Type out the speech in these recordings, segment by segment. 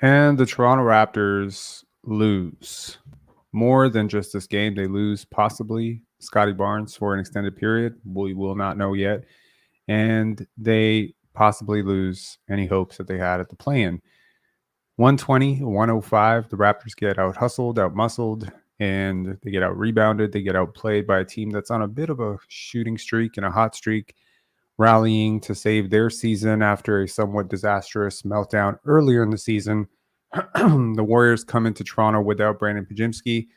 And the Toronto Raptors lose more than just this game. They lose possibly Scottie Barnes for an extended period. We will not know yet. And they possibly lose any hopes that they had at the play-in. 120, 105, the Raptors get out hustled, out muscled, and they get out rebounded. They get outplayed by a team that's on a bit of a shooting streak and a hot streak, rallying to save their season after a somewhat disastrous meltdown earlier in the season. The Warriors come into Toronto without Brandon Pajimski.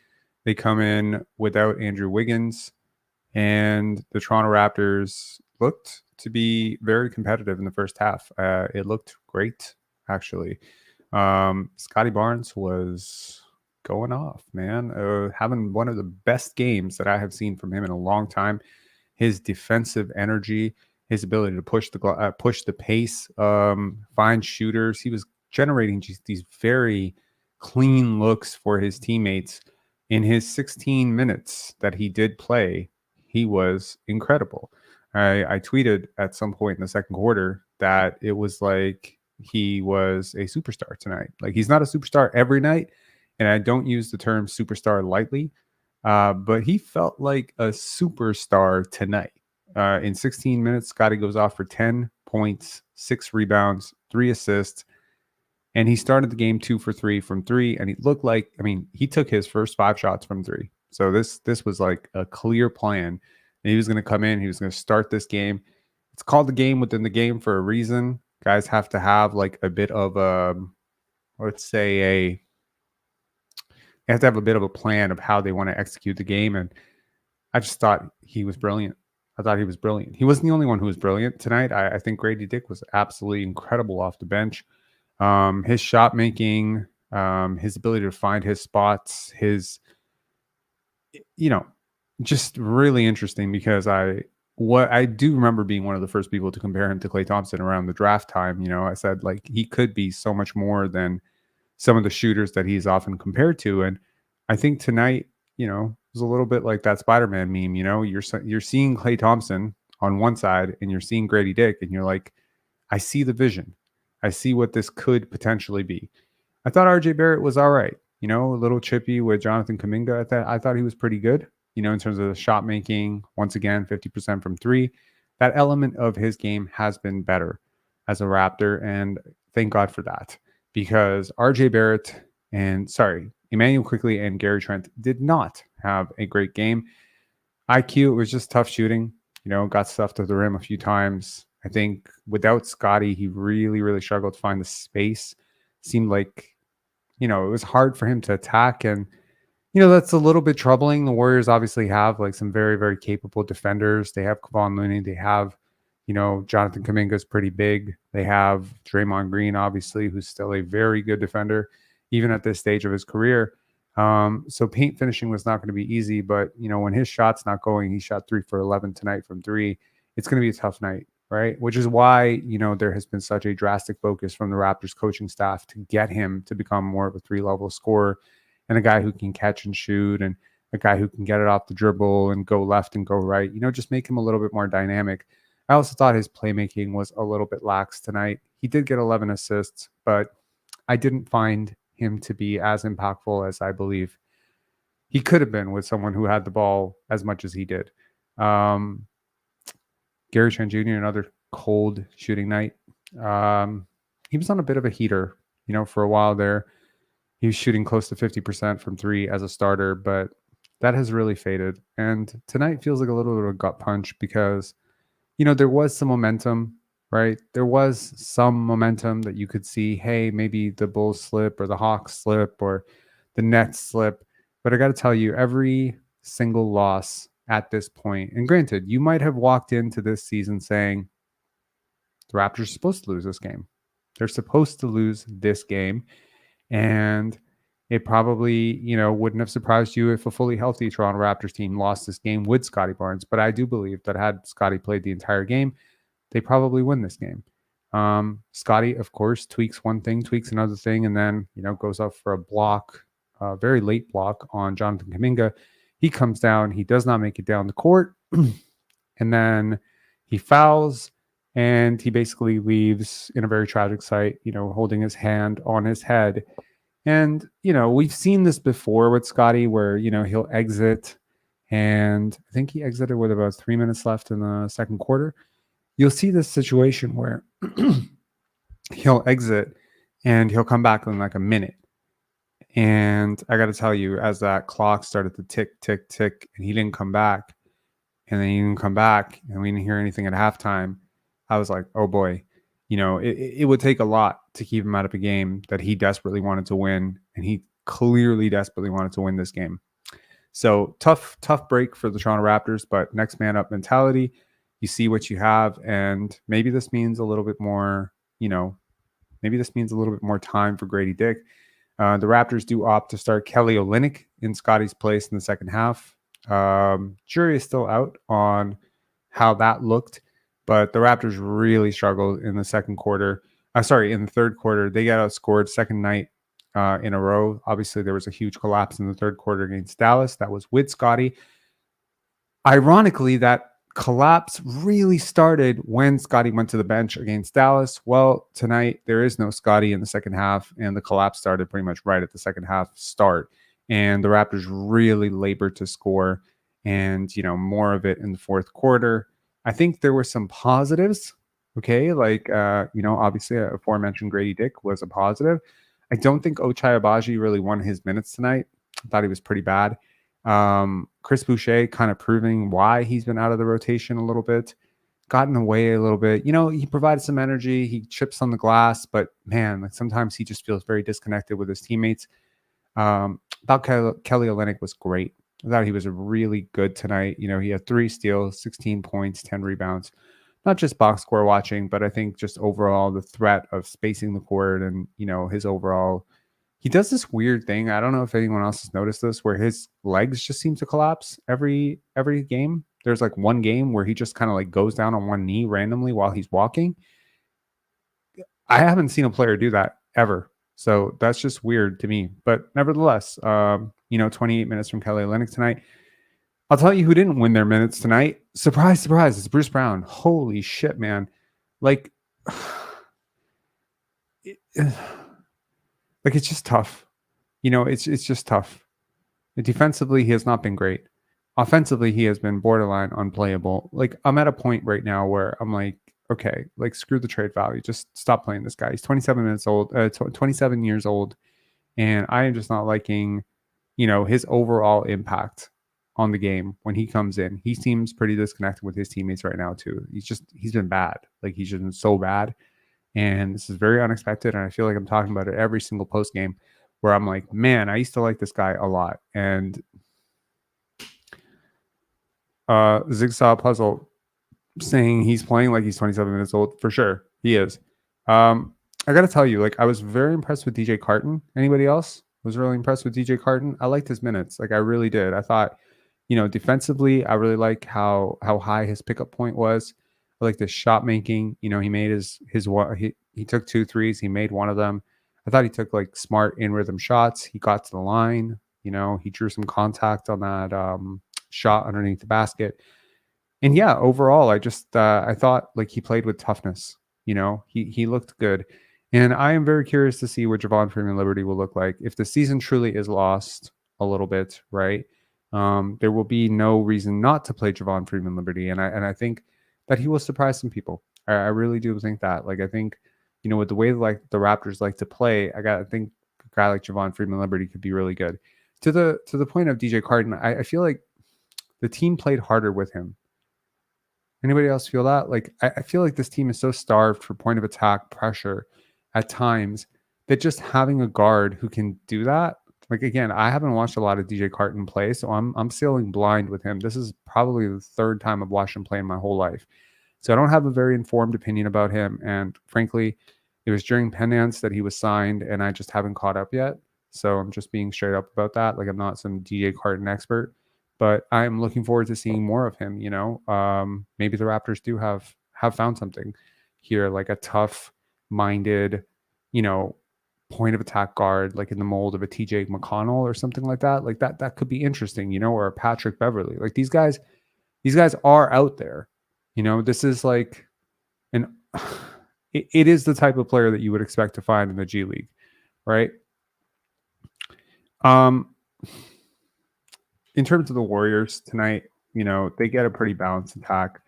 They come in without Andrew Wiggins. And the Toronto Raptors looked to be very competitive in the first half. It looked great, actually. Scottie Barnes was going off, man. Having one of the best games that I have seen from him in a long time. His defensive energy, his ability to push the pace, find shooters. He was generating just these very clean looks for his teammates. In his 16 minutes that he did play, he was incredible. I tweeted at some point in the second quarter that it was like he was a superstar tonight. Like, he's not a superstar every night, and I don't use the term superstar lightly, but he felt like a superstar tonight. In 16 minutes, Scottie goes off for 10 points, 6 rebounds, 3 assists, and he started the game 2 for 3 from 3, and he looked like, he took his first 5 shots from 3. So this was like a clear plan. And he was going to come in, he was going to start this game. It's called the game within the game for a reason. Guys have to have like a bit of they have to have a bit of a plan of how they want to execute the game. And I just thought he was brilliant. I thought he was brilliant. He wasn't the only one who was brilliant tonight. I think Grady Dick was absolutely incredible off the bench. His shot making, his ability to find his spots, just really interesting, because I do remember being one of the first people to compare him to Klay Thompson around the draft time. I said, like, he could be so much more than some of the shooters that he's often compared to. And I think tonight, it was a little bit like that Spider-Man meme. You're seeing Klay Thompson on one side and you're seeing Grady Dick, and you're like, I see the vision. I see what this could potentially be. I thought RJ Barrett was all right. A little chippy with Jonathan Kuminga. I thought he was pretty good, in terms of the shot making. Once again, 50% from 3. That element of his game has been better as a Raptor, and thank God for that, because RJ Barrett Emmanuel Quickley and Gary Trent did not have a great game. IQ, it was just tough shooting. Got stuffed to the rim a few times. I think without Scottie, he really, really struggled to find the space. Seemed like, it was hard for him to attack. And, that's a little bit troubling. The Warriors obviously have like some very, very capable defenders. They have Kevon Looney. They have, Jonathan Kuminga is pretty big. They have Draymond Green, obviously, who's still a very good defender, even at this stage of his career. So paint finishing was not going to be easy, but, when his shot's not going, he shot 3 for 11 tonight from 3. It's going to be a tough night, right? Which is why, there has been such a drastic focus from the Raptors coaching staff to get him to become more of a 3-level scorer, and a guy who can catch and shoot, and a guy who can get it off the dribble and go left and go right, just make him a little bit more dynamic. I also thought his playmaking was a little bit lax tonight. He did get 11 assists, but I didn't find him to be as impactful as I believe he could have been with someone who had the ball as much as he did. Gary Trent Jr., another cold shooting night. He was on a bit of a heater, for a while there. He was shooting close to 50% from 3 as a starter, but that has really faded. And tonight feels like a little bit of a gut punch, because, there was some momentum, right? There was some momentum that you could see, hey, maybe the Bulls slip or the Hawks slip or the Nets slip. But I got to tell you, every single loss at this point, and granted, you might have walked into this season saying the Raptors are supposed to lose this game. They're supposed to lose this game. And it probably, wouldn't have surprised you if a fully healthy Toronto Raptors team lost this game with Scottie Barnes. But I do believe that had Scottie played the entire game, they probably win this game. Scottie, of course, tweaks one thing, tweaks another thing, and then, goes up for a block, a very late block on Jonathan Kuminga. He comes down. He does not make it down the court. And then he fouls. and he basically leaves in a very tragic sight, holding his hand on his head. And, we've seen this before with Scotty where, he'll exit, and I think he exited with about 3 minutes left in the second quarter. You'll see this situation where he'll exit and he'll come back in like a minute. And I got to tell you, as that clock started to tick, tick, tick, and he didn't come back, and then he didn't come back, and we didn't hear anything at halftime, I was like, oh boy, it would take a lot to keep him out of a game that he desperately wanted to win, and he clearly desperately wanted to win this game. So tough break for the Toronto Raptors, but next man up mentality. You see what you have, and maybe this means a little bit more, maybe this means a little bit more time for Grady Dick. The Raptors do opt to start Kelly Olynyk in Scotty's place in the second half. Jury is still out on how that looked, but the Raptors really struggled in the second quarter. In the third quarter. They got outscored second night in a row. Obviously, there was a huge collapse in the third quarter against Dallas. That was with Scotty. Ironically, that collapse really started when Scotty went to the bench against Dallas. Well, tonight there is no Scotty in the second half, and the collapse started pretty much right at the second half start. And the Raptors really labored to score, and more of it in the fourth quarter. I think there were some positives. Okay, like obviously aforementioned Grady Dick was a positive. I don't think Ochai Agbaji really won his minutes tonight. I thought he was pretty bad. Chris Boucher kind of proving why he's been out of the rotation a little bit, gotten away a little bit. He provided some energy. He chips on the glass, but man, like sometimes he just feels very disconnected with his teammates. About Kelly Olynyk was great. I thought he was really good tonight. He had 3 steals, 16 points, 10 rebounds. Not just box score watching, but I think just overall the threat of spacing the court and, his overall. He does this weird thing. I don't know if anyone else has noticed this, where his legs just seem to collapse every game. There's like one game where he just kind of like goes down on one knee randomly while he's walking. I haven't seen a player do that ever. So that's just weird to me. But nevertheless, 28 minutes from Kelly Olynyk tonight. I'll tell you who didn't win their minutes tonight. Surprise, surprise. It's Bruce Brown. Holy shit, man. Like, it's just tough. It's just tough. Defensively, he has not been great. Offensively, he has been borderline unplayable. Like, I'm at a point right now where I'm like, okay, like screw the trade value. Just stop playing this guy. He's 27 years old. And I am just not liking, his overall impact on the game when he comes in. He seems pretty disconnected with his teammates right now too. He's been bad. Like he's just been so bad. And this is very unexpected. And I feel like I'm talking about it every single post game where I'm like, man, I used to like this guy a lot. And Zigsaw Puzzle saying he's playing like he's 27 minutes old. For sure. He is. I got to tell you, like, I was very impressed with DJ Carton. Anybody else was really impressed with DJ Carton? I liked his minutes. Like, I really did. I thought, defensively, I really like how high his pickup point was. I like the shot making. He made his he took 2 threes. He made one of them. I thought he took like smart in rhythm shots. He got to the line. He drew some contact on that shot underneath the basket. And yeah, overall, I just I thought like he played with toughness. He looked good. And I am very curious to see what Javon Freeman Liberty will look like. If the season truly is lost a little bit, right? There will be no reason not to play Javon Freeman Liberty. And I think that he will surprise some people. I really do think that. Like, I think, with the way like the Raptors like to play, I think a guy like Javon Freeman Liberty could be really good. To the point of DJ Carton, I feel like the team played harder with him. Anybody else feel that? Like, I feel like this team is so starved for point of attack pressure at times that just having a guard who can do that. Like, again, I haven't watched a lot of DJ Carton play, so I'm sailing blind with him. This is probably the third time I've watched him play in my whole life. So I don't have a very informed opinion about him. And frankly, it was during Penn Dance that he was signed, and I just haven't caught up yet. So I'm just being straight up about that. Like, I'm not some DJ Carton expert, but I'm looking forward to seeing more of him. Maybe the Raptors do have found something here, like a tough-minded, point of attack guard, like in the mold of a TJ McConnell or something like that. Like that could be interesting, or a Patrick Beverly. Like these guys are out there. This is like, And it is the type of player that you would expect to find in the G League, right? Um, in terms of the Warriors tonight, they get a pretty balanced attack.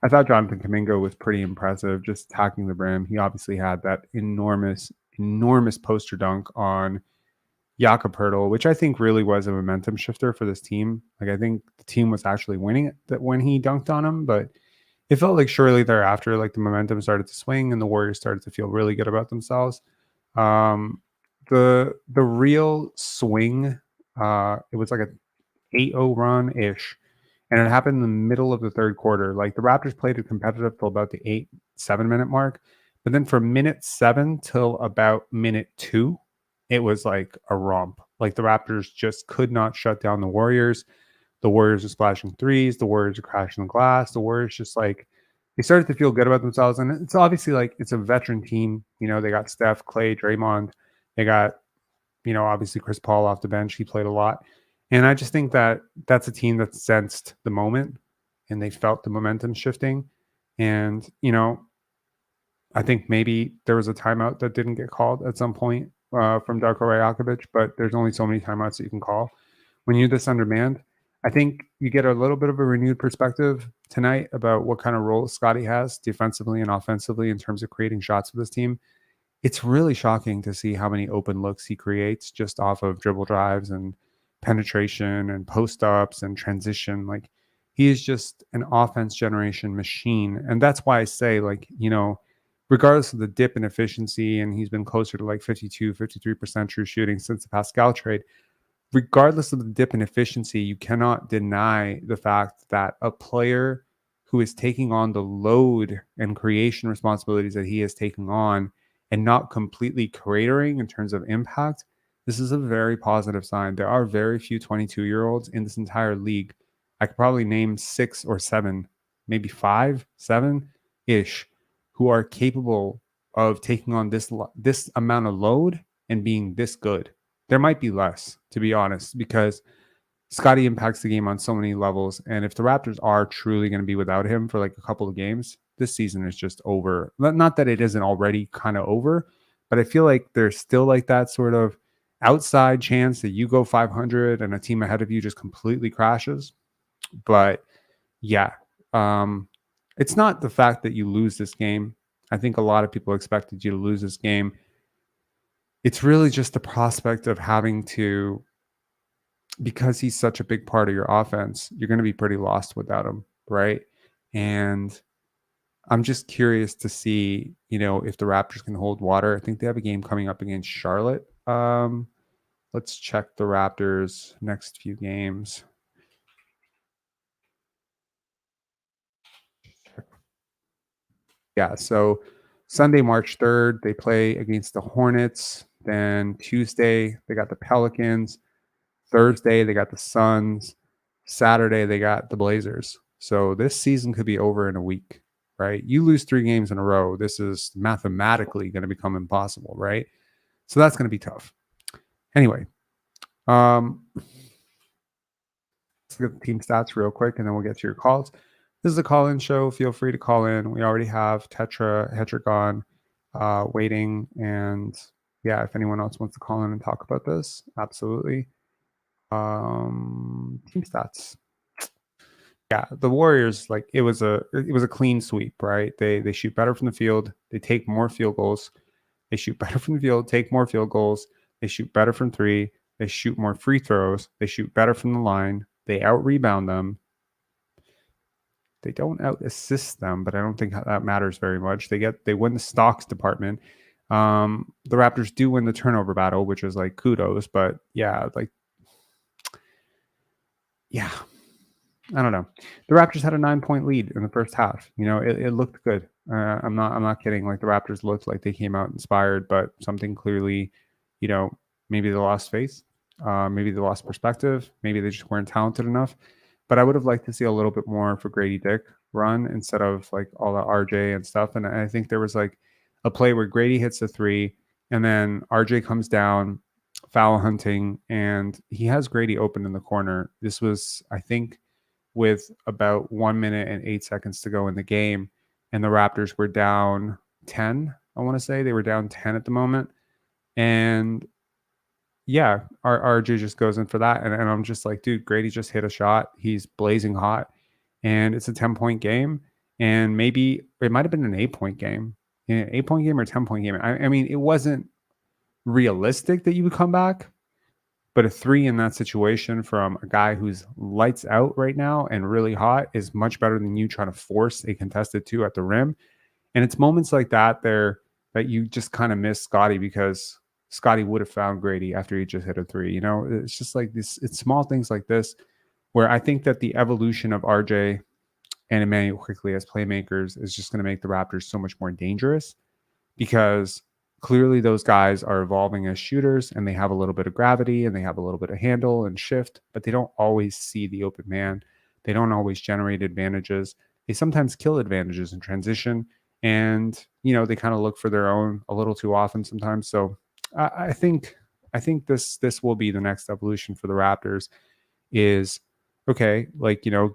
I thought Jonathan Kaminga was pretty impressive, just attacking the brim. He obviously had that enormous, enormous poster dunk on Jakob Poeltl, which I think really was a momentum shifter for this team. Like I think the team was actually winning it that when he dunked on him, but it felt like shortly thereafter, like the momentum started to swing and the Warriors started to feel really good about themselves. Um, the real swing, it was like a 8-0 run ish, and it happened in the middle of the third quarter. Like the Raptors played it competitive till about the 8-7 minute mark, but then from minute 7 till about minute 2, it was like a romp. Like the Raptors just could not shut down the Warriors. The Warriors are splashing threes. The Warriors are crashing the glass. The Warriors just like they started to feel good about themselves, and it's obviously like it's a veteran team. They got Steph, Clay, Draymond. They got obviously Chris Paul off the bench. He played a lot. And I just think that that's a team that sensed the moment and they felt the momentum shifting. And, I think maybe there was a timeout that didn't get called at some point from Darko Rajakovic, but there's only so many timeouts that you can call. When you're this undermanned, I think you get a little bit of a renewed perspective tonight about what kind of role Scottie has defensively and offensively in terms of creating shots for this team. It's really shocking to see how many open looks he creates just off of dribble drives and penetration and post ups and transition. Like he is just an offense generation machine. And that's why I say, like, regardless of the dip in efficiency, and he's been closer to like 52, 53% true shooting since the Pascal trade, regardless of the dip in efficiency, you cannot deny the fact that a player who is taking on the load and creation responsibilities that he is taking on and not completely cratering in terms of impact, this is a very positive sign. There are very few 22-year-olds in this entire league. I could probably name 6 or 7, maybe 5, 7-ish, who are capable of taking on this amount of load and being this good. There might be less, to be honest, because Scottie impacts the game on so many levels. And if the Raptors are truly going to be without him for like a couple of games, this season is just over. Not that it isn't already kind of over, but I feel like there's still like that sort of outside chance that you go 500 and a team ahead of you just completely crashes. But yeah, it's not the fact that you lose this game. I think a lot of people expected you to lose this game. It's really just the prospect of having to, because he's such a big part of your offense, you're going to be pretty lost without him, right? And I'm just curious to see, if the Raptors can hold water. I think they have a game coming up against Charlotte. Let's check the Raptors' next few games. Yeah, so Sunday, March 3rd, they play against the Hornets. Then Tuesday, they got the Pelicans. Thursday, they got the Suns. Saturday, they got the Blazers. So this season could be over in a week, right? You lose 3 games in a row. This is mathematically going to become impossible, right? So that's going to be tough. Anyway, let's look at the team stats real quick, and then we'll get to your calls. This is a call-in show. Feel free to call in. We already have Hetrigon waiting, and yeah, if anyone else wants to call in and talk about this, absolutely. Team stats. Yeah, the Warriors, like it was a clean sweep, right? They shoot better from the field. They take more field goals. They shoot better from the field, take more field goals. They shoot better from 3. They shoot more free throws. They shoot better from the line. They out rebound them. They don't out assist them, but I don't think that matters very much. They win the stocks department. The Raptors do win the turnover battle, which is like kudos, but yeah, I don't know. The Raptors had a 9-point lead in the first half. It looked good. I'm not kidding. Like the Raptors looked like they came out inspired, but something clearly, maybe they lost faith, maybe they lost perspective, maybe they just weren't talented enough. But I would have liked to see a little bit more for Grady Dick run instead of like all the RJ and stuff. And I think there was like a play where Grady hits a 3, and then RJ comes down, foul hunting, and he has Grady open in the corner. This was, I think, with about 1 minute and 8 seconds to go in the game. and the Raptors were down 10. I want to say they were down 10 at the moment. And yeah, RJ just goes in for that. And I'm just like, dude, Grady just hit a shot. He's blazing hot. And it's a 10-point game. And maybe it might have been an 8-point game. 8-point game or 10-point game. I mean, it wasn't realistic that you would come back, but a 3 in that situation from a guy who's lights out right now and really hot is much better than you trying to force a contested 2 at the rim. And it's moments like that there that you just kind of miss Scottie, because Scottie would have found Grady after he just hit a 3. You know, it's just like this, it's small things like this where I think that the evolution of RJ and Emmanuel quickly as playmakers is just going to make the Raptors so much more dangerous, because clearly those guys are evolving as shooters and they have a little bit of gravity and they have a little bit of handle and shift, but they don't always see the open man. They don't always generate advantages. They sometimes kill advantages in transition, and they kind of look for their own a little too often sometimes. So I think this will be the next evolution for the Raptors is, okay,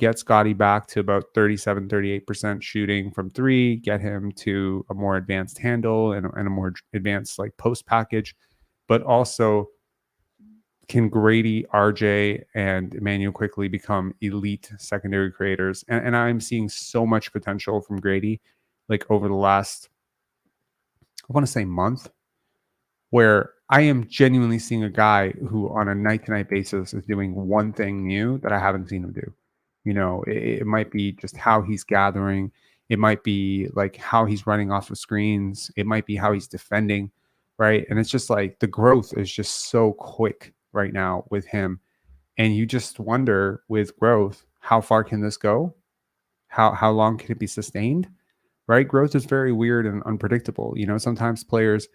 get Scottie back to about 37-38% shooting from 3, get him to a more advanced handle and a more advanced post package, but also can Grady, RJ, and Emmanuel quickly become elite secondary creators. And I'm seeing so much potential from Grady over the last, I want to say, month, where I am genuinely seeing a guy who on a night-to-night basis is doing one thing new that I haven't seen him do. It might be just how he's gathering. It might be how he's running off of screens. It might be how he's defending, right? And it's just the growth is just so quick right now with him. And you just wonder, with growth, how far can this go? How long can it be sustained? Right? Growth is very weird and unpredictable. Sometimes players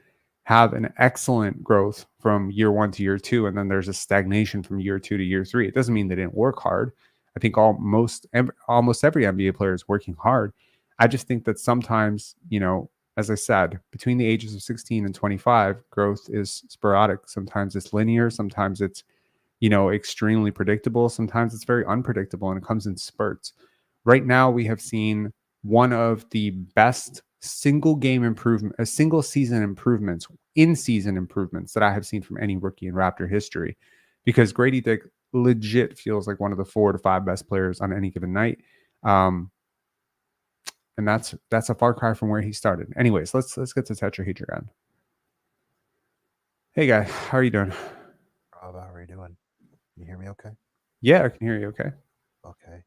have an excellent growth from year 1 to year 2, and then there's a stagnation from year 2 to year 3. It doesn't mean they didn't work hard. I think almost every NBA player is working hard. I just think that sometimes, as I said, between the ages of 16 and 25, growth is sporadic. Sometimes it's linear. Sometimes it's, extremely predictable. Sometimes it's very unpredictable, and it comes in spurts. Right now, we have seen one of the best single season improvements that I have seen from any rookie in Raptor history, because Grady Dick legit feels like one of the 4 to 5 best players on any given night. And that's a far cry from where he started. Anyways, let's get to tetrahedron. Hey guy, how are you doing? Rob, how are you doing? Can you hear me okay? Yeah, I can hear you okay. Okay.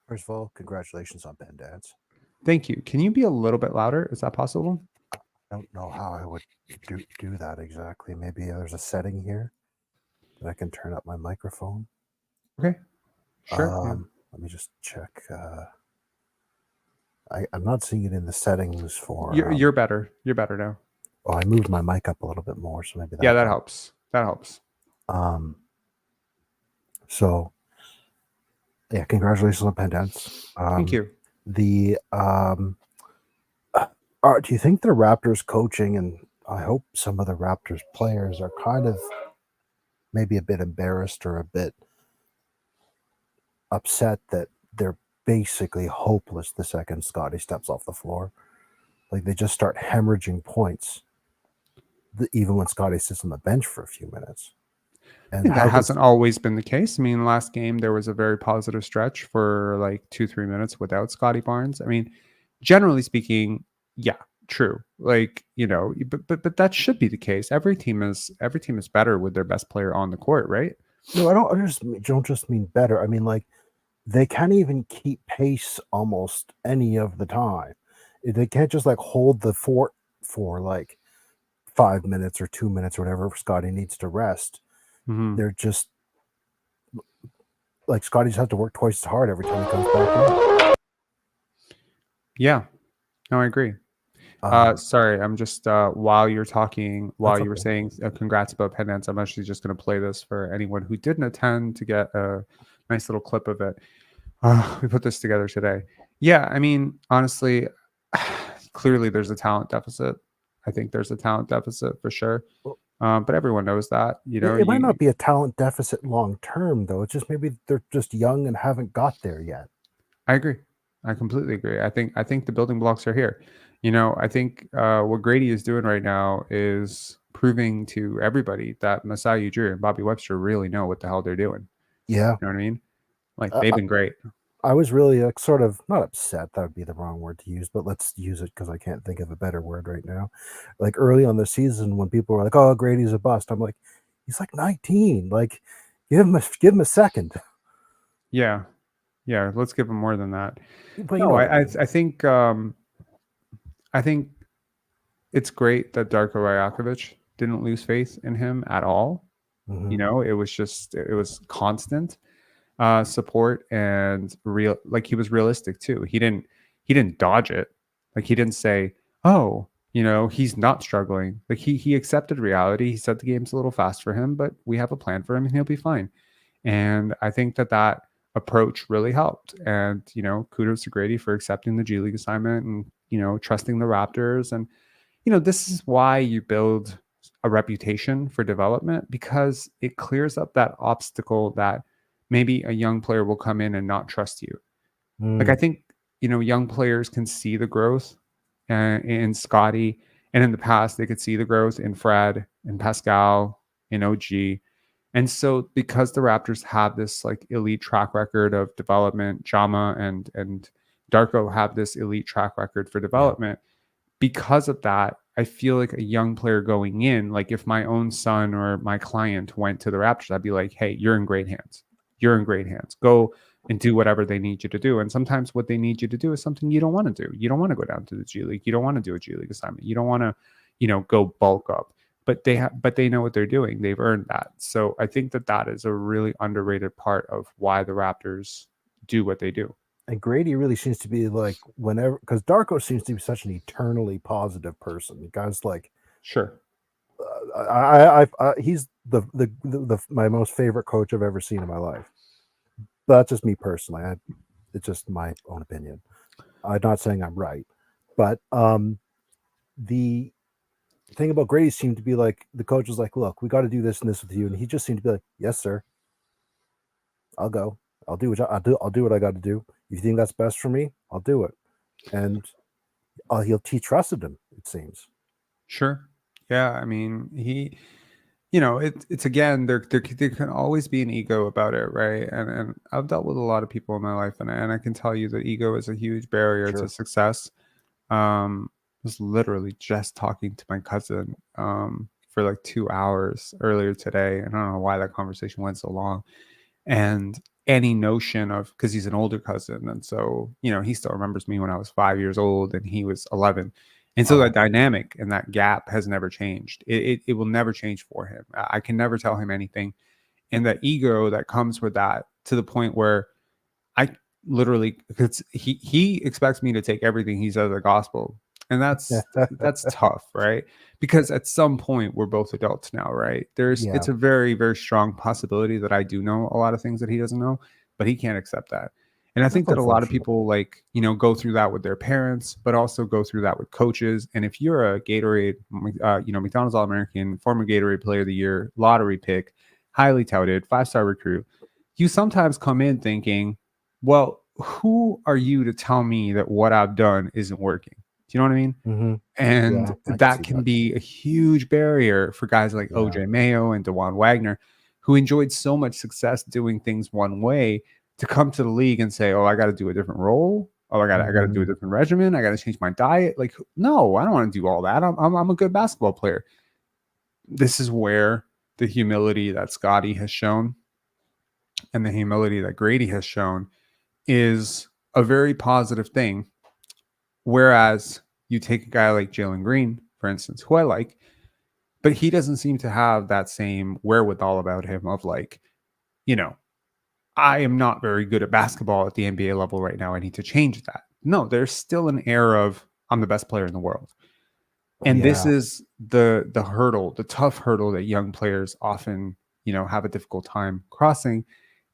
First of all, congratulations on Penn Dance. Thank you. Can you be a little bit louder? Is that possible? I don't know how I would do that exactly. Maybe there's a setting here that I can turn up my microphone. Okay. Sure. Yeah. Let me just check. I'm not seeing it in the settings for. You're better. You're better now. Oh, I moved my mic up a little bit more, so maybe that. Yeah, that helps. That helps. So, yeah, congratulations on Penn Dance. Thank you. Do you think the Raptors coaching, and I hope some of the Raptors players, are kind of maybe a bit embarrassed or a bit upset that they're basically hopeless the second Scottie steps off the floor? They just start hemorrhaging points, even when Scottie sits on the bench for a few minutes. And that hasn't always been the case. I mean, last game there was a very positive stretch for 2-3 minutes without Scottie Barnes. I mean, generally speaking, yeah, true. But that should be the case. Every team is better with their best player on the court, right? No, I don't just mean better. I mean, they can't even keep pace almost any of the time. They can't just hold the fort for 5 minutes or 2 minutes or whatever Scottie needs to rest. Mm-hmm. They're just Scottie just has to work twice as hard every time he comes back in. Yeah, no, I agree. Sorry, I'm just while you're talking, you were saying congrats about Penn Dance, I'm actually just going to play this for anyone who didn't attend to get a nice little clip of it. We put this together today. Yeah, I mean, honestly, clearly there's a talent deficit. I think there's a talent deficit for sure. But everyone knows that. It might not be a talent deficit long term, though. It's just maybe they're just young and haven't got there yet. I agree. I completely agree. I think the building blocks are here. I think what Grady is doing right now is proving to everybody that Masai Ujiri and Bobby Webster really know what the hell they're doing. Yeah. You know what I mean? Like Uh, they've been great. I was really sort of not upset. That would be the wrong word to use, but let's use it because I can't think of a better word right now. Like early on the season, when people were like, "Oh, Grady's a bust," I'm like, "He's like 19. Like, give him a second." Yeah, yeah. Let's give them more than that. But you No, know what I I I, mean. I think I think it's great that Darko Rajakovic didn't lose faith in him at all. Hmm. It was constant support and real. Like he was realistic too. He didn't dodge it. Like he didn't say, "Oh, he's not struggling." Like he accepted reality. He said the game's a little fast for him, but we have a plan for him and he'll be fine. And I think that approach really helped. And kudos to Grady for accepting the G League assignment and trusting the Raptors. And this is why you build a reputation for development, because it clears up that obstacle that maybe a young player will come in and not trust you. Like I Mm, think, young players can see the growth in Scottie, and in the past they could see the growth in Fred, in Pascal, in OG. And so because the Raptors have this like elite track record of development, Jama and Darko have this elite track record for yeah. development, because of that, I feel like a young player going in, like if my own son or my client went to the Raptors, I'd be like, hey, you're in great hands. You're in great hands. Go and do whatever they need you to do. And sometimes what they need you to do is something you don't want to do. You don't want to go down to the G League. You don't want to do a G League assignment. You don't want to, go bulk up. But they know what they're doing. They've earned that. So I think that is a really underrated part of why the Raptors do what they do. And Grady really seems to be like whenever, because Darko seems to be such an eternally positive person. The guy's like, Sure. he's the my most favorite coach I've ever seen in my life. But that's just me personally. It's just my own opinion. I'm not saying I'm right, but the thing about Grady seemed to be like the coach was like, "Look, we got to do this and this with you," and he just seemed to be like, "Yes, sir. I'll go. I'll do what I got to do. If you think that's best for me, I'll do it." And he trusted him. It seems. Sure. Yeah, I mean, it's again, there can always be an ego about it, right? And I've dealt with a lot of people in my life, and I can tell you that ego is a huge barrier to Sure. success. I was literally just talking to my cousin for like 2 hours earlier today, and I don't know why that conversation went so long. And any notion of, because he's an older cousin, and so he still remembers me when I was 5 years old and he was 11, and so that Wow. dynamic and that gap has never changed. It will never change for him. I can never tell him anything, and the ego that comes with that, to the point where I literally, because he expects me to take everything he says as gospel, and that's tough, right? Because at some point we're both adults now, right? It's Yeah, a very very strong possibility that I do know a lot of things that he doesn't know, but he can't accept that. And I that's think that a lot of unfortunate. people, like, go through that with their parents, but also go through that with coaches. And if you're a Gatorade, McDonald's All-American, former Gatorade Player of the Year, lottery pick, highly touted, 5-star recruit, you sometimes come in thinking, well, who are you to tell me that what I've done isn't working? Do you know what I mean? Hmm. And Yeah, I can that see can that. be a huge barrier for guys like Yeah. OJ Mayo and DeJuan Wagner, who enjoyed so much success doing things one way, to come to the league and say, "Oh, I got to do a different role. Oh, I got to do a Hmm. different regimen. I got to change my diet." Like, no, I don't want to do all that. I'm a good basketball player. This is where the humility that Scottie has shown and the humility that Grady has shown is a very positive thing. Whereas you take a guy like Jalen Green, for instance, who I like, but he doesn't seem to have that same wherewithal about him of like, you know, I am not very good at basketball at the NBA level right now. I need to change that. No, there's still an air of I'm the best player in the world. And this Yeah. is the hurdle, the tough hurdle that young players often, have a difficult time crossing.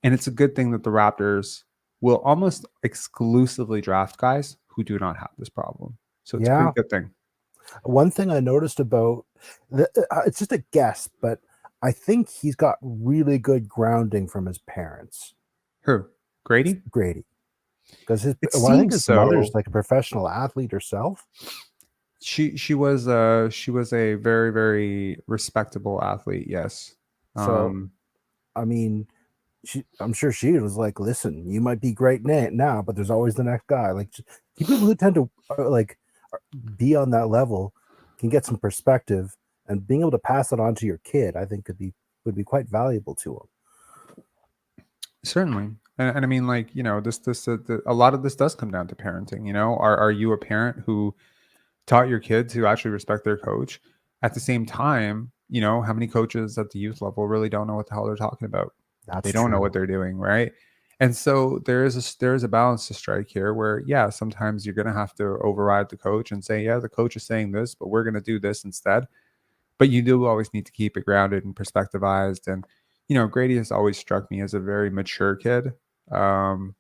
And it's a good thing that the Raptors will almost exclusively draft guys who do not have this problem. So it's a pretty Yeah. good thing. One thing I noticed about it's just a guess, but I think he's got really good grounding from his parents. Who? Grady? Grady. Because It I think seems his mother's so. like a professional athlete herself. She was a very, very respectable athlete. Yes. So Um, I mean, I'm sure she was like, "Listen, you might be great now, but there's always the next guy." Like people who tend to be on that level can get some perspective, and being able to pass it on to your kid, I think would be quite valuable to them. Certainly. And I mean, like, a lot of this does come down to parenting. Are you a parent who taught your kid to actually respect their coach? At the same time, how many coaches at the youth level really don't know what the hell they're talking about? That's They don't know what true. they're doing, right? And so there is a balance to strike here where, yeah, sometimes you're going to have to override the coach and say, yeah, the coach is saying this, but we're going to do this instead. But you do always need to keep it grounded and perspectivized. And, Grady has always struck me as a very mature kid. Um,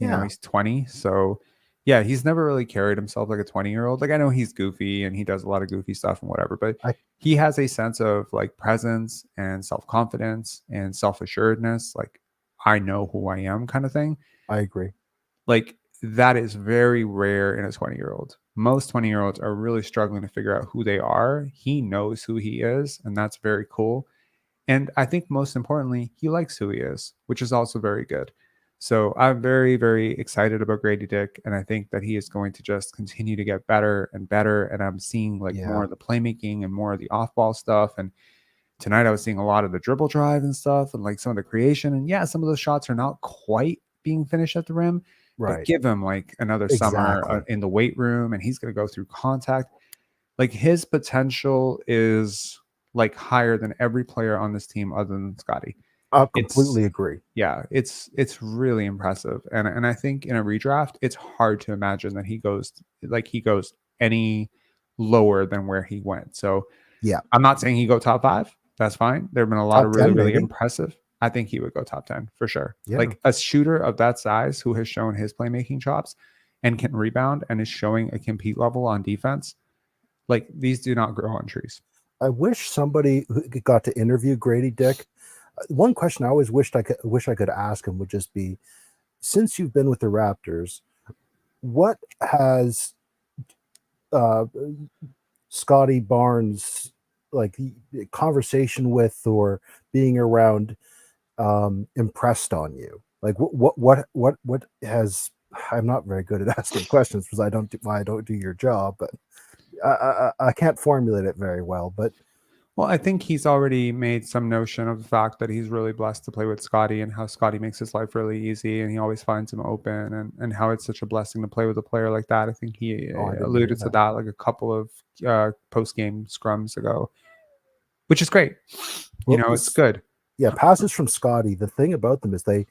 Yeah, he's 20. So, yeah, he's never really carried himself like a 20-year-old. Like, I know he's goofy and he does a lot of goofy stuff and whatever, but I he has a sense of like presence and self confidence and self assuredness. Like, I know who I am kind of thing. I agree. Like, that is very rare in a 20-year-old. Most 20-year-olds are really struggling to figure out who they are. He knows who he is, and that's very cool. And I think most importantly, he likes who he is, which is also very good. So I'm very, very excited about Grady Dick. And I think that he is going to just continue to get better and better. And I'm seeing like more Yeah, of the playmaking and more of the off ball stuff. And tonight I was seeing a lot of the dribble drive and stuff and like some of the creation. And yeah, some of those shots are not quite being finished at the rim, but right. give him like another summer Exactly. in the weight room and he's going to go through contact. Like his potential is like higher than every player on this team other than Scottie. I It's completely agree. yeah, it's really impressive. And I think in a redraft, it's hard to imagine that he goes any lower than where he went. So Yeah, I'm not saying he go top 5. That's fine. There have been a lot of top really, 10 really maybe. impressive. I think he would go top 10 for sure. Yeah. Like a shooter of that size who has shown his playmaking chops and can rebound and is showing a compete level on defense. Like these do not grow on trees. I wish somebody who got to interview Grady Dick. One question I always wish I could ask him would just be, since you've been with the Raptors, what has uh, Scottie Barnes like the conversation with or being around impressed on you? Like what has I'm not very good at asking questions because I don't do your job, but I can't formulate it very well. But Well, I think he's already made some notion of the fact that he's really blessed to play with Scotty and how Scotty makes his life really easy and he always finds him open and how it's such a blessing to play with a player like that. I think he oh, I didn't hear alluded to that. that like a couple of post game scrums ago, which is great. Well, It's good. yeah, passes from Scotty. The thing about them is they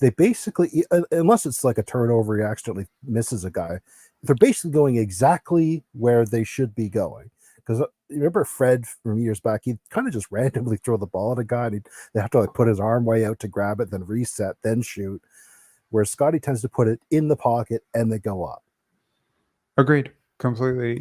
they basically unless it's like a turnover, he accidentally misses a guy. They're basically going exactly where they should be going. Because remember Fred from years back, he'd kind of just randomly throw the ball at a guy, and they have to like put his arm way out to grab it, then reset, then shoot. Where Scotty tends to put it in the pocket and they go up. Agreed. Completely.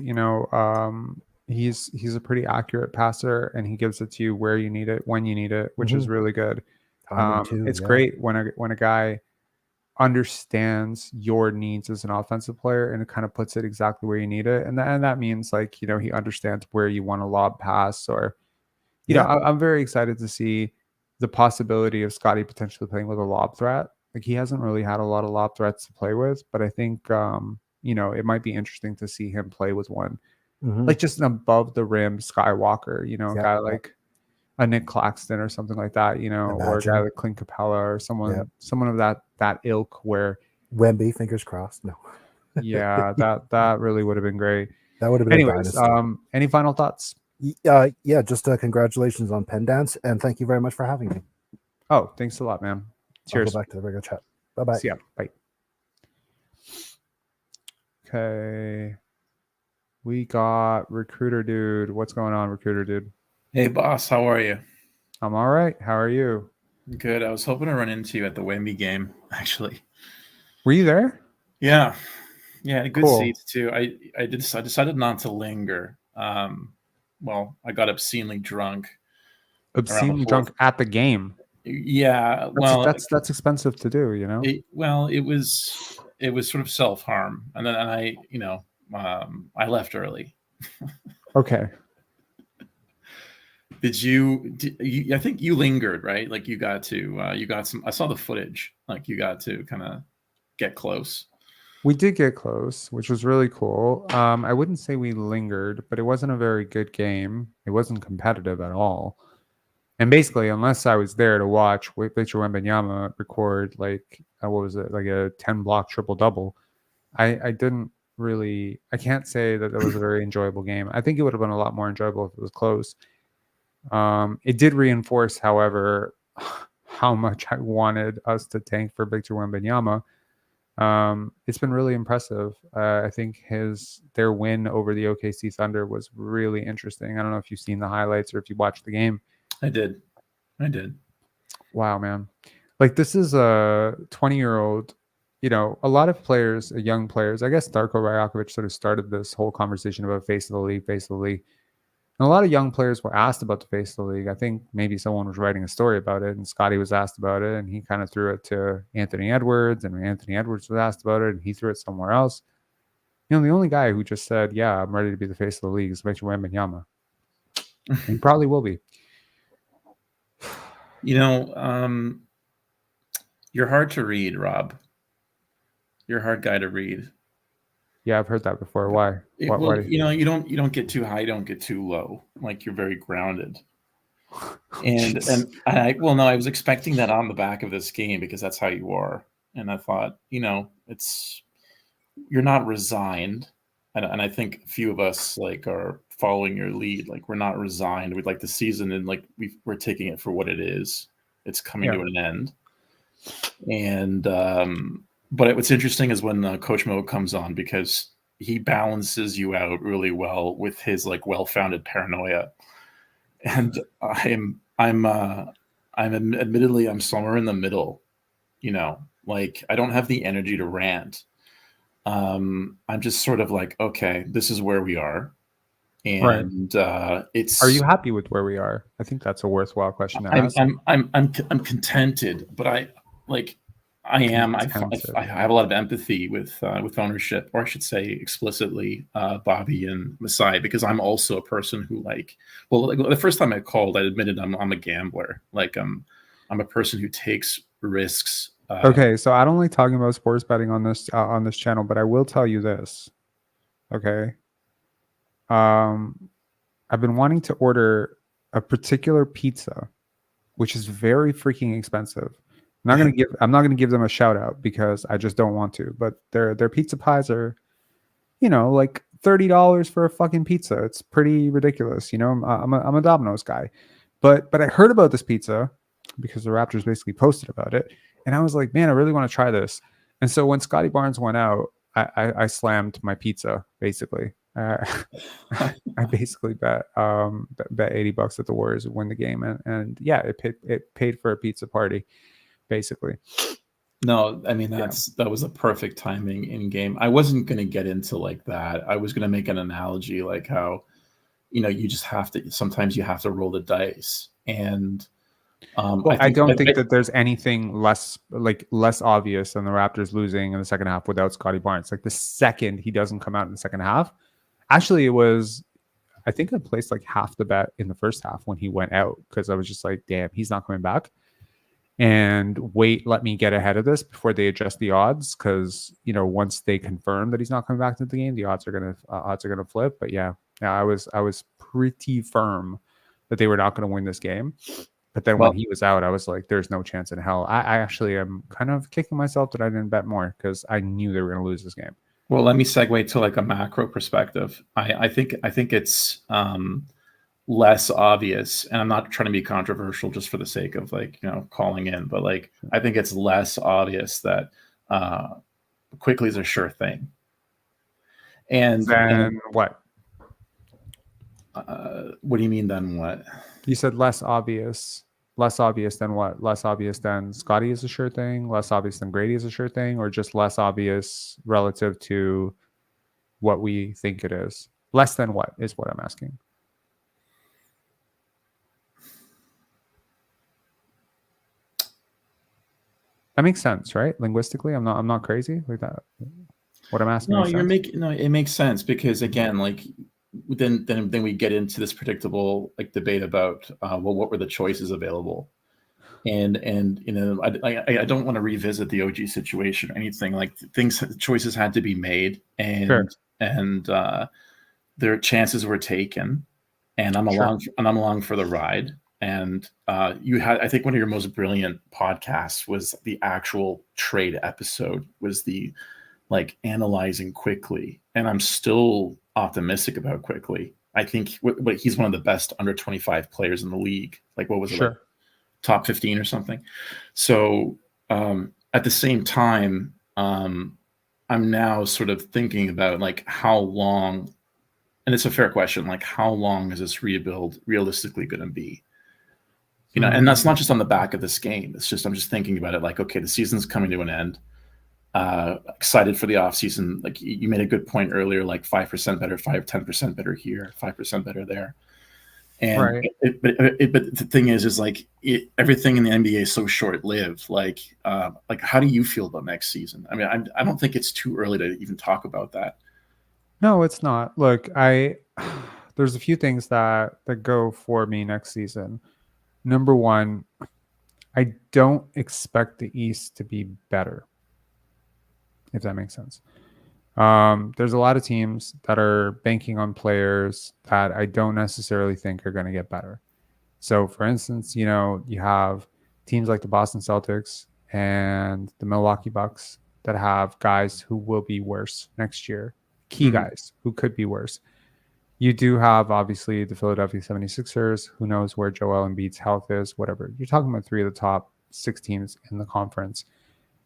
He's a pretty accurate passer and he gives it to you where you need it, when you need it, which is Mm-hmm. really good. Timing too, It's yeah. great when a guy understands your needs as an offensive player and it kind of puts it exactly where you need it. And that means like, he understands where you want to lob pass or, Yeah. I'm very excited to see the possibility of Scotty potentially playing with a lob threat. Like he hasn't really had a lot of lob threats to play with, but I think, it might be interesting to see him play with one, Mm-hmm. like just an above the rim Skywalker, a Yep. guy Yep. like a Nick Claxton or something like that, or a guy Imagine. like Clint Capella or Yep. someone of that ilk where Wemby, fingers crossed. No. yeah, that really would have been great. That would have been a Anyways, dynasty. any final thoughts? Yeah, just congratulations on Penn Dance, and thank you very much for having me. Oh, thanks a lot, man. I'll go Cheers. back to the regular chat. Bye bye. See ya. Bye. Okay. We got Recruiter Dude. What's going on, Recruiter Dude? Hey, boss, how are you? I'm all right. How are you? Good. I was hoping to run into you at the Wemby game, actually. Were you there? Yeah, good Cool. seats too. I decided not to linger. Well, I got obscenely drunk around the Obscenely fourth. drunk at the game. Yeah, That's expensive to do, you know? it was sort of self harm, and then I left early. Okay. I think you lingered, right? Like you got to you got some. I saw the footage. Like you got to kind of get close. We did get close, which was really cool. I wouldn't say we lingered, but it wasn't a very good game. It wasn't competitive at all. And basically, unless I was there to watch Victor Wembanyama record like what was it, like a 10 block triple double, I didn't really. I can't say that it was a very enjoyable game. I think it would have been a lot more enjoyable if it was close. It did reinforce, however, how much I wanted us to tank for Victor Wembanyama. It's been really impressive. I think their win over the OKC Thunder was really interesting. I don't know if you've seen the highlights or if you watched the game. I did. Wow, man. Like this is a 20-year-old, a lot of players, young players, I guess Darko Rajakovic sort of started this whole conversation about face of the league. And a lot of young players were asked about the face of the league. I think maybe someone was writing a story about it, and Scottie was asked about it, and he kind of threw it to Anthony Edwards, and Anthony Edwards was asked about it, and he threw it somewhere else. The only guy who just said, "Yeah, I'm ready to be the face of the league" is Victor Wembanyama. He probably will be. You're hard to read, Rob. You're a hard guy to read. Yeah, I've heard that before. Why? Why? You don't get too high, don't get too low. Like you're very grounded. And I was expecting that on the back of this game because that's how you are. And I thought, you're not resigned. And I think a few of us are following your lead. Like we're not resigned. We'd like the season and we're taking it for what it is. It's coming to an end. And but what's interesting is when Coach Mo comes on because he balances you out really well with his well-founded paranoia. And I'm admittedly I'm somewhere in the middle. I don't have the energy to rant. I'm just sort of okay, this is where we are. And it's. Are you happy with where we are? I think that's a worthwhile question to ask. I'm contented, but I am. I have a lot of empathy with ownership, or I should say explicitly, Bobby and Masai, because I'm also a person who the first time I called, I admitted I'm a gambler. I'm a person who takes risks. Okay, so I don't like talking about sports betting on this channel, but I will tell you this. Okay. I've been wanting to order a particular pizza, which is very freaking expensive. I'm not gonna give them a shout out because I just don't want to. But their pizza pies are, like $30 for a fucking pizza. It's pretty ridiculous. I'm a Domino's guy, but I heard about this pizza because the Raptors basically posted about it, and I was like, man, I really want to try this. And so when Scottie Barnes went out, I slammed my pizza basically. I basically bet $80 that the Warriors would win the game, and yeah, it paid for a pizza party, basically. No, I mean that was a perfect timing in game. I wasn't going to get into that. I was going to make an analogy how, you just have to. Sometimes you have to roll the dice, and I don't think that there's anything less obvious than the Raptors losing in the second half without Scottie Barnes. The second he doesn't come out in the second half. Actually, it was, I think I placed half the bet in the first half when he went out because I was just like, damn, he's not coming back. And let me get ahead of this before they adjust the odds because, once they confirm that he's not coming back to the game, the odds are gonna flip. But yeah, I was pretty firm that they were not going to win this game. But then when he was out, I was like, there's no chance in hell. I actually am kind of kicking myself that I didn't bet more because I knew they were going to lose this game. Well, let me segue to a macro perspective. I think it's less obvious, and I'm not trying to be controversial just for the sake of calling in, but I think it's less obvious that Quickly is a sure thing. And then what? What do you mean? Then what? You said less obvious. Less obvious than what? Less obvious than Scottie is a sure thing? Less obvious than Grady is a sure thing? Or just less obvious relative to what we think it is? Less than what is what I'm asking. That makes sense, right? Linguistically, I'm not crazy like that. What I'm asking No, makes sense. it makes sense because again, like then we get into this predictable like debate about well, what were the choices available, and I don't want to revisit the OG situation or anything. Like choices had to be made, Sure, and their chances were taken, and sure, I'm along for the ride. And you had, I think, one of your most brilliant podcasts was the actual trade episode, was the like analyzing quickly, and I'm still optimistic about quickly. I think he's one of the best under 25 players in the league. Like what was it, like sure. top 15 or something? So at the same time, I'm now sort of thinking about like how long, and it's a fair question, like how long is this rebuild realistically going to be? You know, and Hmm. that's not just on the back of this game. It's just I'm just thinking about it like, okay, the season's coming to an end. Excited for the offseason. Like you made a good point earlier, like 5% better, 5-10% better here, 5% better there. And Right. but the thing is like everything in the NBA is so short lived. Like how do you feel about next season? I mean, I don't think it's too early to even talk about that. No, it's not. Look, there's a few things that go for me next season. Number one, I don't expect the East to be better, if that makes sense. There's a lot of teams that are banking on players that I don't necessarily think are going to get better. So, for instance, you have teams like the Boston Celtics and the Milwaukee Bucks that have guys who will be worse next year, key Mhm. guys who could be worse. You do have, obviously, the Philadelphia 76ers. Who knows where Joel Embiid's health is, whatever. You're talking about 3 of the top 6 teams in the conference.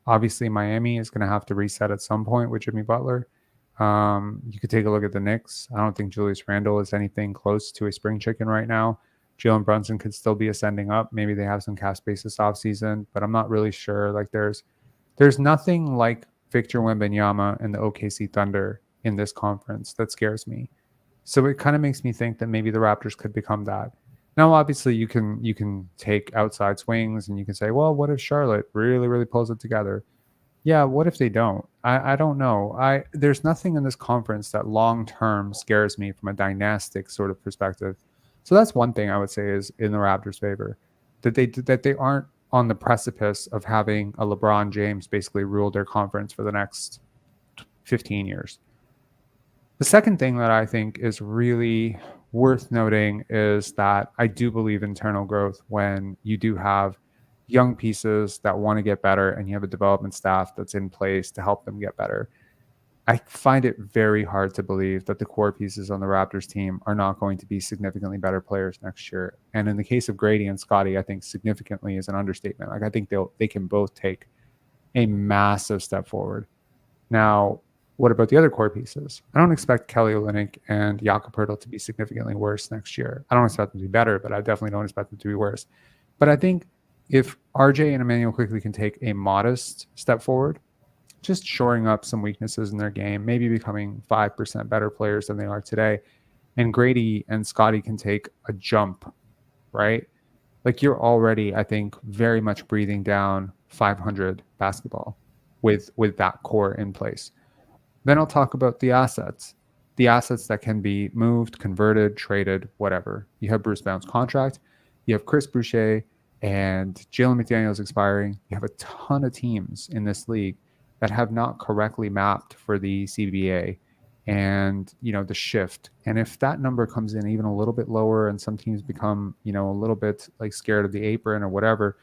Obviously, Miami is going to have to reset at some point with Jimmy Butler. You could take a look at the Knicks. I don't think Julius Randle is anything close to a spring chicken right now. Jalen Brunson could still be ascending up. Maybe they have some cap space this offseason, but I'm not really sure. Like there's nothing like Victor Wembanyama and the OKC Thunder in this conference that scares me. So it kind of makes me think that maybe the Raptors could become that. Now, obviously, you can take outside swings and you can say, well, what if Charlotte really, really pulls it together? Yeah, what if they don't? I don't know. There's nothing in this conference that long term scares me from a dynastic sort of perspective. So that's one thing I would say is in the Raptors' favor, that they aren't on the precipice of having a LeBron James basically rule their conference for the next 15 years. The second thing that I think is really worth noting is that I do believe in internal growth when you do have young pieces that want to get better and you have a development staff that's in place to help them get better. I find it very hard to believe that the core pieces on the Raptors team are not going to be significantly better players next year. And in the case of Grady and Scottie, I think significantly is an understatement. Like I think they can both take a massive step forward. Now, what about the other core pieces? I don't expect Kelly Olynyk and Jakob Poeltl to be significantly worse next year. I don't expect them to be better, but I definitely don't expect them to be worse. But I think if RJ and Emmanuel quickly can take a modest step forward, just shoring up some weaknesses in their game, maybe becoming 5% better players than they are today, and Grady and Scottie can take a jump, right? Like you're already, I think, very much breathing down 500 basketball with that core in place. Then I'll talk about the assets that can be moved, converted, traded, whatever. You have Bruce Brown's contract, you have Chris Boucher and Jalen McDaniels expiring. You have a ton of teams in this league that have not correctly mapped for the CBA and the shift. And if that number comes in even a little bit lower and some teams become a little bit like scared of the apron or whatever,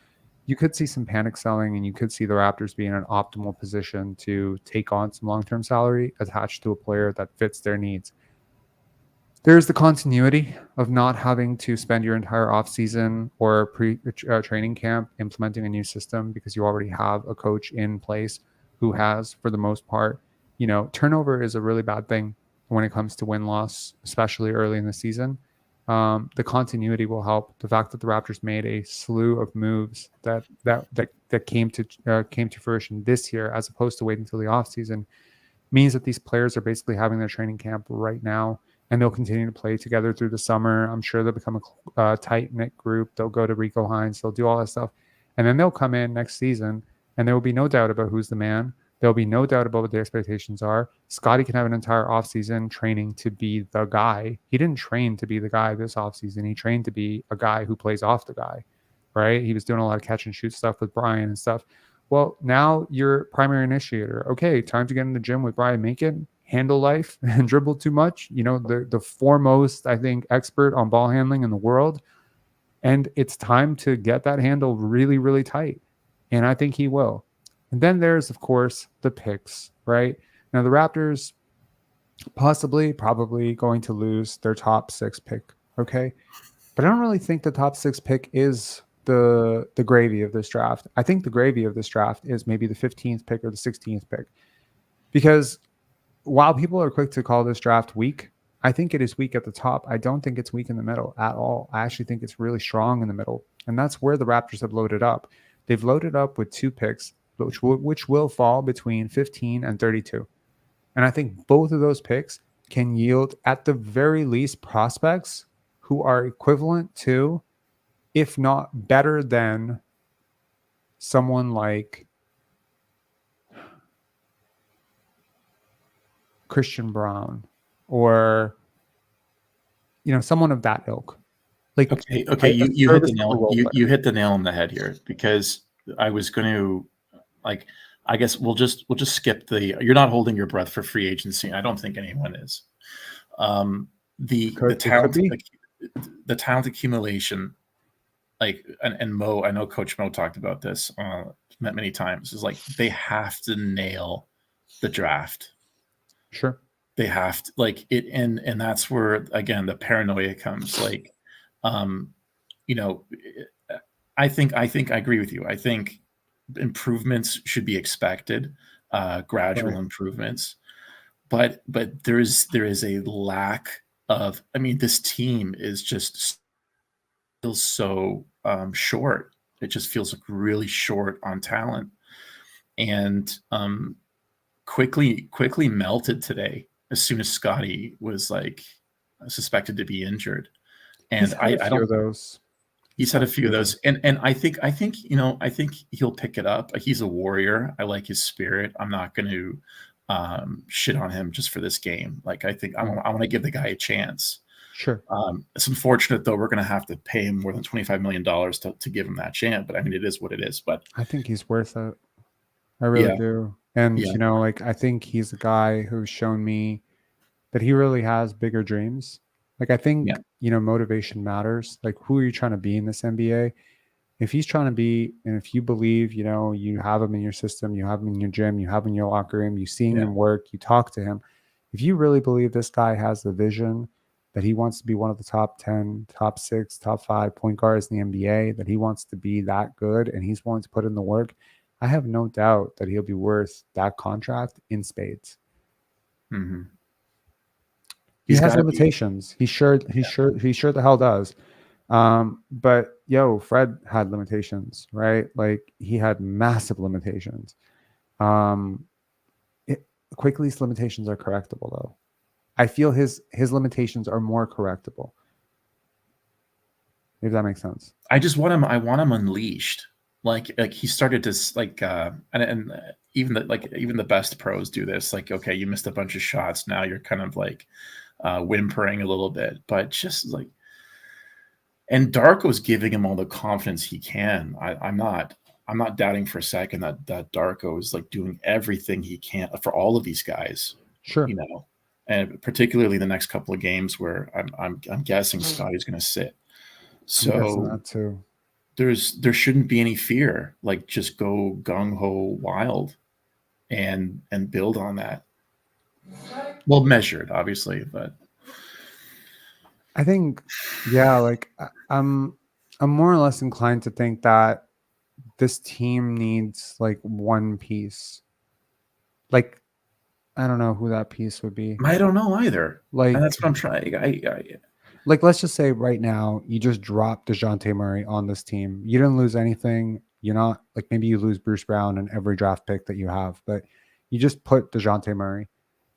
you could see some panic selling and you could see the Raptors be in an optimal position to take on some long-term salary attached to a player that fits their needs. There's the continuity of not having to spend your entire offseason or training camp implementing a new system because you already have a coach in place who has, for the most part, turnover is a really bad thing when it comes to win-loss, especially early in the season. The continuity will help. The fact that the Raptors made a slew of moves that came to fruition this year, as opposed to waiting until the offseason, means that these players are basically having their training camp right now, and they'll continue to play together through the summer. I'm sure they'll become a tight knit group. They'll go to Rico Hines. They'll do all that stuff, and then they'll come in next season and there will be no doubt about who's the man. There'll be no doubt about what the expectations are. Scottie can have an entire offseason training to be the guy. He didn't train to be the guy this offseason. He trained to be a guy who plays off the guy, right? He was doing a lot of catch and shoot stuff with Brian and stuff. Well, now you're primary initiator. Okay, time to get in the gym with Brian Macon, handle life and dribble too much. You know, the foremost, I think, expert on ball handling in the world. And it's time to get that handle really, really tight. And I think he will. And then there's, of course, the picks, right? Now, the Raptors probably going to lose their top 6 pick, okay? But I don't really think the top 6 pick is the gravy of this draft. I think the gravy of this draft is maybe the 15th pick or the 16th pick. Because while people are quick to call this draft weak, I think it is weak at the top. I don't think it's weak in the middle at all. I actually think it's really strong in the middle. And that's where the Raptors have loaded up. They've loaded up with 2 picks, which will fall between 15 and 32. And I think both of those picks can yield, at the very least, prospects who are equivalent to, if not better than, someone like Christian Brown or, you know, someone of that ilk. Like, okay, you hit the nail. You hit the nail on the head here, because I was going to, like, I guess we'll just skip the. You're not holding your breath for free agency. I don't think anyone is. The talent accumulation, like, and Mo, I know Coach Mo talked about this many times, is like they have to nail the draft. Sure. They have to, like, it, and that's where, again, the paranoia comes. Like, you know, I think I agree with you. I think improvements should be expected, gradual improvements, but there is a lack of. I mean, this team is just feels so short. It just feels like really short on talent, and quickly melted today as soon as Scottie was, like, suspected to be injured. And I don't. Those. He's had a few of those, and I think you know, I think he'll pick it up. He's a warrior. I like his spirit. I'm not going to shit on him just for this game. Like, I think I want to give the guy a chance. Sure. It's unfortunate, though. We're going to have to pay him more than $25 million to give him that chance. But I mean, it is what it is. But I think he's worth it. I really do. And, you know, like, I think he's a guy who's shown me that he really has bigger dreams. Like, I think, you know, motivation matters. Like, who are you trying to be in this NBA? If he's trying to be, and if you believe, you know, you have him in your system, you have him in your gym, you have him in your locker room, you see him work, you talk to him. If you really believe this guy has the vision that he wants to be one of the top 10, top 6, top 5 point guards in the NBA, that he wants to be that good and he's willing to put in the work, I have no doubt that he'll be worth that contract in spades. Mm-hmm. He has limitations. He sure the hell does. But Fred had limitations, right? Like, he had massive limitations. Quickly's limitations are correctable, though. I feel his limitations are more correctable. If that makes sense. I just want him. I want him unleashed. Like he started to, like, and even the best pros do this. Like, okay, you missed a bunch of shots. Now you're kind of like whimpering a little bit, but just like, and Darko's giving him all the confidence he can. I'm not doubting for a second that Darko is, like, doing everything he can for all of these guys. Sure. You know, and particularly the next couple of games where I'm guessing Scottie's going to sit. So that too. There shouldn't be any fear. Like, just go gung ho wild, and build on that. Well, measured, obviously, but I think, like, I'm more or less inclined to think that this team needs, like, one piece. Like, I don't know who that piece would be. I don't know either. Like, and that's what I'm trying. Like, let's just say right now you just dropped DeJounte Murray on this team. You didn't lose anything. You're not, like, maybe you lose Bruce Brown in every draft pick that you have, but you just put DeJounte Murray.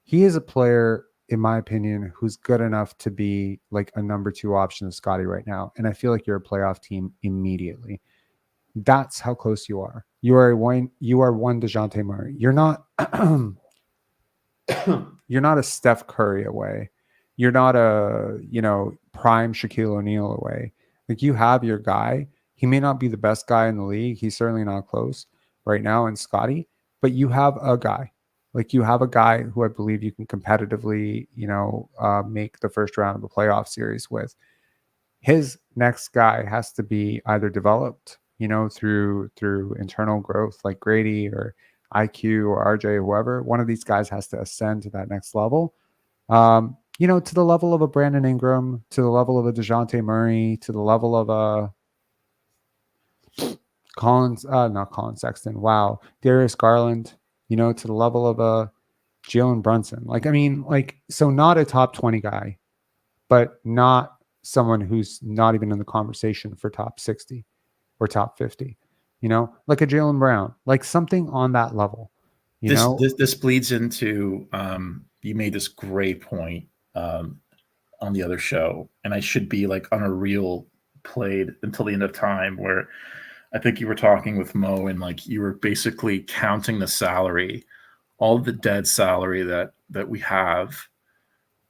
He is a player, in my opinion, who's good enough to be, like, a number 2 option of Scottie right now. And I feel like you're a playoff team immediately. That's how close you are. You are one DeJounte Murray. You're not you're not a Steph Curry away. You're not a, prime Shaquille O'Neal away. Like, you have your guy. He may not be the best guy in the league. He's certainly not close right now in Scottie, but you have a guy. Like, you have a guy who I believe you can competitively, make the first round of a playoff series with. His next guy has to be either developed, through internal growth like Grady or IQ or RJ or whoever. One of these guys has to ascend to that next level. To the level of a Brandon Ingram, to the level of a DeJounte Murray, to the level of a not Colin Sexton. Wow. Darius Garland, to the level of a Jalen Brunson. So not a top 20 guy, but not someone who's not even in the conversation for top 60 or top 50, like a Jalen Brown, like something on that level. This bleeds into you made this great point on the other show, and I should be like on a reel played until the end of time, where I think you were talking with Mo, and like you were basically counting the salary, all the dead salary that we have,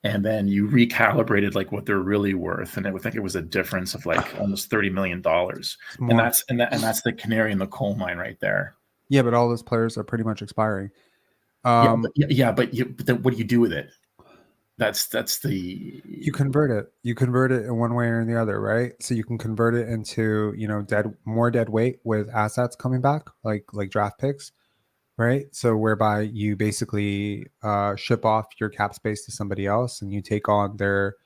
and then you recalibrated like what they're really worth, and I think it was a difference of like almost $30 million, and that's the canary in the coal mine right there. Yeah, but all those players are pretty much expiring. But then what do you do with it? That's the you convert it. You convert it in one way or the other, right? So you can convert it into more dead weight with assets coming back, like draft picks, right? So whereby you basically ship off your cap space to somebody else, and you take on their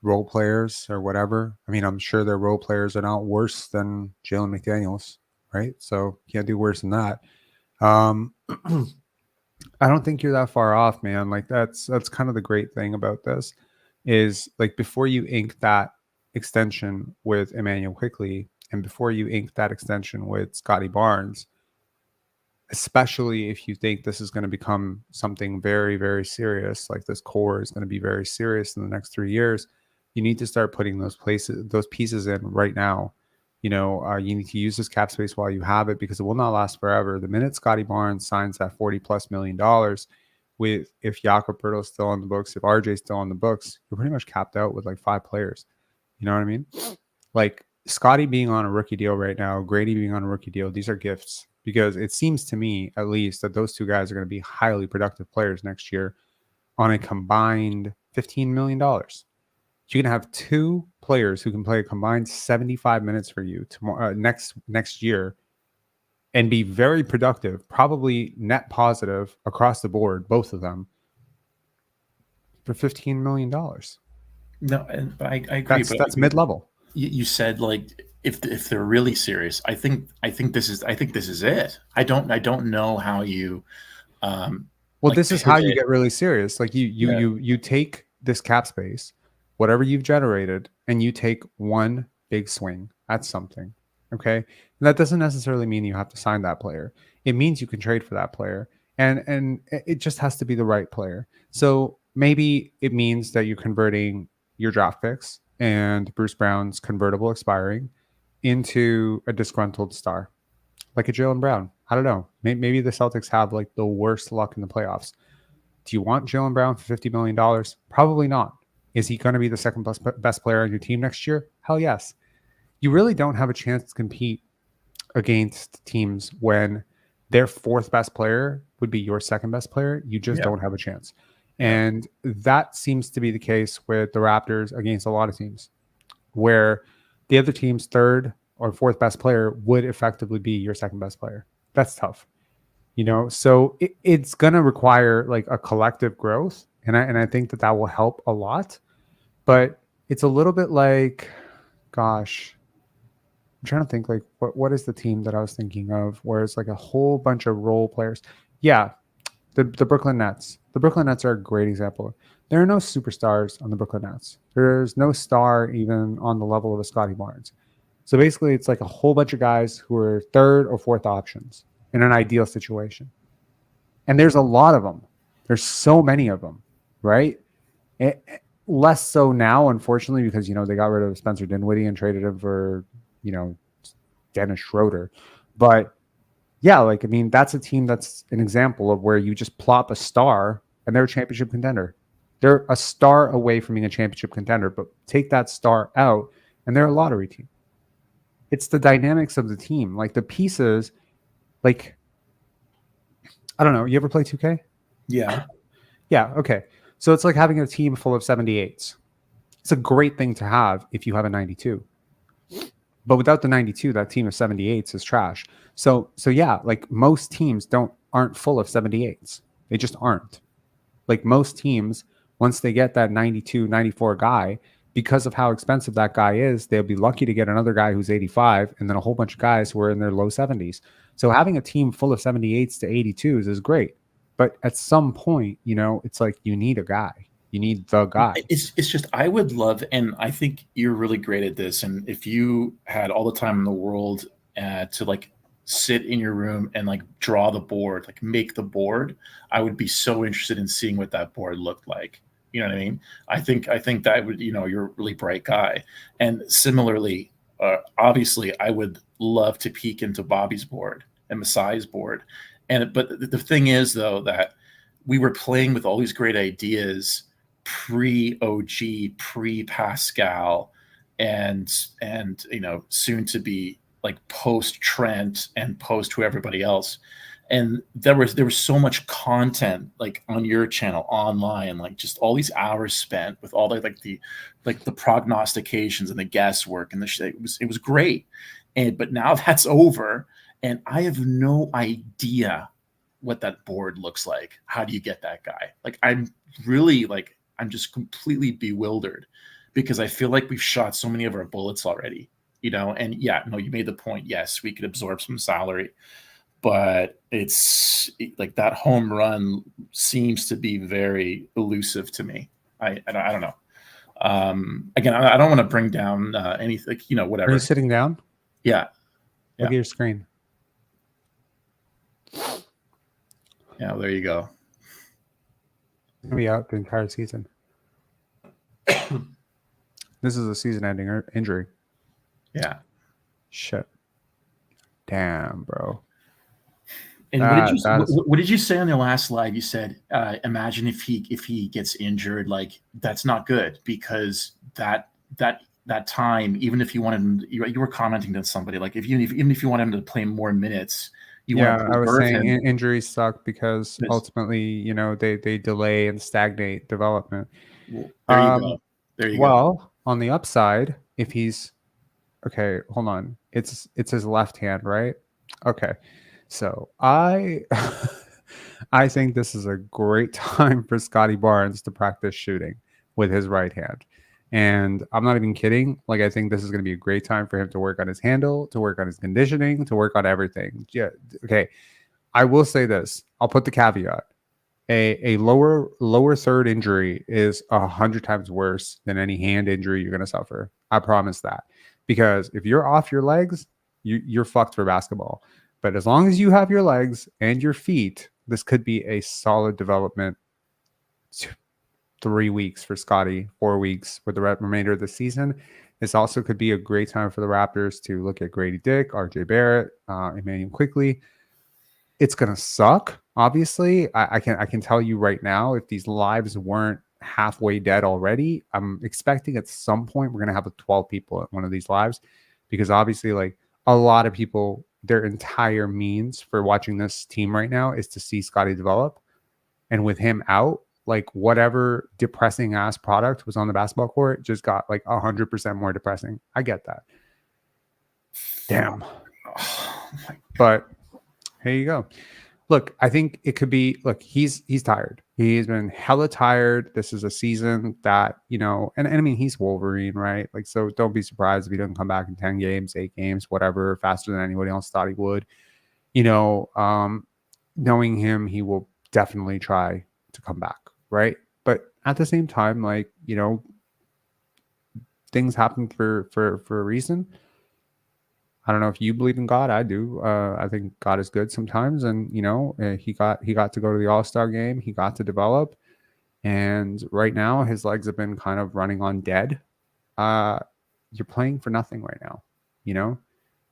role players or whatever. I mean, I'm sure their role players are not worse than Jalen McDaniels, right? So can't do worse than that. I don't think you're that far off, man. Like, that's kind of the great thing about this is, like, before you ink that extension with Emmanuel Quickley, and before you ink that extension with Scottie Barnes, especially if you think this is going to become something very, very serious, like this core is going to be very serious in the next 3 years, you need to start putting those pieces in right now. You need to use this cap space while you have it, because it will not last forever. The minute Scottie Barnes signs that $40+ million, if Jakob Poeltl is still on the books, if RJ is still on the books, you're pretty much capped out with like 5 players. You know what I mean? Like, Scottie being on a rookie deal right now, Grady being on a rookie deal, these are gifts, because it seems to me, at least, that those two guys are going to be highly productive players next year on a combined $15 million. You're going to have 2 players who can play a combined 75 minutes for you tomorrow, next year, and be very productive, probably net positive across the board, both of them, for $15 million. No, and I agree. That's mid-level. You said, like, if they're really serious, I think this is it. I don't know how you. This is how you get really serious. Like, you take this cap space, whatever you've generated, and you take one big swing at something. Okay. And that doesn't necessarily mean you have to sign that player. It means you can trade for that player. And it just has to be the right player. So maybe it means that you're converting your draft picks and Bruce Brown's convertible expiring into a disgruntled star, like a Jalen Brown. I don't know. Maybe the Celtics have like the worst luck in the playoffs. Do you want Jalen Brown for $50 million? Probably not. Is he going to be the second best player on your team next year? Hell yes. You really don't have a chance to compete against teams when their 4th best player would be your second best player. You just don't have a chance. And that seems to be the case with the Raptors against a lot of teams, where the other team's 3rd or 4th best player would effectively be your second best player. That's tough. So it's going to require like a collective growth. And I think that will help a lot. But it's a little bit like, gosh, I'm trying to think, like, what is the team that I was thinking of where it's like a whole bunch of role players? Yeah, the Brooklyn Nets. The Brooklyn Nets are a great example. There are no superstars on the Brooklyn Nets. There's no star even on the level of a Scottie Barnes. So basically, it's like a whole bunch of guys who are 3rd or 4th options in an ideal situation. And there's a lot of them. There's so many of them, right? Less so now, unfortunately, because, they got rid of Spencer Dinwiddie and traded him for, Dennis Schroeder. But yeah, like, I mean, that's a team that's an example of where you just plop a star and they're a championship contender. They're a star away from being a championship contender, but take that star out and they're a lottery team. It's the dynamics of the team. Like the pieces, like, I don't know. You ever play 2K? Yeah. Yeah. Okay. So it's like having a team full of 78s. It's a great thing to have if you have a 92. But without the 92, that team of 78s is trash. So yeah, like most teams aren't full of 78s. They just aren't. Like most teams, once they get that 92, 94 guy, because of how expensive that guy is, they'll be lucky to get another guy who's 85 and then a whole bunch of guys who are in their low 70s. So having a team full of 78s to 82s is great. But at some point, you know, it's like you need a guy. You need the guy. It's just I would love, and I think you're really great at this. And if you had all the time in the world to like sit in your room and like draw the board, like make the board, I would be so interested in seeing what that board looked like. You know what I mean? I think that would, you know, you're a really bright guy. And similarly, obviously, I would love to peek into Bobby's board and Masai's board. But the thing is, though, that we were playing with all these great ideas pre-OG, pre-Pascal, and you know, soon to be like post-Trent and post who everybody else. And there was so much content like on your channel online, like just all these hours spent with all the prognostications and the guesswork and the shit. It was great. But now that's over, and I have no idea what that board looks like. How do you get that guy? Like I'm just completely bewildered because I feel like we've shot so many of our bullets already, you know. And yeah, no, you made the point. Yes, we could absorb some salary, but it's like that home run seems to be very elusive to me. I don't know. Again, I don't want to bring down anything, you know, whatever. Are you sitting down? Yeah. Look at your screen. Yeah, well, there you go. It's gonna be out the entire season. This is a season-ending injury. Yeah. Shit. Damn, bro. And what did you say on your last live? You said, imagine if he gets injured, like that's not good because that time, even if you wanted him, you were commenting to somebody like even if you want him to play more minutes, I was saying injuries suck because ultimately, you know, they delay and stagnate development. Well, there you go. On the upside, if he's okay, hold on, it's his left hand, right? Okay, so I think this is a great time for Scottie Barnes to practice shooting with his right hand. And I'm not even kidding. Like, I think this is going to be a great time for him to work on his handle, to work on his conditioning, to work on everything. Yeah. Okay. I will say this. I'll put the caveat. A lower third injury is 100 times worse than any hand injury you're going to suffer. I promise that. Because if you're off your legs, you're fucked for basketball. But as long as you have your legs and your feet, this could be a solid development. 3 weeks for Scottie, 4 weeks for the remainder of the season. This also could be a great time for the Raptors to look at Grady Dick, RJ Barrett, Emmanuel Quickly. It's gonna suck, obviously. I can tell you right now, if these lives weren't halfway dead already, I'm expecting at some point we're gonna have 12 people at one of these lives, because obviously, like a lot of people, their entire means for watching this team right now is to see Scottie develop, and with him out, like whatever depressing ass product was on the basketball court just got like 100% more depressing. I get that. Damn. But here you go. Look, I think it could be, look, he's tired. He's been hella tired. This is a season that, you know, and I mean, he's Wolverine, right? Like, so don't be surprised if he doesn't come back in 10 games, 8 games, whatever, faster than anybody else thought he would. You know, knowing him, he will definitely try to come back, right? But at the same time, like, you know, things happen for a reason. I don't know if you believe in God. I do. I think God is good sometimes, and you know, he got to go to the All-Star game. He got to develop, and right now his legs have been kind of running on dead. You're playing for nothing right now, you know.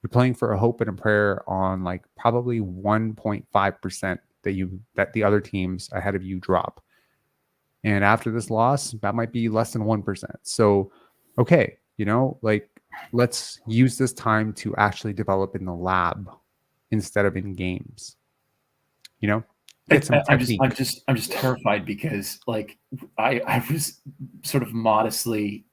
You're playing for a hope and a prayer on like probably 1.5% that the other teams ahead of you drop. And after this loss, that might be less than 1%. So, okay, like let's use this time to actually develop in the lab instead of in games. Get some technique. I'm just terrified because like I was sort of modestly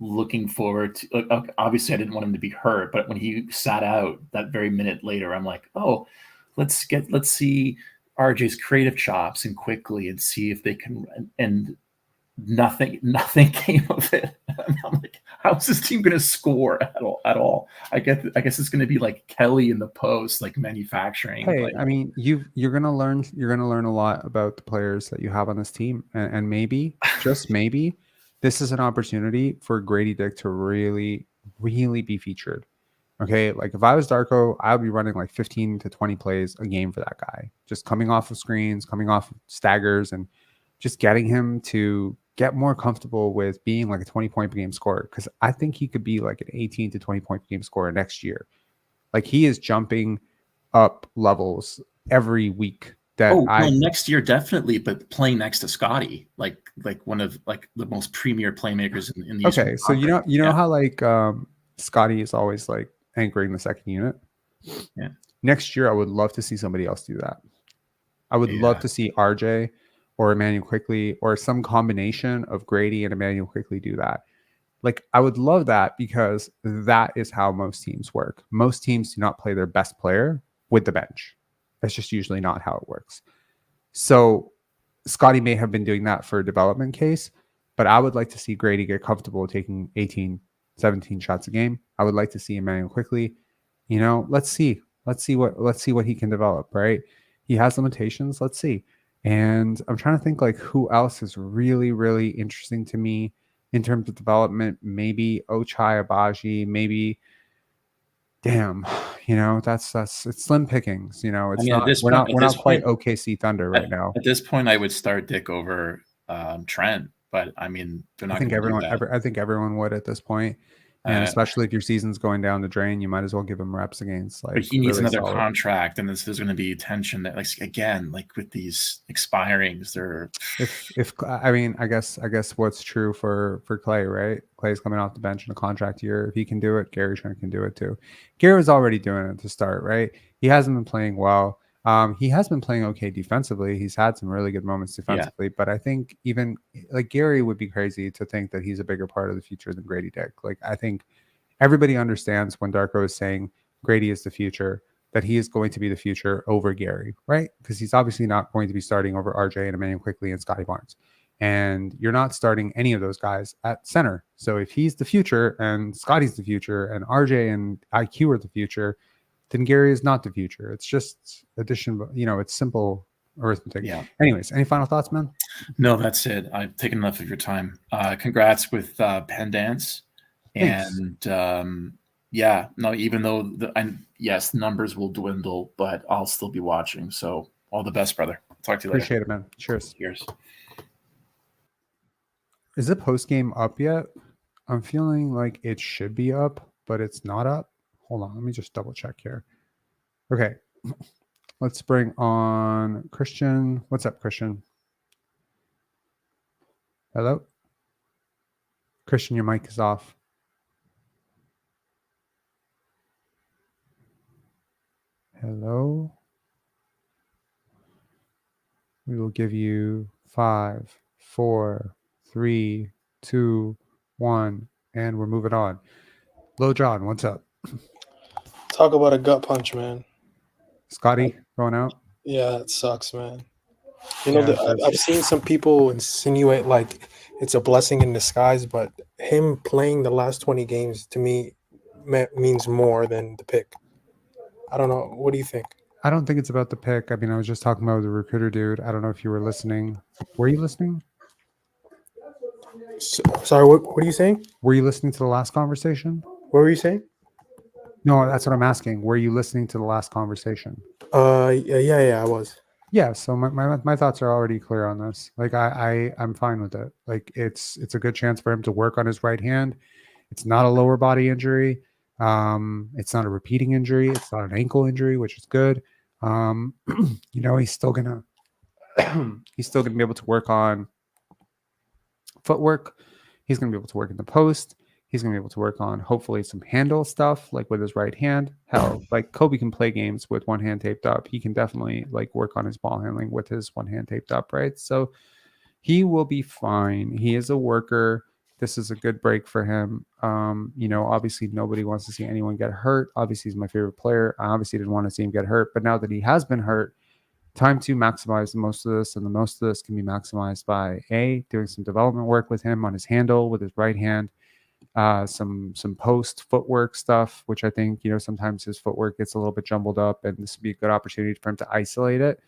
looking forward to. Obviously, I didn't want him to be hurt, but when he sat out that very minute later, I'm like, oh, let's see RJ's creative chops and quickly and see if they can. And nothing came of it. I'm like, how is this team going to score at all? I guess it's going to be like Kelly in the post, like manufacturing. Hey, like, I mean, you're gonna learn a lot about the players that you have on this team, and maybe, just maybe, this is an opportunity for Grady Dick to really, really be featured. Okay, like if I was Darko, I would be running like 15 to 20 plays a game for that guy, just coming off of screens, coming off of staggers, and just getting him to get more comfortable with being like a 20-point per game scorer. Because I think he could be like an 18 to 20-point per game scorer next year. Like he is jumping up levels every week. Next year definitely, but playing next to Scottie, like one of like the most premier playmakers in the okay. So how like Scottie is always like anchoring the second unit. Yeah. Next year, I would love to see somebody else do that. I would love to see RJ or Emmanuel Quickley or some combination of Grady and Emmanuel Quickley do that. Like I would love that because that is how most teams work. Most teams do not play their best player with the bench. That's just usually not how it works. So Scottie may have been doing that for a development case, but I would like to see Grady get comfortable taking 18, 17 shots a game. I would like to see Emmanuel Quickley. Let's see what he can develop, right? He has limitations. Let's see. And I'm trying to think like who else is really, really interesting to me in terms of development. Maybe Ochai Abaji, maybe that's it's slim pickings. We're not quite OKC Thunder right now. At this point, I would start Dick over Trent, but I mean, they're not. I think everyone would at this point. And especially if your season's going down the drain, you might as well give him reps against like. But he needs another contract, and there's going to be tension that, like, again, like with these expirings, they're. I guess what's true for Clay, right? Clay's coming off the bench in a contract year. If he can do it, Gary Trent can do it too. Gary was already doing it to start, right? He hasn't been playing well. He has been playing okay defensively. He's had some really good moments defensively, but I think even like Gary would be crazy to think that he's a bigger part of the future than Grady Dick. Like I think everybody understands when Darko is saying Grady is the future, that he is going to be the future over Gary, right? Because he's obviously not going to be starting over RJ and Emmanuel Quickley and Scottie Barnes. And you're not starting any of those guys at center. So if he's the future and Scottie's the future and RJ and IQ are the future, then Gary is not the future. It's just addition, it's simple arithmetic. Yeah. Anyways, any final thoughts, man? No, that's it. I've taken enough of your time. Congrats with Penn Dance. Thanks. And even though yes, numbers will dwindle, but I'll still be watching. So all the best, brother. Talk to you later. Appreciate it, man. Cheers. Cheers. Is the post game up yet? I'm feeling like it should be up, but it's not up. Hold on, let me just double check here. Okay, let's bring on Christian. What's up, Christian? Hello? Christian, your mic is off. Hello? We will give you 5, 4, 3, 2, 1, and we're moving on. Lil John, what's up? Talk about a gut punch, man. Scottie going out? Yeah, it sucks, man. I've seen some people insinuate like it's a blessing in disguise, but him playing the last 20 games to me means more than the pick. I don't know. What do you think? I don't think it's about the pick. I mean, I was just talking about the recruiter dude. I don't know if you were listening. Were you listening? Sorry, what are you saying? Were you listening to the last conversation? What were you saying? No, that's what I'm asking. Were you listening to the last conversation? Yeah, I was. Yeah, so my thoughts are already clear on this. Like I'm fine with it. Like it's a good chance for him to work on his right hand. It's not a lower body injury. It's not a repeating injury. It's not an ankle injury, which is good. He's still gonna be able to work on footwork. He's gonna be able to work in the post. He's gonna be able to work on hopefully some handle stuff, like with his right hand. Hell, like Kobe can play games with one hand taped up. He can definitely like work on his ball handling with his one hand taped up, right? So he will be fine. He is a worker. This is a good break for him. Obviously nobody wants to see anyone get hurt. Obviously he's my favorite player. I obviously didn't want to see him get hurt, but now that he has been hurt, time to maximize the most of this, and the most of this can be maximized by doing some development work with him on his handle with his right hand, some post footwork stuff, which I think sometimes his footwork gets a little bit jumbled up, and this would be a good opportunity for him to isolate it.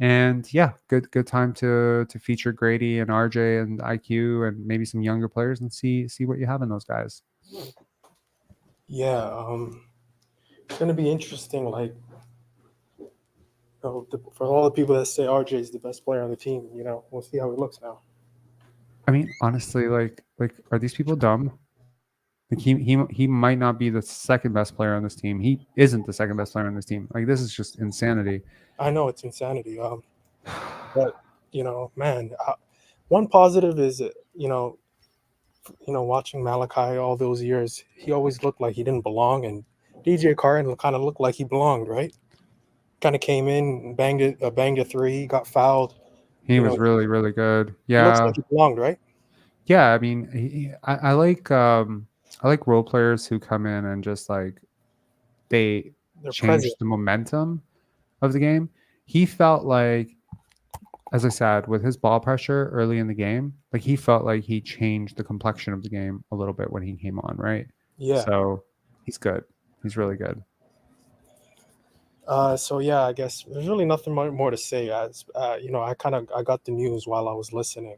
And yeah, good time to feature Grady and RJ and IQ and maybe some younger players and see what you have in those guys. Yeah, it's gonna be interesting. Like, for all the people that say RJ is the best player on the team, we'll see how he looks now. I mean, honestly, like are these people dumb? Like he might not be the second best player on this team. He isn't the second best player on this team. Like, this is just insanity. I know it's insanity. But man, one positive is watching Malachi all those years, he always looked like he didn't belong, and DJ Carton kind of looked like he belonged, right? Kind of came in, banged a three, got fouled. He was really, really good. Yeah, looks like he belonged, right? Yeah, I mean, I like role players who come in and just like they're change the momentum of the game. He felt like, as I said, with his ball pressure early in the game, like he felt like he changed the complexion of the game a little bit when he came on, right? Yeah. So he's good. He's really good. So yeah, I guess there's really nothing more to say. As I got the news while I was listening.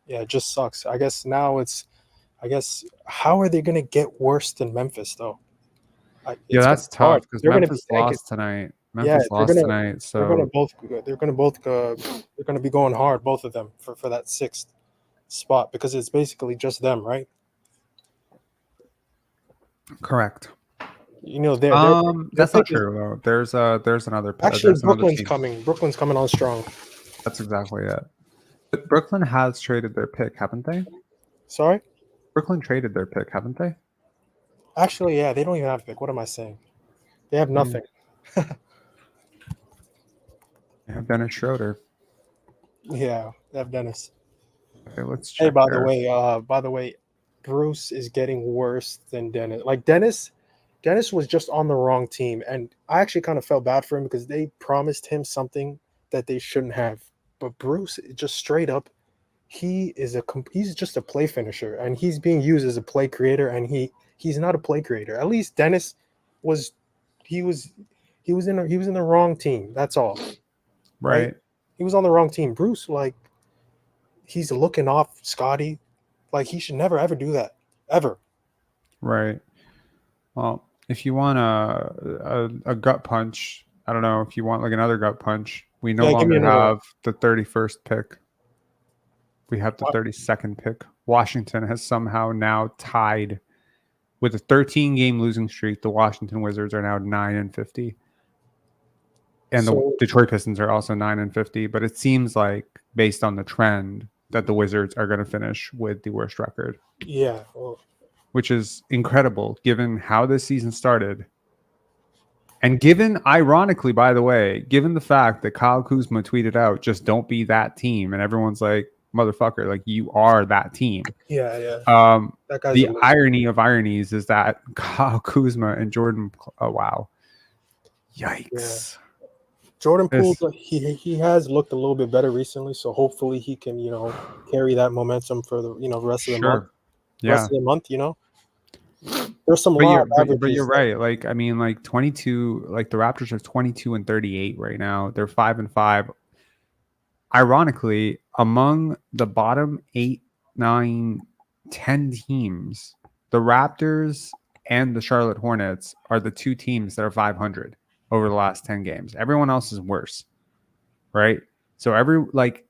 Yeah, it just sucks. I guess now how are they gonna get worse than Memphis though? Yeah, that's tough because Memphis lost tonight. Memphis lost tonight, so they're gonna be going hard, both of them, for that sixth spot, because it's basically just them, right? Correct. That's not true though. There's another. Actually, Brooklyn's coming on strong. That's exactly it. But Brooklyn has traded their pick, haven't they? Sorry? Brooklyn traded their pick, haven't they? Actually, yeah, they don't even have a pick. What am I saying? They have nothing. They have Dennis Schroeder. Yeah, they have Dennis. Okay, let's check. Hey, by the way, Bruce is getting worse than Dennis. Like Dennis was just on the wrong team, and I actually kind of felt bad for him because they promised him something that they shouldn't have. But Bruce, just straight up, he's just a play finisher, and he's being used as a play creator, and he's not a play creator. At least Dennis was in the wrong team. That's all. Right. He was on the wrong team. Bruce, like, he's looking off Scottie. Like, he should never ever do that. Ever. Right. Well, if you want a gut punch, I don't know if you want like another gut punch. We no longer have the 31st pick. We have the 32nd pick. Washington has somehow now tied with a 13-game losing streak. The Washington Wizards are now 9-50. And the Detroit Pistons are also 9-50. But it seems like, based on the trend, that the Wizards are going to finish with the worst record. Yeah. Well, which is incredible given how this season started. And given, ironically, by the way, given the fact that Kyle Kuzma tweeted out, just don't be that team. And everyone's like, motherfucker, like, you are that team. Yeah, yeah. That guy's the irony of ironies is that Kyle Kuzma and Jordan, oh, wow. Yikes. Yeah. Jordan Poole, he has looked a little bit better recently, so hopefully he can, carry that momentum for the, rest of the month. Yeah. Rest of the month, There's some but you're right. Like, I mean, like 22, like the Raptors are 22-38 right now. They're 5-5. Ironically, among the bottom 8, 9, 10 teams, the Raptors and the Charlotte Hornets are the two teams that are 500 over the last 10 games. Everyone else is worse, right? So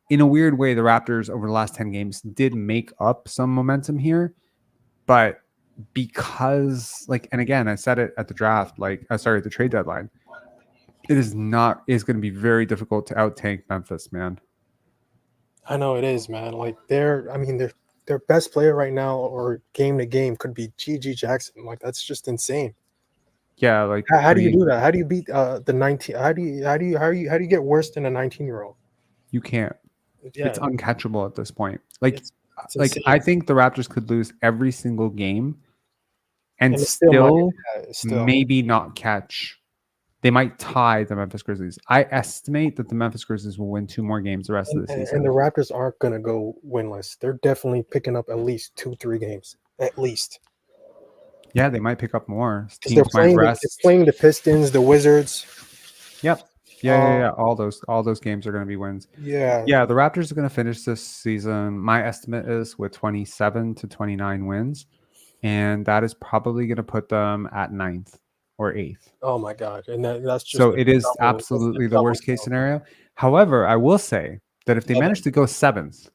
in a weird way, the Raptors over the last 10 games did make up some momentum here, but because like, and again, I said it at the draft, like at the trade deadline. It is going to be very difficult to out tank Memphis, man. I know it is, man. Like their best player right now or game to game could be GG Jackson. Like that's just insane. Yeah, like How do you do that? How do you beat the 19? How do you get worse than a 19-year-old? You can't. Yeah, It's uncatchable at this point. Like, it's I insane. think the Raptors could lose every single game and And still still. maybe not catch. They might tie the Memphis Grizzlies. I estimate that the Memphis Grizzlies will win 2 more games the rest of the season. And the Raptors aren't gonna go winless. They're definitely picking up at least 2-3 games, at least. Yeah, they might pick up more. They're Teams might rest. they're playing the Pistons, the Wizards. Yep. Yeah. All those games are going to be wins. Yeah. The Raptors are going to finish this season. My estimate is with 27 to 29 wins, and that is probably going to put them at 9th or 8th. Oh my God! And that's just so it is absolutely the worst case scenario. However, I will say that if they manage to go 7th,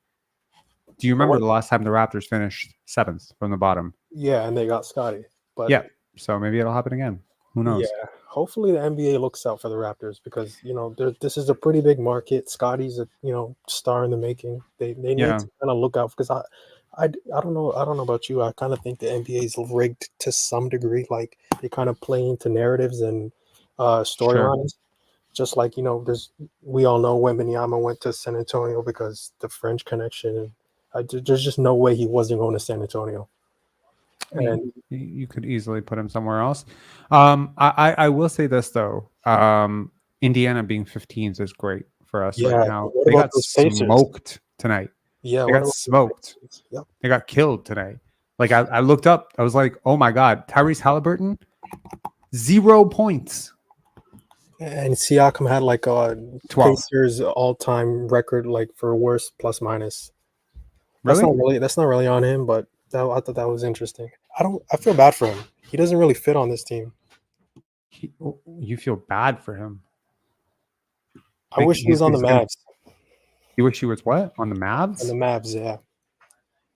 do you remember the last time the Raptors finished 7th from the bottom? Yeah, and they got Scottie. But yeah, so maybe it'll happen again. Who knows? Yeah, hopefully the NBA looks out for the Raptors because this is a pretty big market. Scottie's a star in the making. They need to kind of look out because I don't know about you. I kind of think the NBA is rigged to some degree. Like they kind of play into narratives and storylines. Just like we all know Wembanyama went to San Antonio because the French connection. And there's just no way he wasn't going to San Antonio. And you could easily put him somewhere else. I will say this though. Indiana being 15th is great for us right now. They got smoked tonight. Yeah, they got smoked. Yep. They got killed tonight. Like I looked up, I was like, oh my God, Tyrese Halliburton, 0 points. And Siakam had like a 12. Pacers all-time record, like for worst plus minus. Really? That's not really on him, but I thought that was interesting. I feel bad for him. He doesn't really fit on this team. You feel bad for him? I wish he was on the Mavs. You wish he was what? On the Mavs? On the Mavs, yeah.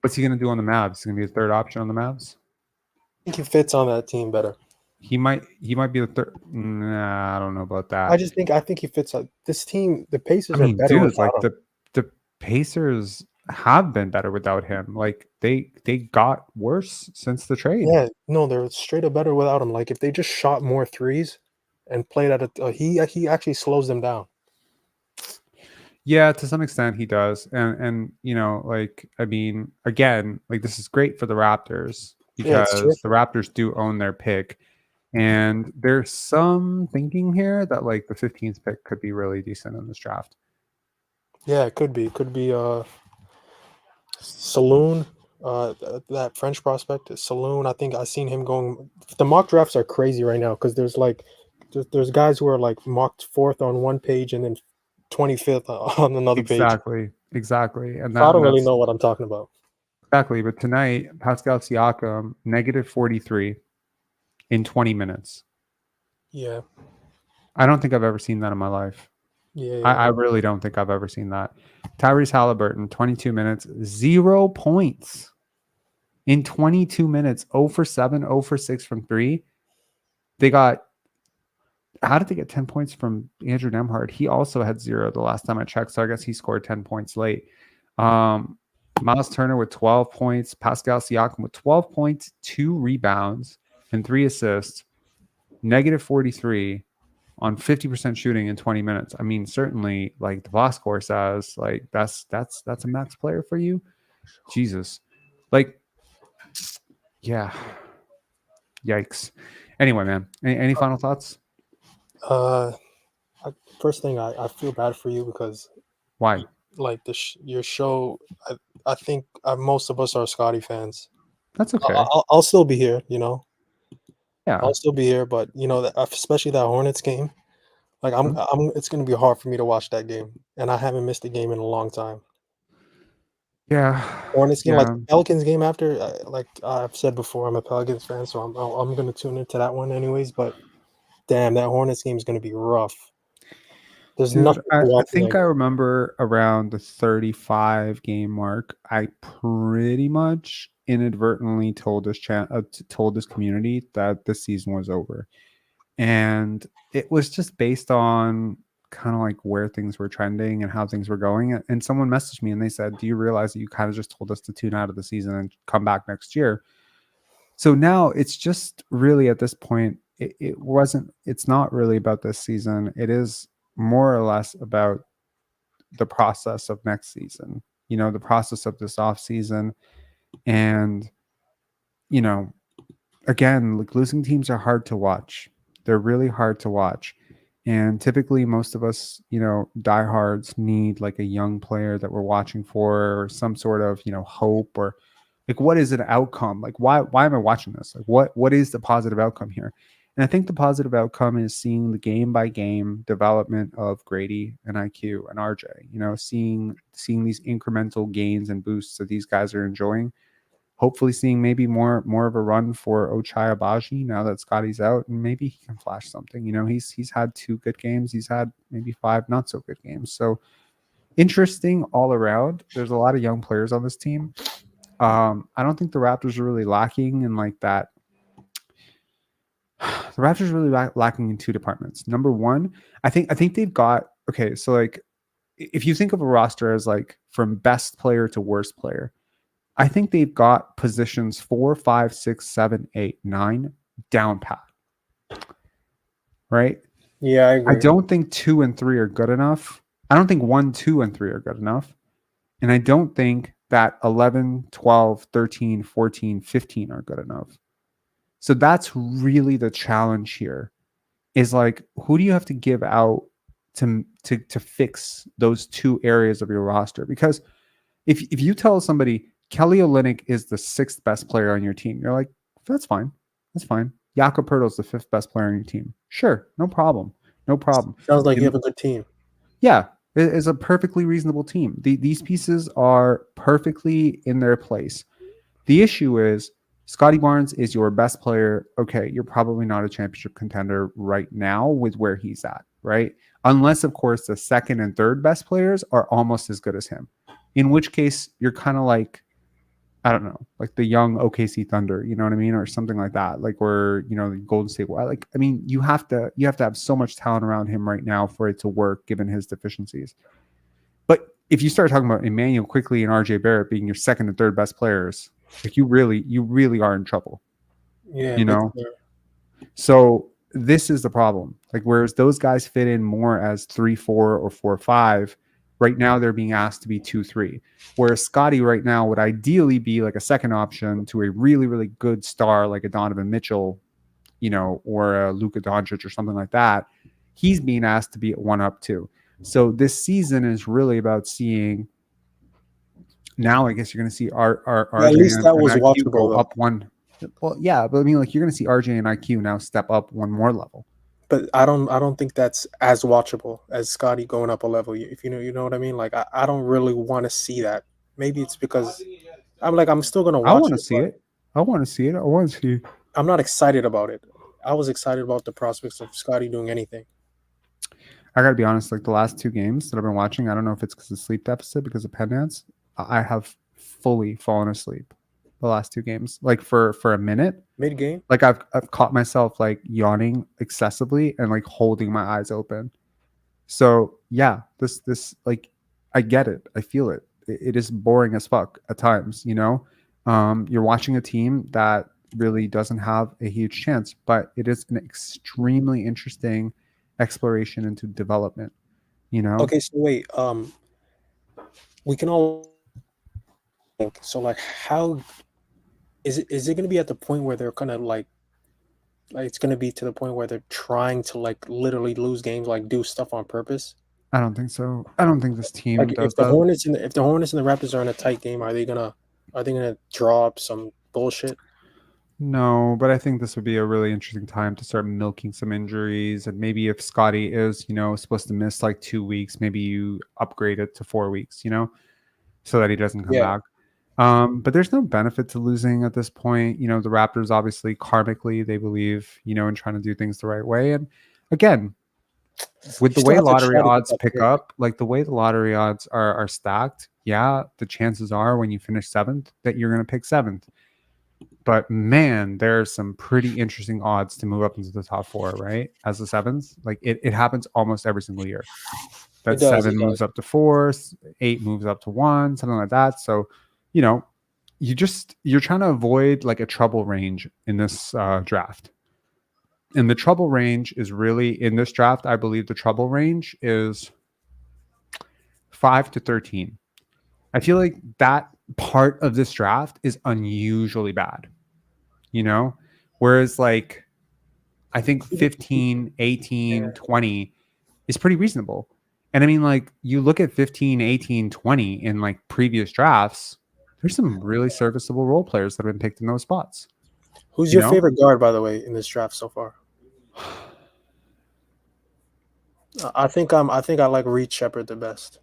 What's he going to do on the Mavs? He's going to be a third option on the Mavs? I think he fits on that team better. He might be the third. Nah, I don't know about that. I think he fits on this team. The Pacers are better without him. The Pacers have been better without him. Like they got worse since the trade. Yeah, no, they're straight up better without him. Like if they just shot more threes and played at he actually slows them down. Yeah, to some extent he does. And like I mean, again, like this is great for the Raptors because the Raptors do own their pick. And there's some thinking here that like the 15th pick could be really decent in this draft. Yeah, it could be. It could be Saloon, that French prospect, Saloon. I think I've seen him going. The mock drafts are crazy right now because there's guys who are like mocked 4th on one page and then 25th on another page. Exactly. And I don't really know what I'm talking about. Exactly. But tonight, Pascal Siakam, -43 in 20 minutes. Yeah. I don't think I've ever seen that in my life. Yeah. I really don't think I've ever seen that. Tyrese Halliburton, 22 minutes, 0 points in 22 minutes, 0 for 7, 0 for 6 from 3. How did they get 10 points from Andrew Nembhard? He also had 0 the last time I checked, so I guess he scored 10 points late. Miles Turner with 12 points, Pascal Siakam with 12 points, 2 rebounds, and 3 assists, -43 on 50% shooting in 20 minutes. I mean, certainly, like the box score says, like that's a max player for you. Jesus, like, yeah, yikes. Anyway, man, any final thoughts? First thing, I feel bad for you because why? Like your show, I think most of us are Scottie fans. That's okay. I'll still be here, Yeah, I'll still be here, but especially that Hornets game, like it's gonna be hard for me to watch that game, and I haven't missed a game in a long time. Yeah, Hornets game, like the Pelicans game after, like I've said before, I'm a Pelicans fan, so I'm gonna tune into that one anyways. But damn, that Hornets game is gonna be rough. There's nothing. I think I remember around the 35 game mark, I pretty much inadvertently told this community that the season was over, and it was just based on kind of like where things were trending and how things were going. And someone messaged me and they said, "Do you realize that you kind of just told us to tune out of the season and come back next year?" So now it's just really at this point, it's not really about this season. It is more or less about the process of next season, the process of this off season. And, you know, again, like losing teams are hard to watch. They're really hard to watch. And typically most of us, diehards need like a young player that we're watching for, or some sort of, hope, or like what is an outcome? Like why am I watching this? Like what is the positive outcome here? And I think the positive outcome is seeing the game by game development of Grady and IQ and RJ, seeing these incremental gains and boosts that these guys are enjoying. Hopefully seeing maybe more of a run for Ochai Agbaji now that Scottie's out, and maybe he can flash something. He's had 2 good games. He's had maybe 5 not so good games. So interesting all around. There's a lot of young players on this team. I don't think the Raptors are really lacking in like that. The Raptors are really lacking in 2 departments. Number one, I think they've got, okay, so like if you think of a roster as like from best player to worst player, I think they've got positions 4, 5, 6, 7, 8, 9 down pat. Right? Yeah, I agree. I don't think 2 and 3 are good enough. I don't think 1, 2, and 3 are good enough. And I don't think that 11, 12, 13, 14, 15 are good enough. So that's really the challenge here, is like, who do you have to give out to fix those 2 areas of your roster? Because if you tell somebody Kelly Olynyk is the 6th best player on your team, you're like, that's fine. That's fine. Jakob Poeltl's the 5th best player on your team. Sure, no problem. No problem. Sounds like you have a good team. Yeah, it is a perfectly reasonable team. These pieces are perfectly in their place. The issue is Scottie Barnes is your best player. Okay, you're probably not a championship contender right now with where he's at, right? Unless, of course, the 2nd and 3rd best players are almost as good as him. In which case, you're kind of like, I don't know, like the young OKC Thunder, you know what I mean? Or something like that. Like where, the Golden State, like, I mean, you have to have so much talent around him right now for it to work given his deficiencies. But if you start talking about Emmanuel Quickley and RJ Barrett being your 2nd and 3rd best players, like you really are in trouble. Yeah. So this is the problem. Like, whereas those guys fit in more as 3-4 or 4-5, right now they're being asked to be 2-3. Whereas Scottie right now would ideally be like a second option to a really, really good star like a Donovan Mitchell, or a Luka Doncic or something like that. He's being asked to be at 1-up too. So this season is really about seeing. Now I guess you're going to see RJ at least that was IQ watchable, go though. up 1. Well, yeah, but I mean, like you're going to see RJ and IQ now step up 1 more level. But I don't think that's as watchable as Scottie going up a level. If you know what I mean. Like I don't really want to see that. Maybe it's because I'm still gonna watch. I want to see it. I want to see it. I want to see. I'm not excited about it. I was excited about the prospects of Scottie doing anything. I gotta be honest. Like the last 2 games that I've been watching, I don't know if it's because of sleep deficit, because of pen dance. I have fully fallen asleep the last 2 games. Like for a minute. Mid game. Like I've caught myself like yawning excessively and like holding my eyes open. So yeah, this like I get it. I feel it. It is boring as fuck at times, you're watching a team that really doesn't have a huge chance, but it is an extremely interesting exploration into development, Okay, so wait. We can all think so. Like, how is it? Is it going to be at the point where they're gonna like it's going to be to the point where they're trying to like literally lose games, like do stuff on purpose? I don't think so. I don't think this team Like does if the that. Hornets and the Raptors are in a tight game, are they gonna draw up some bullshit? No, but I think this would be a really interesting time to start milking some injuries. And maybe if Scottie is, supposed to miss like 2 weeks, maybe you upgrade it to 4 weeks, so that he doesn't come back. But there's no benefit to losing at this point. The Raptors, obviously, karmically, they believe, in trying to do things the right way. And again, with You the still way have to lottery try to get odds that pick pick. up, like the way the lottery odds are stacked, yeah, the chances are when you finish 7th that you're going to pick 7th. But man, there's some pretty interesting odds to move up into the top 4, right? As the 7th, like it happens almost every single year. That It does. 7 moves up to 4, 8 moves up to 1, something like that. So, you know, you're trying to avoid like a trouble range in this draft. And the trouble range is really in this draft. I believe the trouble range is 5 to 13. I feel like that part of this draft is unusually bad, you know? Whereas like I think 15, 18, 20 is pretty reasonable. And I mean, like, you look at 15, 18, 20 in like previous drafts, there's some really serviceable role players that have been picked in those spots. Who's You your know? favorite guard, by the way, in this draft so far? I think I like Reed Shepard the best.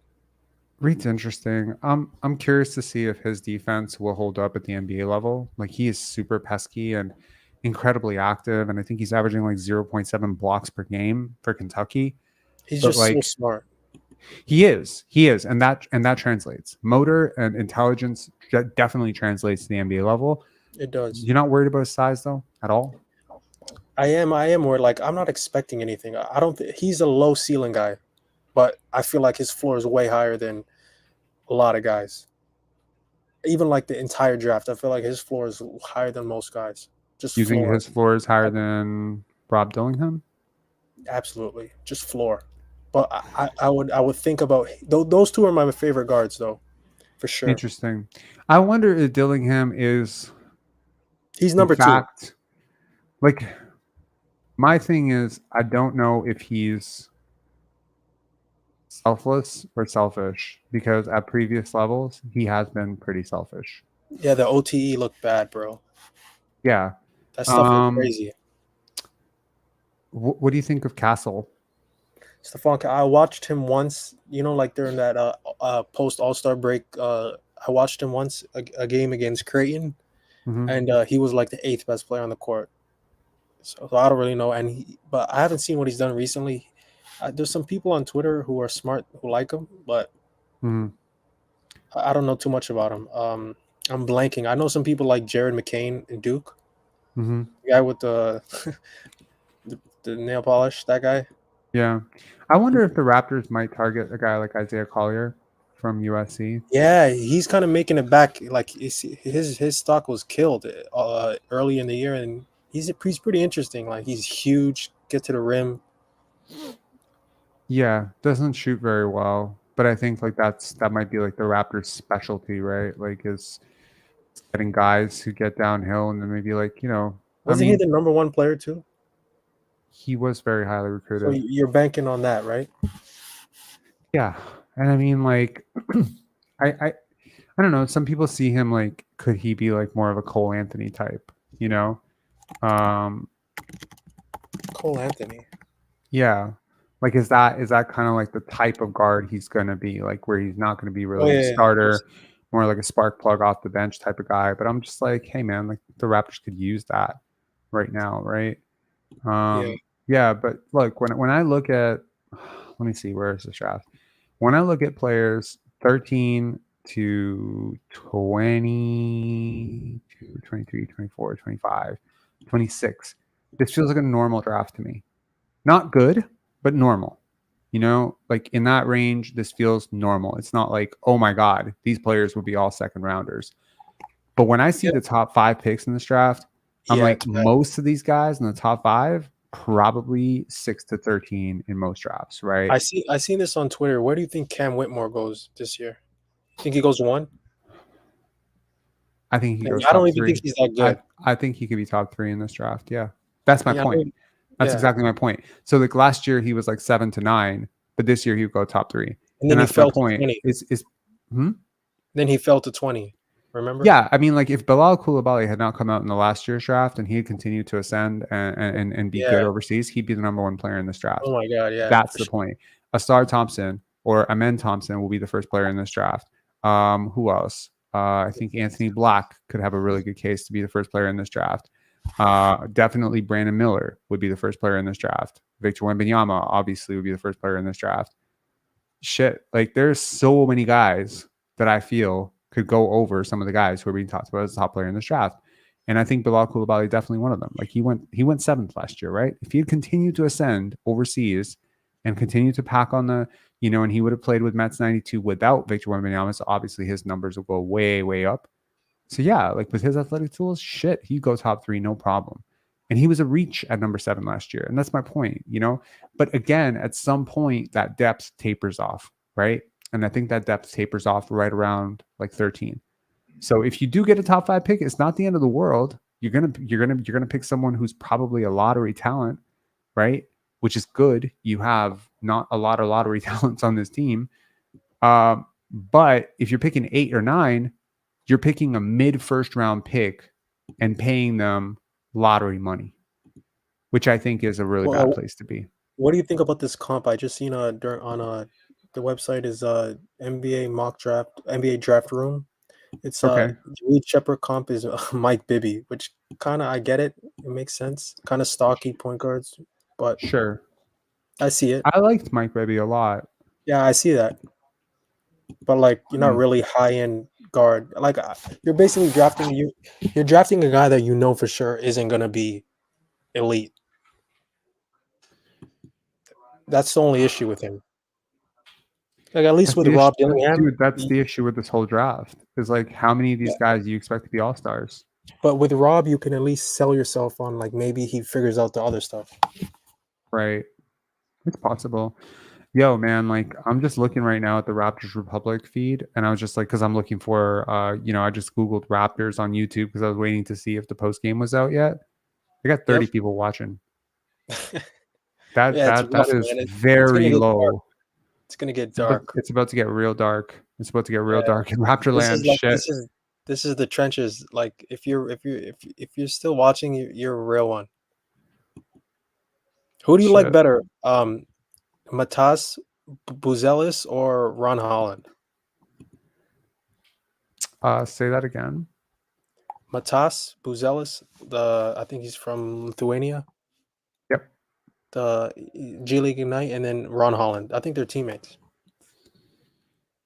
Reed's interesting. I'm curious to see if his defense will hold up at the NBA level. Like, he is super pesky and incredibly active, and I think he's averaging like 0.7 blocks per game for Kentucky. He's But just so like, smart. he is, and that translates. Motor and intelligence definitely translates to the NBA level. It does. You're not worried about his size though at all? I am where like I'm not expecting anything. I don't he's a low ceiling guy, but I feel like his floor is way higher than a lot of guys. Even like the entire draft, I feel like his floor is higher than most guys. Just You think floor. his floor is higher than Rob Dillingham? Absolutely. Just floor. But I would think about those two are my favorite guards though. For sure. Interesting. I wonder if Dillingham is He's number in fact, like, my thing is I don't know if he's selfless or selfish, because at previous levels he has been pretty selfish. 2. Yeah, the OTE looked bad, bro. Yeah. That stuff looked crazy. What do you think of Castle? Stephon, I watched him once, like during that post All-Star break. I watched him once a game against Creighton, and he was like the 8th best player on the court. So I don't really know, but I haven't seen what he's done recently. There's some people on Twitter who are smart who like him, but I don't know too much about him. I'm blanking. I know some people like Jared McCain in Duke, the guy with the the nail polish. That guy. Yeah. I wonder if the Raptors might target a guy like Isaiah Collier from USC. Yeah, he's kind of making it back. Like his stock was killed early in the year, and he's pretty interesting. Like he's huge, get to the rim. Yeah, doesn't shoot very well, but I think like that might be like the Raptors' specialty, right? Like is getting guys who get downhill and then maybe like, Wasn't he the number 1 player too? He was very highly recruited. So you're banking on that, right? Yeah. And I mean, like, I don't know. Some people see him like, could he be like more of a Cole Anthony type, Cole Anthony. Yeah. Like, is that kind of like the type of guard he's going to be, like, where he's not going to be really a starter, more like a spark plug off the bench type of guy. But I'm just like, hey, man, like the Raptors could use that right now, right? Yeah, but look, when I look at, let me see, where is this draft? When I look at players 13 to 20, 23, 24, 25, 26, this feels like a normal draft to me. Not good, but normal. Like in that range, this feels normal. It's not like, oh my God, these players would be all second rounders. But when I see the top 5 picks in this draft, I'm like, most of these guys in the top 5, probably 6 to 13 in most drafts, right? I seen this on Twitter. Where do you think Cam Whitmore goes this year? Think he goes 1? I think he goes. I don't even think he's that good. I think he could be top 3 in this draft. Yeah, that's my point. That's exactly my point. So like last year he was like 7 to 9, but this year he would go top 3. And then that's he fell my point. To 20. Then he fell to 20. Remember? Yeah, I mean, like if Bilal Coulibaly had not come out in the last year's draft and he had continued to ascend and be good overseas, he'd be the number 1 player in this draft. Oh my God, yeah. That's the point. Asar Thompson or Amen Thompson will be the first player in this draft. Who else? I think Anthony Black could have a really good case to be the first player in this draft. Definitely Brandon Miller would be the first player in this draft. Victor Wembanyama obviously would be the first player in this draft. Shit, like there's so many guys that I feel could go over some of the guys who are being talked about as the top player in this draft. And I think Bilal Coulibaly definitely one of them. Like he went seventh last year, right? If he had continued to ascend overseas and continue to pack on the, and he would have played with Mets 92 without Victor Wembanyama, so obviously his numbers will go way, way up. So yeah, like with his athletic tools, shit, he'd go top 3, no problem. And he was a reach at number 7 last year. And that's my point, But again, at some point that depth tapers off, right? And I think that depth tapers off right around like 13. So if you do get a top 5 pick, it's not the end of the world. You're gonna pick someone who's probably a lottery talent, right? Which is good. You have not a lot of lottery talents on this team. But if you're picking 8 or 9, you're picking a mid first round pick and paying them lottery money, which I think is a really bad place to be. What do you think about this comp? I just seen on the website is NBA mock draft, NBA draft room. It's Okay. Reed Shepard comp is Mike Bibby, which kind of I get it. It makes sense. Kind of stocky point guards, but Sure. I see it. I liked Mike Bibby a lot. Yeah, I see that. But like you're not really high end guard. Like you're basically you're drafting a guy that you know for sure isn't gonna be elite. That's the only issue with him. Like at least with Rob Dillingham, dude, that's the issue with this whole draft. Is like how many of these guys do you expect to be all-stars? But with Rob, you can at least sell yourself on like maybe he figures out the other stuff. Right. It's possible. Yo, man, like I'm just looking right now at the Raptors Republic feed, and I was just like, because I'm looking for, I just Googled Raptors on YouTube because I was waiting to see if the post game was out yet. I got 30 people watching. That is very low. It's gonna get dark. It's about to get real dark. It's about to get real dark in Raptorland. This is the trenches. Like if you're still watching, you're a real one. Who do you like better, Matas Buzelis or Ron Holland? Say that again. Matas Buzelis. I think he's from Lithuania. Yep. The G League Ignite, and then Ron Holland. I think they're teammates.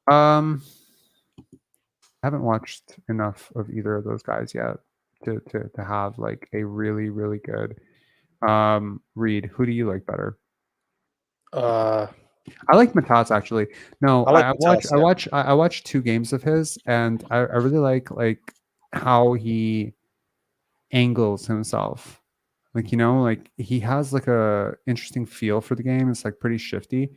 I haven't watched enough of either of those guys yet to have like a really, really good read. Who do you like better? I like Matas actually. No, I watched 2 games of his, and I really like how he angles himself. Like, like he has like a interesting feel for the game. It's like pretty shifty.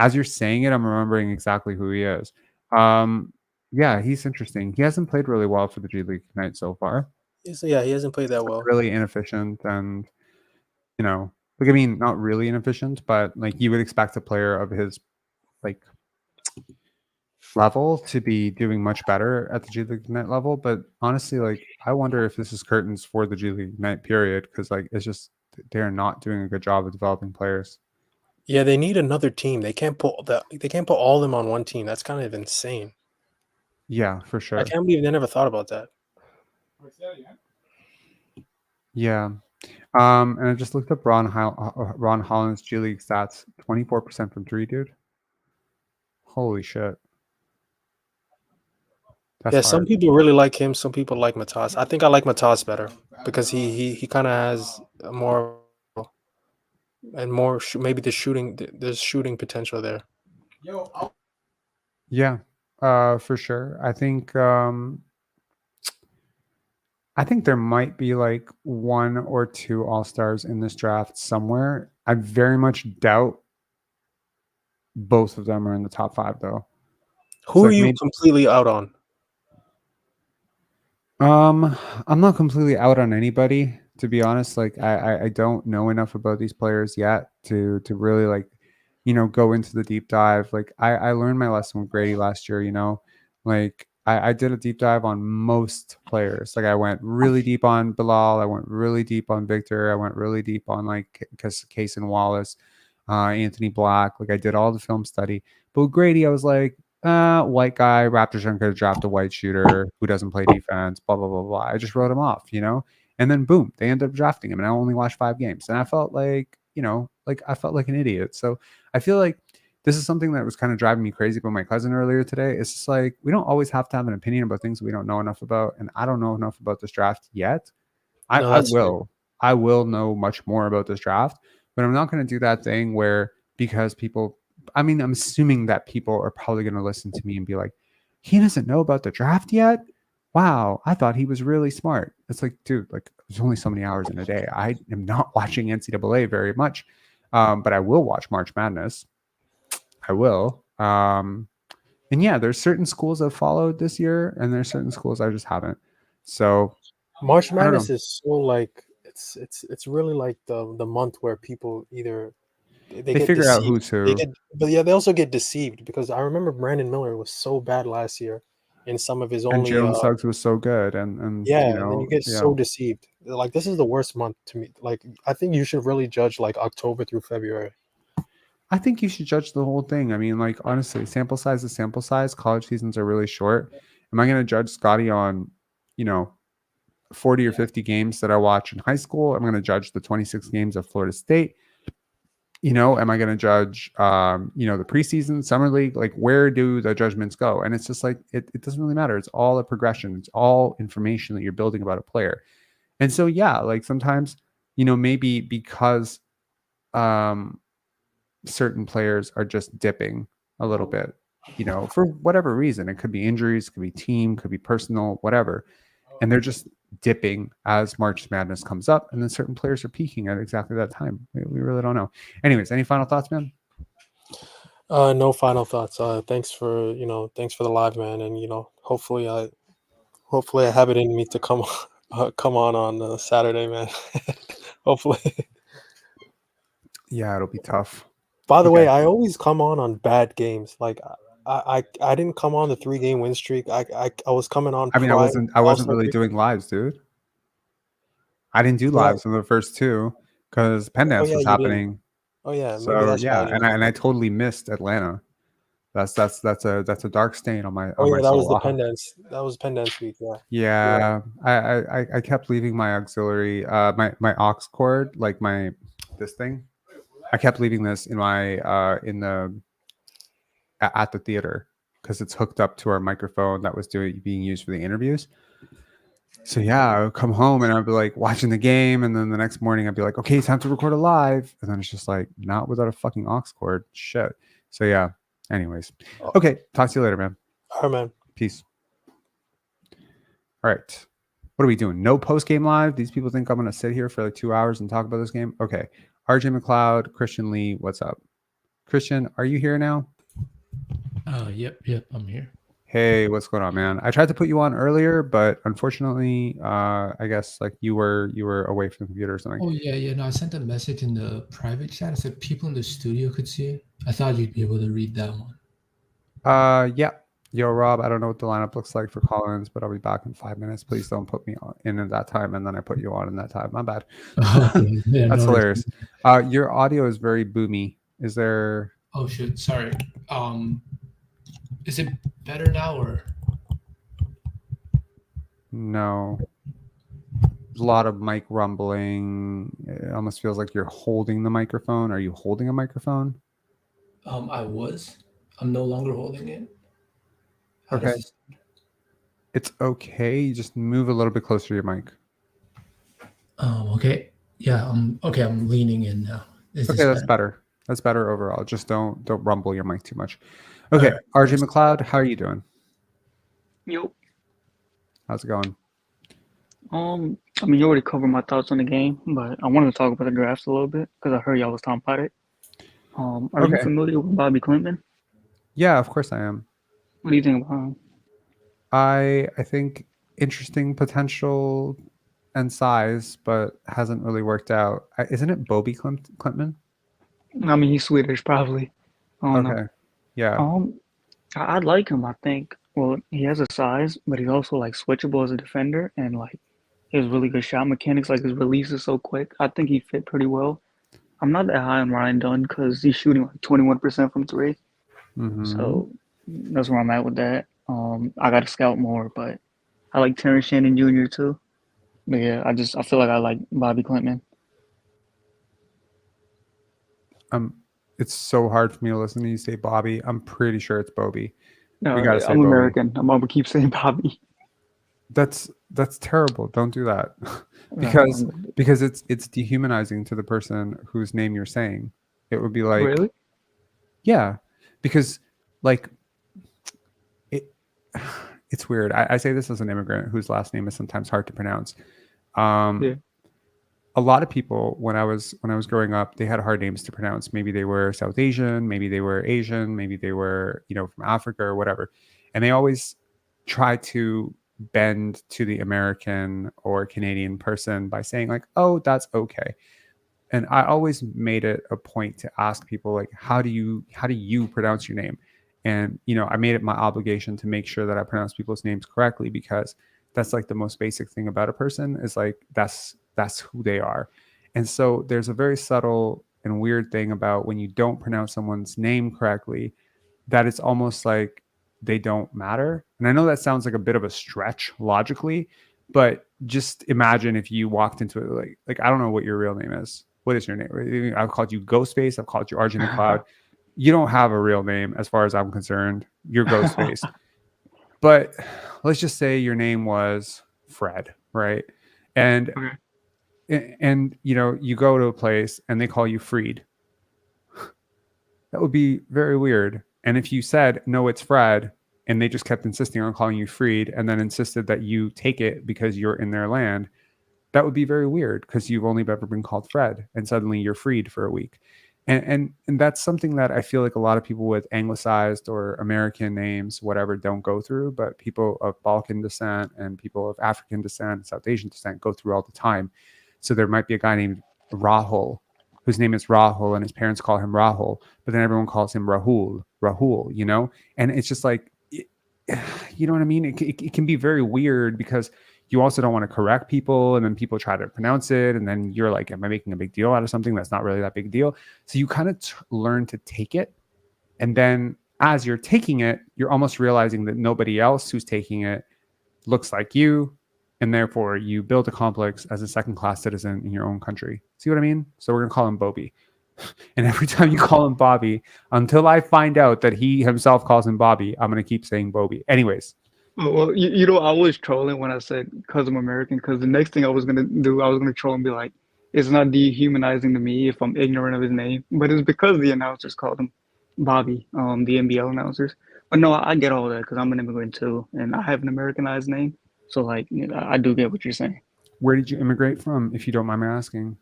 As you're saying it, I'm remembering exactly who he is. Yeah, he's interesting. He hasn't played really well for the G League Ignite so far. Yeah, he hasn't played that well. Really inefficient, and like I mean, not really inefficient, but like you would expect a player of his like level to be doing much better at the G League Ignite level. But honestly, like I wonder if this is curtains for the G League Ignite period, because like it's just they're not doing a good job of developing players. Yeah, they need another team. They can't put all of them on one team. That's kind of insane. Yeah, for sure. I can't believe they never thought about that. Yeah. And I just looked up Ron Holland's G League stats. 24% from 3, dude. Holy shit. That's hard. Some people really like him. Some people like Matas. I think I like Matas better because he kind of has more maybe there's shooting potential there. Yeah, for sure. I think there might be like 1 or 2 all-stars in this draft somewhere. I very much doubt both of them are in the top 5 though. Who are you completely out on? I'm not completely out on anybody, to be honest. Like I don't know enough about these players yet to really like, go into the deep dive. Like I learned my lesson with Grady last year, like I did a deep dive on most players. Like I went really deep on Bilal. I went really deep on Victor. I went really deep on like Case and Wallace, Anthony Black. Like I did all the film study. But with Grady, I was like, white guy, Raptors aren't going to draft a white shooter who doesn't play defense, blah, blah, blah, blah. I just wrote him off, And then boom, they ended up drafting him. And I only watched 5 games. And I felt like, I felt like an idiot. So I feel like this is something that was kind of driving me crazy about my cousin earlier today. It's just like we don't always have to have an opinion about things we don't know enough about, and I don't know enough about this draft yet. No, I that's fair. will. I will know much more about this draft, but I'm not going to do that thing where because people, I mean, I'm assuming that people are probably going to listen to me and be like, he doesn't know about the draft yet. Wow, I thought he was really smart. It's like, dude, like there's only so many hours in a day. I am not watching NCAA very much, but I will watch March Madness. I will. And yeah, there's certain schools I've followed this year, and there's certain schools I just haven't. So March I don't Madness know. is so like it's really like the month where people either they They get figure out deceived. who's who. But yeah, they also get deceived because I remember Brandon Miller was so bad last year in some of his And only Jalen Suggs was so good, and yeah, and then you get yeah. so deceived. Like this is the worst month to me. Like I think you should really judge like October through February. I think you should judge the whole thing. I mean, like honestly, sample size is sample size. College seasons are really short. Am I going to judge Scottie on, you know, 40 or 50 games that I watch in high school? I'm going to judge the 26 games of Florida State. Am I going to judge, the preseason, summer league? Like, where do the judgments go? And it's just like, it doesn't really matter. It's all a progression. It's all information that you're building about a player. And so, yeah, like sometimes, maybe because certain players are just dipping a little bit, for whatever reason. It could be injuries, could be team, could be personal, whatever. And they're just dipping as March Madness comes up, and then certain players are peaking at exactly that time. We really don't know. Anyways, any final thoughts, man? No final thoughts. Thanks for the live, man, and hopefully I have it in me to come on Saturday, man. Hopefully. Yeah, it'll be tough. By the Okay. way, I always come on bad games. Like I didn't come on the 3-game win streak. I was coming on. I mean, I wasn't really All-Star doing lives, dude. I didn't do Well, lives on the first two because Penn oh Dance yeah, was you didn't. happening. Oh yeah, maybe So that's why I yeah, didn't. and I totally missed Atlanta. That's a dark stain on my Oh yeah, that was soul. the pendants. That was pendants week. Yeah. Yeah, I kept leaving my auxiliary, my aux cord, like this thing. I kept leaving this in my at the theater because it's hooked up to our microphone that was being used for the interviews. So yeah, I would come home and I'd be like watching the game, and then the next morning I'd be like, okay, time to record a live, and then it's just like not without a fucking aux cord. Shit. So yeah. Anyways, okay. Talk to you later, man. All right, man. Peace. All right. What are we doing? No post game live. These people think I'm going to sit here for like 2 hours and talk about this game. Okay. RJ McLeod, Christian Lee, what's up? Christian, are you here now? Yep, I'm here. Hey, what's going on, man? I tried to put you on earlier, but unfortunately, I guess like you were away from the computer or something. Oh yeah. No, I sent a message in the private chat. I said people in the studio could see it. I thought you'd be able to read that one. Yeah. Yo, Rob, I don't know what the lineup looks like for Collins, but I'll be back in 5 minutes. Please don't put me in at that time, and then I put you on in that time. My bad. Okay. Yeah, That's no hilarious. Your audio is very boomy. Is there? Oh shit, sorry. Is it better now or? No. A lot of mic rumbling. It almost feels like you're holding the microphone. Are you holding a microphone? I was. I'm no longer holding it. Okay. It's okay. You just move a little bit closer to your mic. Okay. Yeah. Okay. I'm leaning in now. Okay, that's better. That's better overall. Just don't rumble your mic too much. Okay, right. RJ McLeod, how are you doing? Yo. How's it going? I mean, you already covered my thoughts on the game, but I wanted to talk about the draft a little bit because I heard y'all was talking about it. Are you familiar with Bobby Clinton? Yeah, of course I am. What do you think about him? I think interesting potential and size, but hasn't really worked out. Isn't it Bobby Clinton? I mean, he's Swedish, probably. I don't know. Yeah. I like him. I think. Well, he has a size, but he's also like switchable as a defender, and like he has really good shot mechanics. Like his release is so quick. I think he fit pretty well. I'm not that high on Ryan Dunn because he's shooting like 21% from three. Mm-hmm. So that's where I'm at with that. I got to scout more, but I like Terrence Shannon Jr. too. But yeah, I feel like I like Bobby Clinton. It's so hard for me to listen to you say Bobby. I'm pretty sure it's Bobby. No, We gotta say I'm Bobby. American. I'm gonna keep saying Bobby. That's terrible. Don't do that. I'm because it's dehumanizing to the person whose name you're saying. It would be like, really? yeah, because like it's weird. I say this as an immigrant whose last name is sometimes hard to pronounce. Yeah. A lot of people when I was growing up, they had hard names to pronounce. Maybe they were South Asian, maybe they were Asian, maybe they were, from Africa or whatever. And they always try to bend to the American or Canadian person by saying like, oh, that's okay. And I always made it a point to ask people like, how do you pronounce your name? And, I made it my obligation to make sure that I pronounce people's names correctly, because that's like the most basic thing about a person is like, that's who they are. And so there's a very subtle and weird thing about when you don't pronounce someone's name correctly, that it's almost like they don't matter. And I know that sounds like a bit of a stretch logically, but just imagine if you walked into it like I don't know what your real name is. What is your name? I've called you Ghostface. I've called you Argent the Cloud. You don't have a real name as far as I'm concerned. You're Ghostface. But let's just say your name was Fred, right? And you go to a place and they call you Freed. That would be very weird. And if you said, no, it's Fred, and they just kept insisting on calling you Freed and then insisted that you take it because you're in their land, that would be very weird because you've only ever been called Fred and suddenly you're freed for a week. And that's something that I feel like a lot of people with anglicized or American names, whatever, don't go through, but people of Balkan descent and people of African descent, South Asian descent go through all the time. So there might be a guy named Rahul, whose name is Rahul, and his parents call him Rahul, but then everyone calls him Rahul, and it's just like, you know what I mean? It can be very weird because you also don't want to correct people, and then people try to pronounce it, and then you're like, am I making a big deal out of something that's not really that big a deal? So you kind of learn to take it, and then as you're taking it, you're almost realizing that nobody else who's taking it looks like you, and therefore you build a complex as a second-class citizen in your own country. See what I mean? So we're going to call him Bobby. And every time you call him Bobby, until I find out that he himself calls him Bobby, I'm going to keep saying Bobby. Anyways. Well, I was trolling when I said because I'm American, because the next thing I was going to do, I was going to troll and be like, it's not dehumanizing to me if I'm ignorant of his name, but it's because the announcers called him Bobby, the NBL announcers. But no, I get all that because I'm an immigrant too, and I have an Americanized name. So, like, I do get what you're saying. Where did you immigrate from, if you don't mind me asking?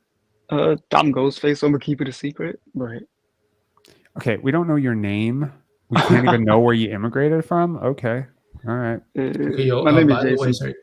I'm Ghostface, so I'm going to keep it a secret. But okay, we don't know your name. We can't even know where you immigrated from? Okay. All right. Okay, my name is by the way, Jason.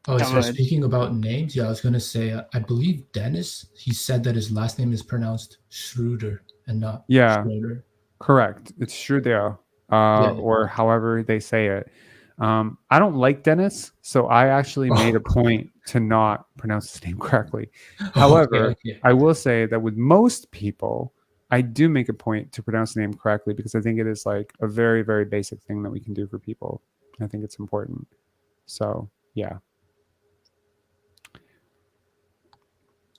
sorry. Speaking about names, I was going to say, I believe Dennis, he said that his last name is pronounced Schroeder and not Schroeder. Correct. It's Schroeder, or however they say it. I don't like Dennis, so I actually made a point to not pronounce his name correctly. However, I will say that with most people, I do make a point to pronounce the name correctly because I think it is like a very, very basic thing that we can do for people. I think it's important. So, yeah.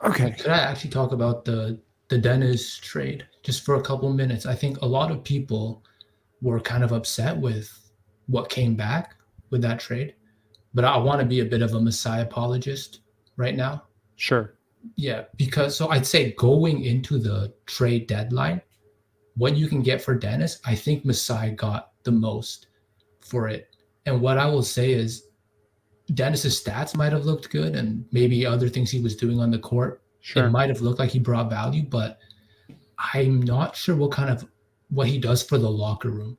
Okay. Could I actually talk about the Dennis trade just for a couple minutes? I think a lot of people were kind of upset with what came back with that trade, but I want to be a bit of a Masai apologist right now. Sure. Yeah, because so I'd say going into the trade deadline, what you can get for Dennis, I think Masai got the most for it. And what I will say is Dennis's stats might have looked good and maybe other things he was doing on the court. Sure. It might have looked like he brought value, but I'm not sure what he does for the locker room.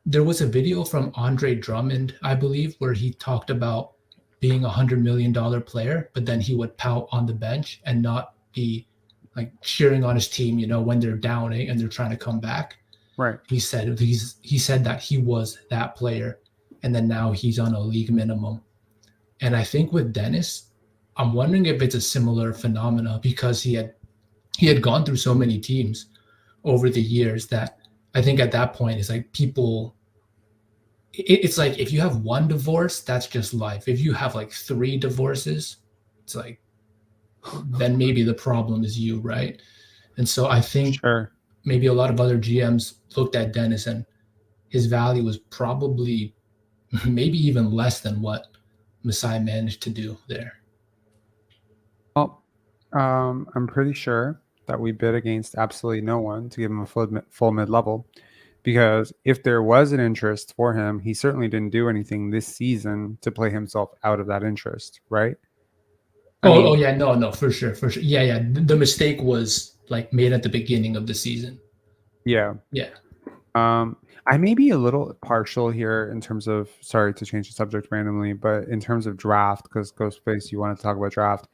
There was a video from Andre Drummond, I believe, where he talked about being $100 million player, but then he would pout on the bench and not be like cheering on his team, when they're downing and they're trying to come back. Right. He said that he was that player, and then now he's on a league minimum. And I think with Dennis, I'm wondering if it's a similar phenomena because he had gone through so many teams over the years that I think at that point it's like it's like if you have one divorce, that's just life. If you have like 3 divorces, it's like then maybe the problem is you, right? And so I think Sure. maybe a lot of other GMs looked at Dennis and his value was probably maybe even less than what Masai managed to do there. Well, I'm pretty sure that we bid against absolutely no one to give him a full mid-level, because if there was an interest for him, he certainly didn't do anything this season to play himself out of that interest, right? Oh yeah, no, for sure. Yeah. The mistake was like made at the beginning of the season. Yeah. Yeah. I may be a little partial here in terms of, sorry to change the subject randomly, but in terms of draft, because Ghostface, you want to talk about draft.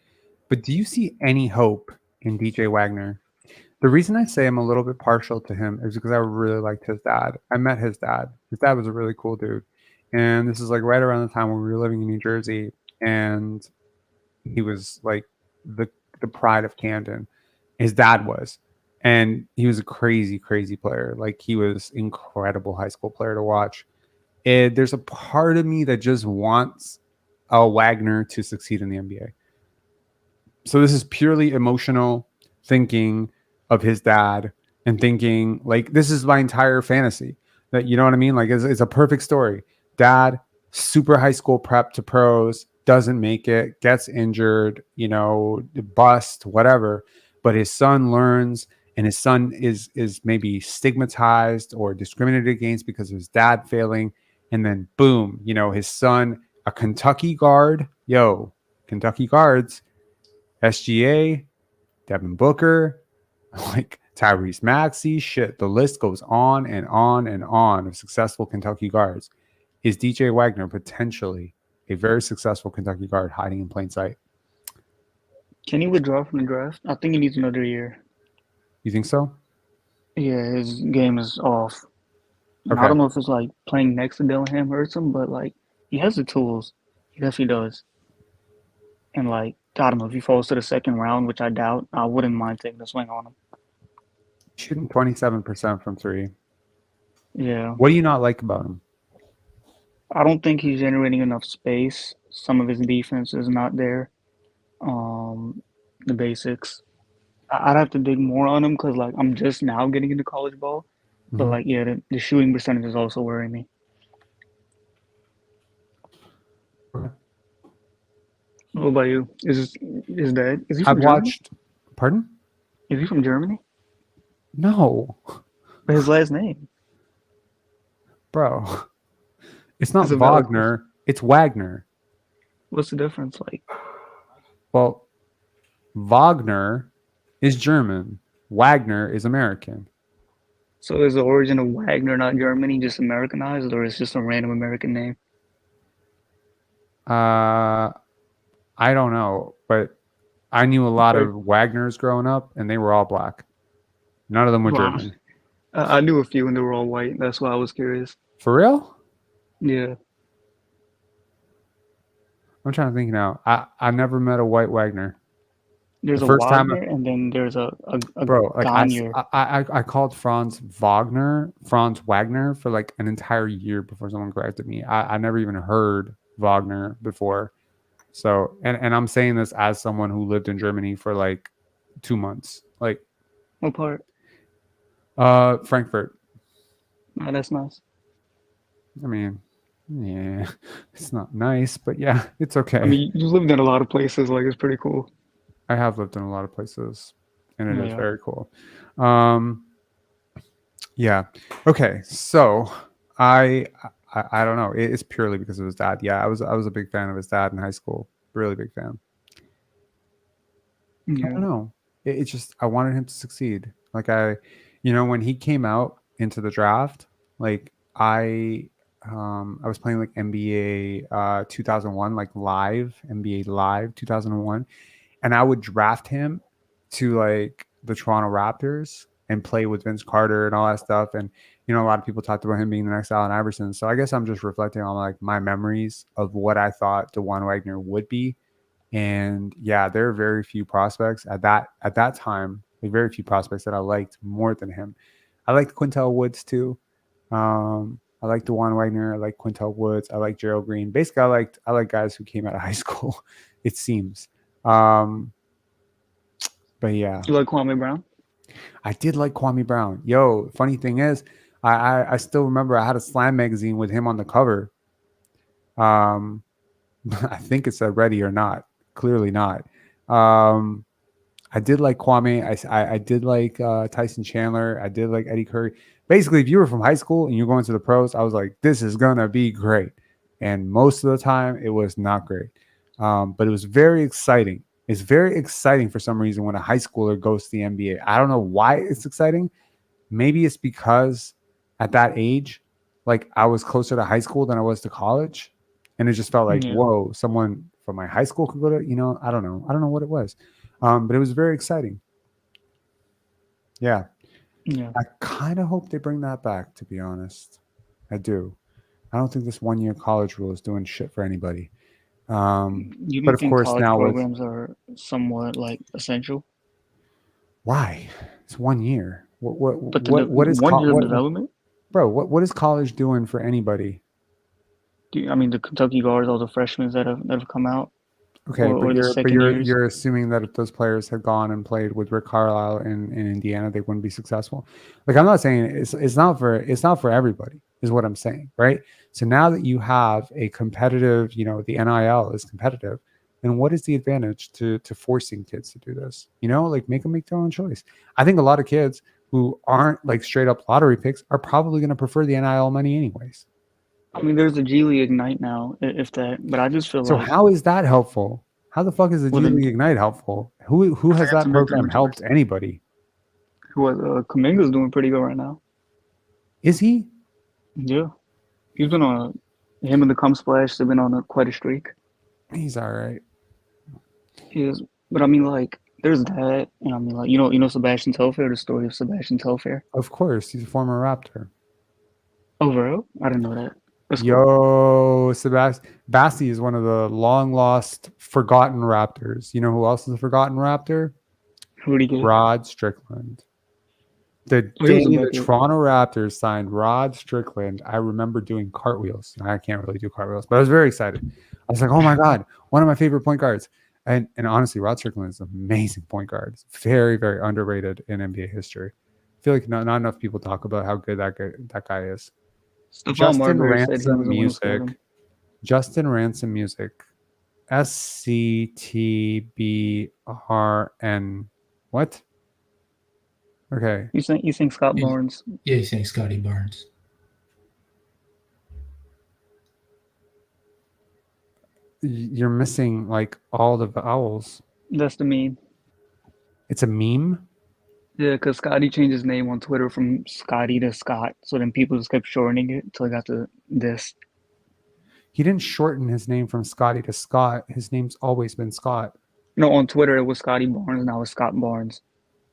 But do you see any hope in DJ Wagner? The reason I say I'm a little bit partial to him is because I really liked his dad. I met his dad. His dad was a really cool dude. And this is like right around the time when we were living in New Jersey. And he was like the pride of Camden. His dad was. And he was a crazy, crazy player. Like, he was incredible high school player to watch. And there's a part of me that just wants Wagner to succeed in the NBA. So this is purely emotional thinking of his dad and thinking, like, this is my entire fantasy. That, you know what I mean? Like, it's a perfect story. Dad, super high school prep to pros, doesn't make it, gets injured, bust, whatever. But his son learns, and his son is maybe stigmatized or discriminated against because of his dad failing. And then boom, his son, a Kentucky guard, Kentucky guards, SGA, Devin Booker, like Tyrese Maxey, shit. The list goes on and on and on of successful Kentucky guards. Is DJ Wagner potentially a very successful Kentucky guard hiding in plain sight? Can he withdraw from the draft? I think he needs another year. You think so? Yeah, his game is off. And Okay. I don't know if it's like playing next to Dillingham hurts him, but like he has the tools. He definitely does. And like, I don't know, if he falls to the second round, which I doubt, I wouldn't mind taking a swing on him. Shooting 27% from three. Yeah. What do you not like about him? I don't think he's generating enough space. Some of his defense is not there. The basics. I'd have to dig more on him because like I'm just now getting into college ball. But like, yeah, the shooting percentage is also worrying me. What about you? Is he from Germany? Pardon? Is he from Germany? No. But his last name. Bro. It's not It's a valid Wagner. It's Wagner. What's the difference? Like, well, Wagner is German. Wagner is American. So is the origin of Wagner not Germany, just Americanized, or is it just a random American name? I don't know, but I knew a lot of Wagners growing up, and they were all black. None of them were German. I knew a few, and they were all white. That's why I was curious. For real? Yeah. I'm trying to think now. I never met a white Wagner. There's a Wagner, and then there's a bro. Like Gagne. I called Franz Wagner for like an entire year before someone corrected me. I never even heard Wagner before. So and I'm saying this as someone who lived in Germany for like 2 months. Like, what part? Frankfurt. Oh, that's nice. I mean, yeah, it's not nice, but yeah, it's okay. I mean, you lived in a lot of places. Like, it's pretty cool. I have lived in a lot of places, and it is very cool. Yeah. Okay. So I don't know. It's purely because of his dad. Yeah, I was a big fan of his dad in high school. Really big fan. Yeah. I don't know. It's just I wanted him to succeed. Like when he came out into the draft, like I was playing like NBA 2001, like live NBA Live 2001, and I would draft him to like the Toronto Raptors and play with Vince Carter and all that stuff. And a lot of people talked about him being the next Allen Iverson. So I guess I'm just reflecting on like my memories of what I thought DeJuan Wagner would be. And yeah, there are very few prospects at that time. Like very few prospects that I liked more than him. I liked Quintel Woods too. I like DeJuan Wagner. I like Quintel Woods. I like Gerald Green. Basically, I like guys who came out of high school. It seems. But yeah. You like Kwame Brown? I did like Kwame Brown. Yo, funny thing is, I still remember I had a Slam magazine with him on the cover. Um, I think it said "Ready or Not." Clearly not. Um, I did like Kwame. I did like Tyson Chandler. I did like Eddie Curry. Basically, if you were from high school and you're going to the pros, I was like, this is gonna be great. And most of the time, it was not great. But it was very exciting. It's very exciting for some reason when a high schooler goes to the NBA. I don't know why it's exciting. Maybe it's because at that age, like I was closer to high school than I was to college. And it just felt like, Yeah, whoa, someone from my high school could go to, I don't know. I don't know what it was. But it was very exciting. Yeah. yeah. I kind of hope they bring that back, to be honest. I do. I don't think this 1 year college rule is doing shit for anybody. You But don't of think course, college now with programs are somewhat like essential? why? It's 1 year. But What is one year of what development? bro? What is college doing for anybody? I mean, the Kentucky guards, all the freshmen that have come out, Okay, but or the you're but second you're years. you're assuming that if those players had gone and played with Rick Carlisle in Indiana, they wouldn't be successful. Like I'm not saying it's not for everybody, is what I'm saying, right? So now that you have a competitive, the NIL is competitive, then what is the advantage to forcing kids to do this? Like make them make their own choice. I think a lot of kids who aren't like straight up lottery picks are probably going to prefer the NIL money anyways. I mean, there's a G League Ignite now, if that. But I just feel So like, how is that helpful? How the fuck is the well, G then League Ignite helpful? Who they has have to that make them program helped interesting. anybody? Who Kuminga's doing pretty good right now. Is he? Yeah, he's been on him and the Cum Splash. They've been on quite a streak. He's all right. He is, but I mean, like, there's that, and I mean, like, you know, Sebastian Telfair, the story of Sebastian Telfair. Of course, he's a former Raptor. Oh, for real? I didn't know that. That's cool. Yo, Sebastian Bassi is one of the long lost, forgotten Raptors. You know who else is a forgotten Raptor? Pretty good. Rod Strickland. The Oh, he day was a the bucket. Toronto Raptors signed Rod Strickland, I remember doing cartwheels. I can't really do cartwheels, but I was very excited. I was like, oh my God, one of my favorite point guards. And honestly, Rod Strickland is an amazing point guard. It's very, very underrated in NBA history. I feel like not enough people talk about how good that guy is. Stephon Justin Marbury said he Ransom wasn't going to start Music. him. Justin Ransom Music. SCTBRN. What? Okay. You think Scott He's- Barnes? Yeah, he's saying Scottie Barnes. You're missing like all the vowels. That's the meme. It's a meme. Yeah, because Scotty changed his name on Twitter from Scotty to Scott, so then people just kept shortening it until he got to this. He didn't shorten his name from Scotty to Scott. His name's always been Scott. No, on Twitter it was Scotty Barnes, now it's Scott Barnes.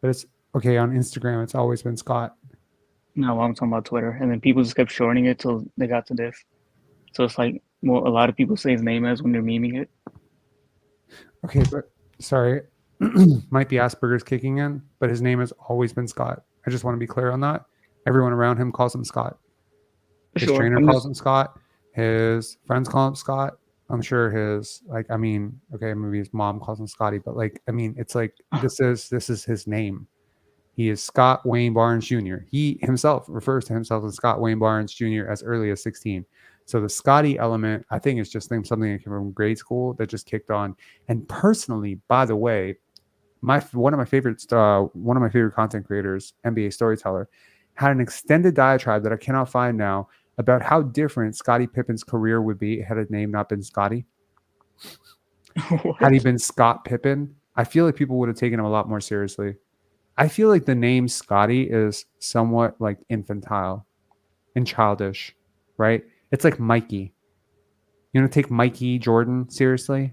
But it's okay on Instagram. It's always been Scott. No, I'm talking about Twitter, and then people just kept shortening it till they got to this. So it's like, well, a lot of people say his name as when they're memeing it. Okay, but sorry, might be Asperger's kicking in, but his name has always been Scott. I just want to be clear on that. Everyone around him calls him Scott. His Sure, trainer I'm calls just him Scott. His friends call him Scott. I'm sure his okay, maybe his mom calls him Scotty, but it's like this is his name. He is Scott Wayne Barnes Jr. He himself refers to himself as Scott Wayne Barnes Jr. as early as 16. So the Scotty element, I think, is just something that came from grade school that just kicked on. And personally, by the way, one of my favorite content creators, NBA Storyteller, had an extended diatribe that I cannot find now about how different Scottie Pippen's career would be had his name not been Scotty. Had he been Scott Pippen, I feel like people would have taken him a lot more seriously. I feel like the name Scotty is somewhat like infantile and childish, right? It's like Mikey. You want to take Mikey Jordan seriously?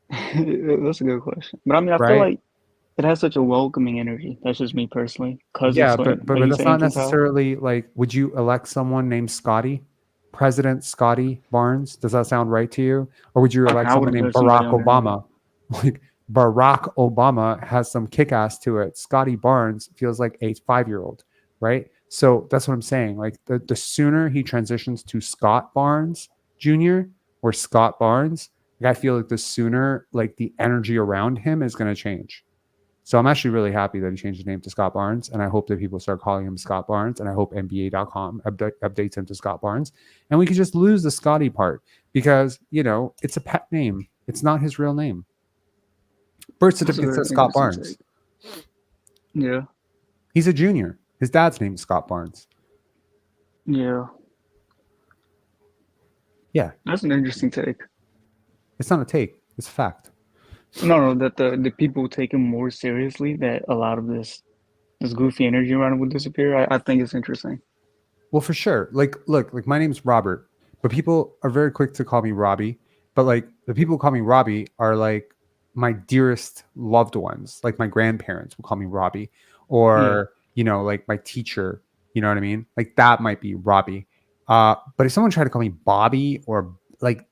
That's a good question. But I mean, I feel Right? like it has such a welcoming energy. That's just me personally. Because Yeah, it's like, but you that's say, not infantile. necessarily like, would you elect someone named Scotty? President Scottie Barnes? Does that sound right to you? Or would you I mean, elect I someone wouldn't named put somebody Barack on their name. Obama? Like Barack Obama has some kick-ass to it. Scottie Barnes feels like a 5-year-old, right? So that's what I'm saying. Like the sooner he transitions to Scott Barnes Jr. or Scott Barnes, like I feel like the sooner like the energy around him is going to change. So I'm actually really happy that he changed his name to Scott Barnes, and I hope that people start calling him Scott Barnes, and I hope NBA.com updates him to Scott Barnes, and we can just lose the Scotty part because, it's a pet name. It's not his real name. Birth certificate says Scott Barnes. Yeah. He's a junior. His dad's name is Scott Barnes. Yeah. Yeah. That's an interesting take. It's not a take. It's a fact. No, that the people take him more seriously, that a lot of this goofy energy around him will disappear. I think it's interesting. Well, for sure. Like, look, my name's Robert, but people are very quick to call me Robbie. But like the people who call me Robbie are like my dearest loved ones. Like my grandparents will call me Robbie, or like my teacher. You know what I mean? Like that might be Robbie. But if someone tried to call me Bobby or like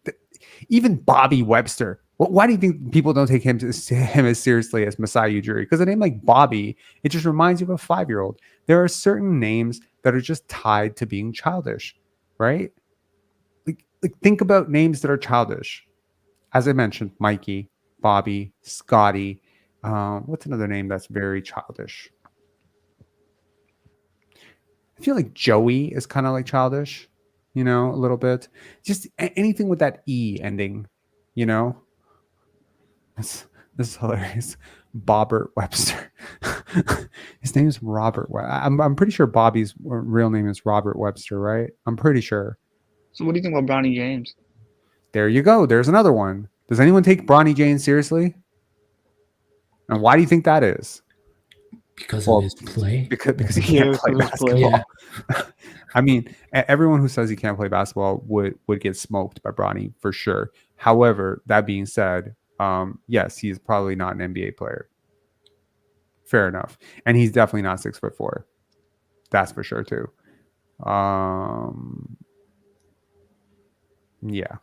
even Bobby Webster, why do you think people don't take him as seriously as Masai Ujiri? Because a name like Bobby, it just reminds you of a 5-year-old. There are certain names that are just tied to being childish, right? Like think about names that are childish. As I mentioned, Mikey, Bobby, Scotty. What's another name that's very childish? I feel like Joey is kind of like childish, a little bit. Just anything with that E ending, This is hilarious. Bobbert Webster. His name is Robert. I'm pretty sure Bobby's real name is Robert Webster, right? I'm pretty sure. So what do you think about Bronny James? There you go. There's another one. Does anyone take Bronny James seriously? And why do you think that is? Because of his play? Because he can't play basketball. Yeah. I mean, everyone who says he can't play basketball would get smoked by Bronny for sure. However, that being said, yes, he's probably not an NBA player. Fair enough. And he's definitely not 6'4". That's for sure too. Yeah.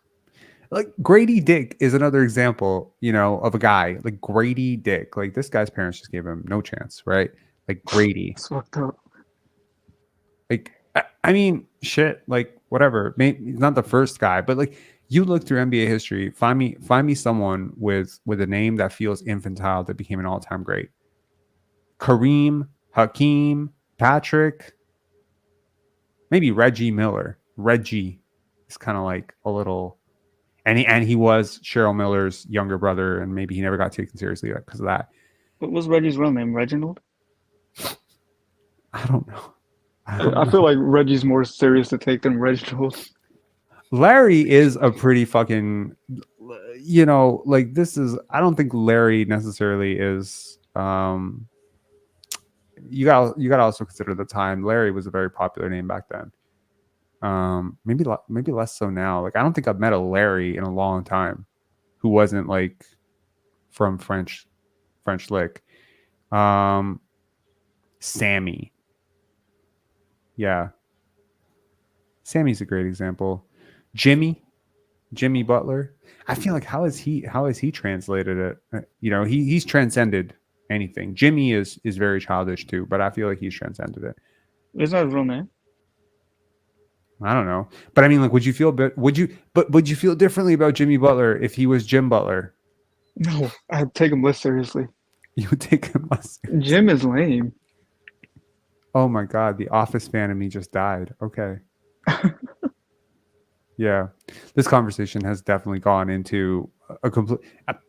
Like Grady Dick is another example, of a guy like Grady Dick. Like this guy's parents just gave him no chance, right? Like Grady. It's fucked up. Like, I mean, shit, like whatever. Maybe he's not the first guy, but like you look through NBA history, find me someone with a name that feels infantile that became an all-time great. Kareem, Hakeem, Patrick, maybe Reggie Miller. Reggie is kind of like a little, and he was Cheryl Miller's younger brother, and maybe he never got taken seriously because of that. What was Reggie's real name? Reginald? I don't know. I feel like Reggie's more serious to take than Reginald. Larry is a pretty fucking, like this is, I don't think Larry necessarily is, you gotta also consider the time. Larry was a very popular name back then. Maybe less so now. Like I don't think I've met a Larry in a long time who wasn't like from French Lick. Sammy. Yeah. Sammy's a great example. Jimmy Butler. I feel like how has he translated it? He's transcended anything. Jimmy is very childish too, but I feel like he's transcended it. Is that his real name? I don't know, but I mean, like, would you feel differently about Jimmy Butler if he was Jim Butler? No, I'd take him less seriously. You would take him less seriously. Jim is lame. Oh my God, the Office fan in me just died. Okay. Yeah, this conversation has definitely gone into a complete.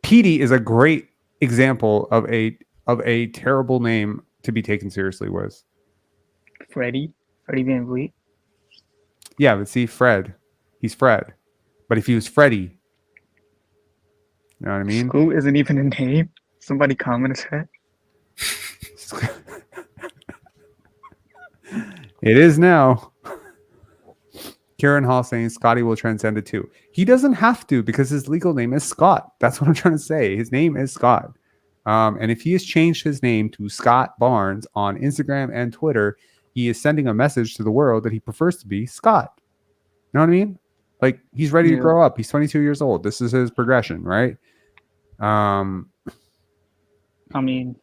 Petey is a great example of a terrible name to be taken seriously. Was Freddie Van Vliet. Yeah, but see, he's Fred. But if he was Freddie, you know what I mean? Scoot isn't even a name. Somebody commented that. It is now. Kieran Hall saying Scotty will transcend it too. He doesn't have to because his legal name is Scott. That's what I'm trying to say. His name is Scott. And if he has changed his name to Scott Barnes on Instagram and Twitter, he is sending a message to the world that he prefers to be Scott. You know what I mean? Like he's ready to grow up. He's 22 years old. This is his progression, right? I mean,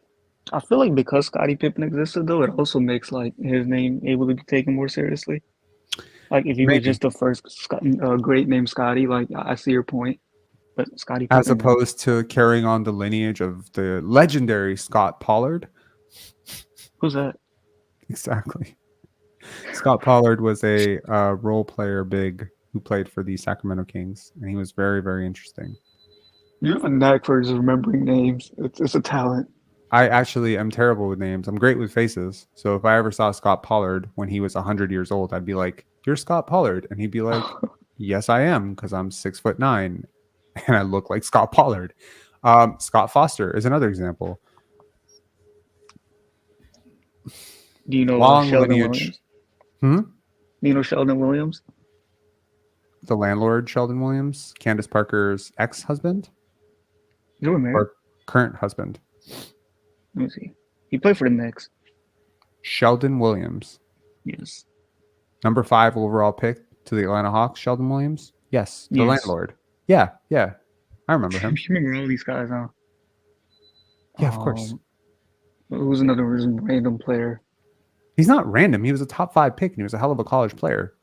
I feel like because Scottie Pippen existed, though, it also makes like his name able to be taken more seriously. Like if he was just the first great name Scotty, like I see your point. but Scottie As Pippen. opposed to carrying on the lineage of the legendary Scott Pollard. Who's that? Exactly. Scott Pollard was a role player big who played for the Sacramento Kings, and he was very, very interesting. You have a knack for just remembering names. It's a talent. I actually am terrible with names. I'm great with faces. So if I ever saw Scott Pollard when he was 100 years old, I'd be like, "You're Scott Pollard," and he'd be like, "Yes, I am, because I'm 6'9" and I look like Scott Pollard." Scott Foster is another example. Do you know Long Sheldon lineage. Williams? Do you know Sheldon Williams? The landlord, Sheldon Williams, Candace Parker's ex-husband You were married? or current husband. Let me see. He played for the Knicks. Sheldon Williams, Yes. number 5 overall pick to the Atlanta Hawks. Sheldon Williams, yes, the Yes. landlord. Yeah, I remember him. You remember all these guys, huh? Yeah, of course. Who's another random player? He's not random. He was a top 5 pick, and he was a hell of a college player.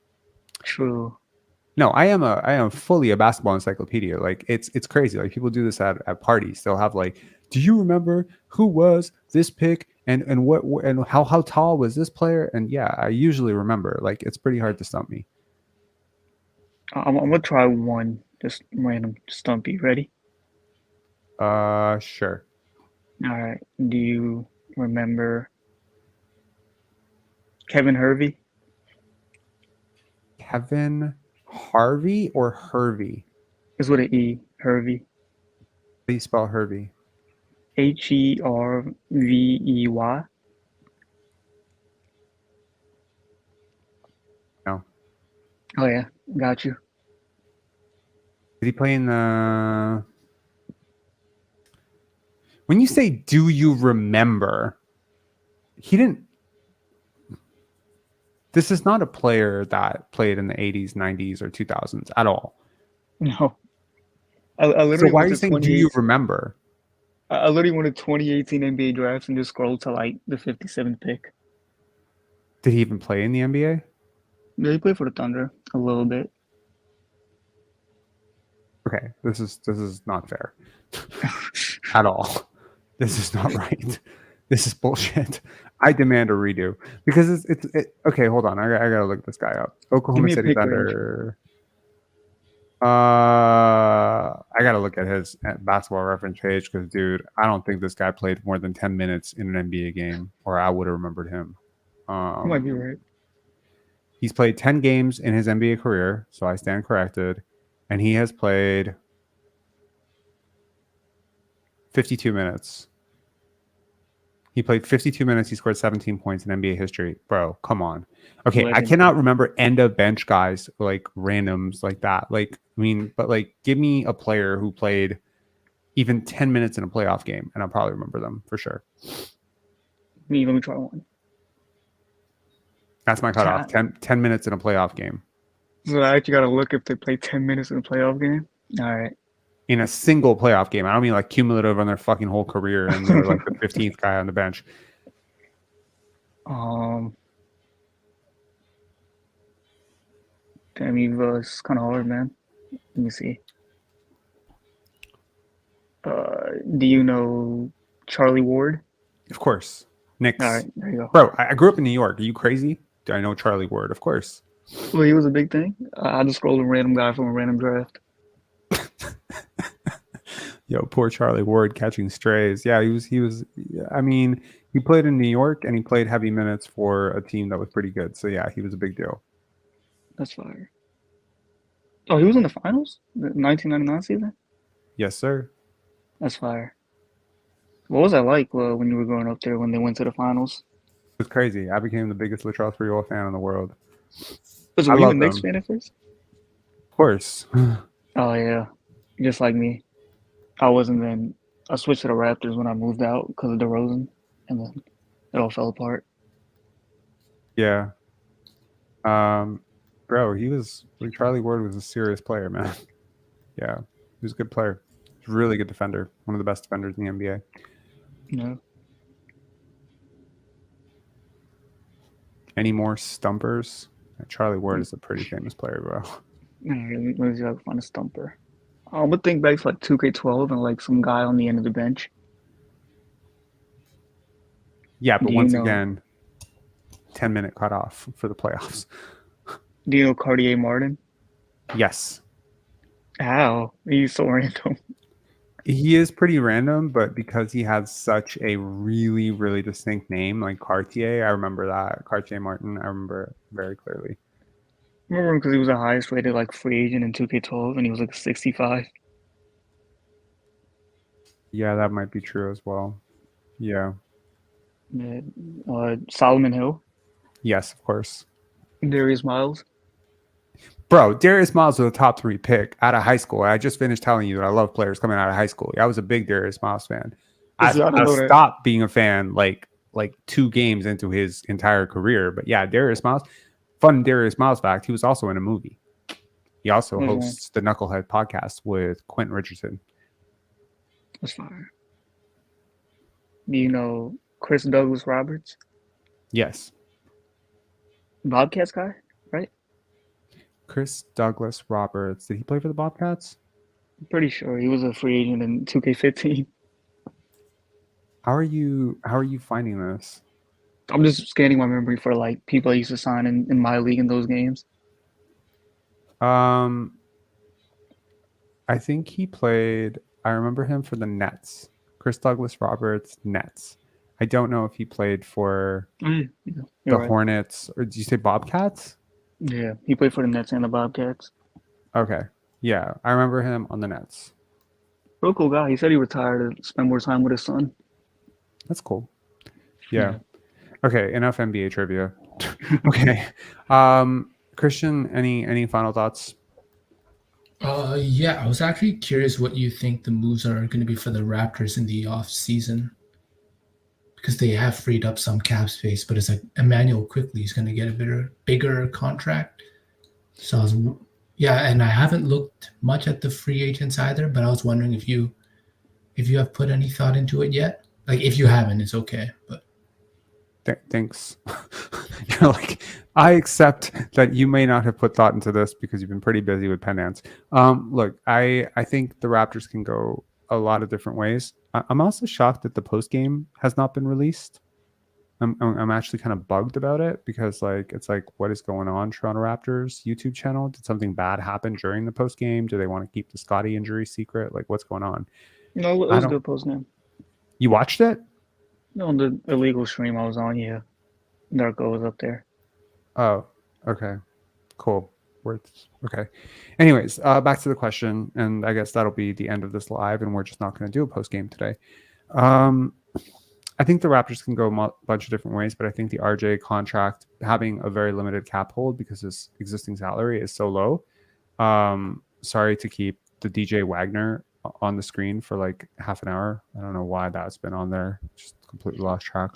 True. No, I am fully a basketball encyclopedia. Like it's crazy. Like people do this at parties. They'll have like, do you remember who was this pick and what and how tall was this player? And yeah, I usually remember. Like it's pretty hard to stump me. I'm gonna try one, just random stumpy. Ready? Sure. All right. Do you remember Kevin Hervey? Kevin Harvey or Hervey? It's with an E. Hervey. How do you spell Hervey? Hervey. No. Oh yeah, got you. Did he play in the? When you say "do you remember," he didn't. This is not a player that played in the 80s, 90s, or 2000s at all. No. I literally So why are went you to saying "do you remember"? I literally went to 2018 NBA drafts and just scrolled to like the 57th pick. Did he even play in the NBA? Yeah, he played for the Thunder a little bit. Okay, this is not fair at all. This is not right. This is bullshit. I demand a redo because it's okay. Hold on, I gotta look this guy up. Oklahoma me a City pick Thunder. I gotta look at his basketball reference page because, dude, I don't think this guy played more than 10 minutes in an NBA game, or I would have remembered him. You might be right. He's played 10 games in his NBA career, so I stand corrected, and he has played 52 minutes. He played 52 minutes. He scored 17 points in NBA history. Bro, come on. Okay, I cannot remember end of bench guys like randoms like that. Like, I mean, but like, give me a player who played even 10 minutes in a playoff game, and I'll probably remember them for sure. Let me try one. That's my cutoff. 10 minutes in a playoff game. So I actually got to look if they played 10 minutes in a playoff game. All right. In a single playoff game. I don't mean like cumulative on their fucking whole career and they're like the 15th guy on the bench. Damn, it's kind of hard, man. Let me see. Do you know Charlie Ward? Of course. Knicks. All right, there you go. Bro, I grew up in New York. Are you crazy? Do I know Charlie Ward? Of course. Well, he was a big thing. I just scrolled a random guy from a random draft. Yo, poor Charlie Ward catching strays. Yeah, he was. I mean, he played in New York and he played heavy minutes for a team that was pretty good. So yeah, he was a big deal. That's fire. Oh, he was in the finals? The 1999 season? Yes, sir. That's fire. What was that like when you were growing up there when they went to the finals? It was crazy. I became the biggest Latrell Sprewell fan in the world. Were you a Knicks fan at first? Of course. Oh yeah, just like me. I wasn't then. I switched to the Raptors when I moved out because of DeRozan, and then it all fell apart. Yeah. Bro, Charlie Ward was a serious player, man. Yeah, he was a good player. He's a really good defender. One of the best defenders in the NBA. Yeah. Any more stumpers? Charlie Ward is a pretty famous player, bro. Let me see if I can find a stumper. I'm gonna think back to like 2K12 and like some guy on the end of the bench. Yeah, but Do you once know? again, 10-minute cutoff for the playoffs. Do you know Cartier Martin? Yes. How? He's so random. He is pretty random, but because he has such a really, really distinct name, like Cartier, I remember that. Cartier Martin, I remember very clearly. I remember him because he was the highest rated like free agent in 2K12 and he was like 65. Yeah, that might be true as well. Yeah. Yeah. Solomon Hill, Yes, of course. Darius Miles. Bro, Darius Miles was a top 3 pick out of high school. I just finished telling you that I love players coming out of high school. I was a big Darius Miles fan. I didn't I know that. stopped being a fan like 2 games into his entire career. But yeah, Darius Miles. Fun Darius Miles fact: he was also in a movie. He also Which one? hosts the Knucklehead podcast with Quentin Richardson. That's fine. Do you know Chris Douglas Roberts? Yes, Bobcats guy, right? Chris Douglas Roberts. Did he play for the Bobcats? I'm pretty sure he was a free agent in 2K15. How are you finding this? I'm just scanning my memory for like people I used to sign in my league in those games. I think he played. I remember him for the Nets. Chris Douglas Roberts, Nets. I don't know if he played for You're the right. Hornets, or did you say Bobcats? Yeah, he played for the Nets and the Bobcats. Okay. Yeah, I remember him on the Nets. Real cool guy. He said he retired to spend more time with his son. That's cool. Yeah. Okay, enough NBA trivia. Okay. Christian, any final thoughts? Yeah, I was actually curious what you think the moves are going to be for the Raptors in the off season, because they have freed up some cap space, but it's like Emmanuel Quickly is going to get a bigger contract. So and I haven't looked much at the free agents either, but I was wondering if you have put any thought into it yet. Like if you haven't, it's okay, but Thanks. You're like, I accept that you may not have put thought into this because you've been pretty busy with Pendants. Look, I think the Raptors can go a lot of different ways. I'm also shocked that the post game has not been released. I'm actually kind of bugged about it because it's like, what is going on? Toronto Raptors YouTube channel? Did something bad happen during the post game? Do they want to keep the Scottie injury secret? Like, what's going on? No, it was a good post game. You watched it? No, on the illegal stream I was on, yeah. Darko was up there. Oh, okay. Cool. Okay. Anyways, back to the question, and I guess that'll be the end of this live, and we're just not going to do a post game today. I think the Raptors can go a bunch of different ways, but I think the RJ contract having a very limited cap hold because his existing salary is so low. Sorry to keep the DJ Wagner on the screen for like half an hour. I don't know why that's been on there. Just completely lost track.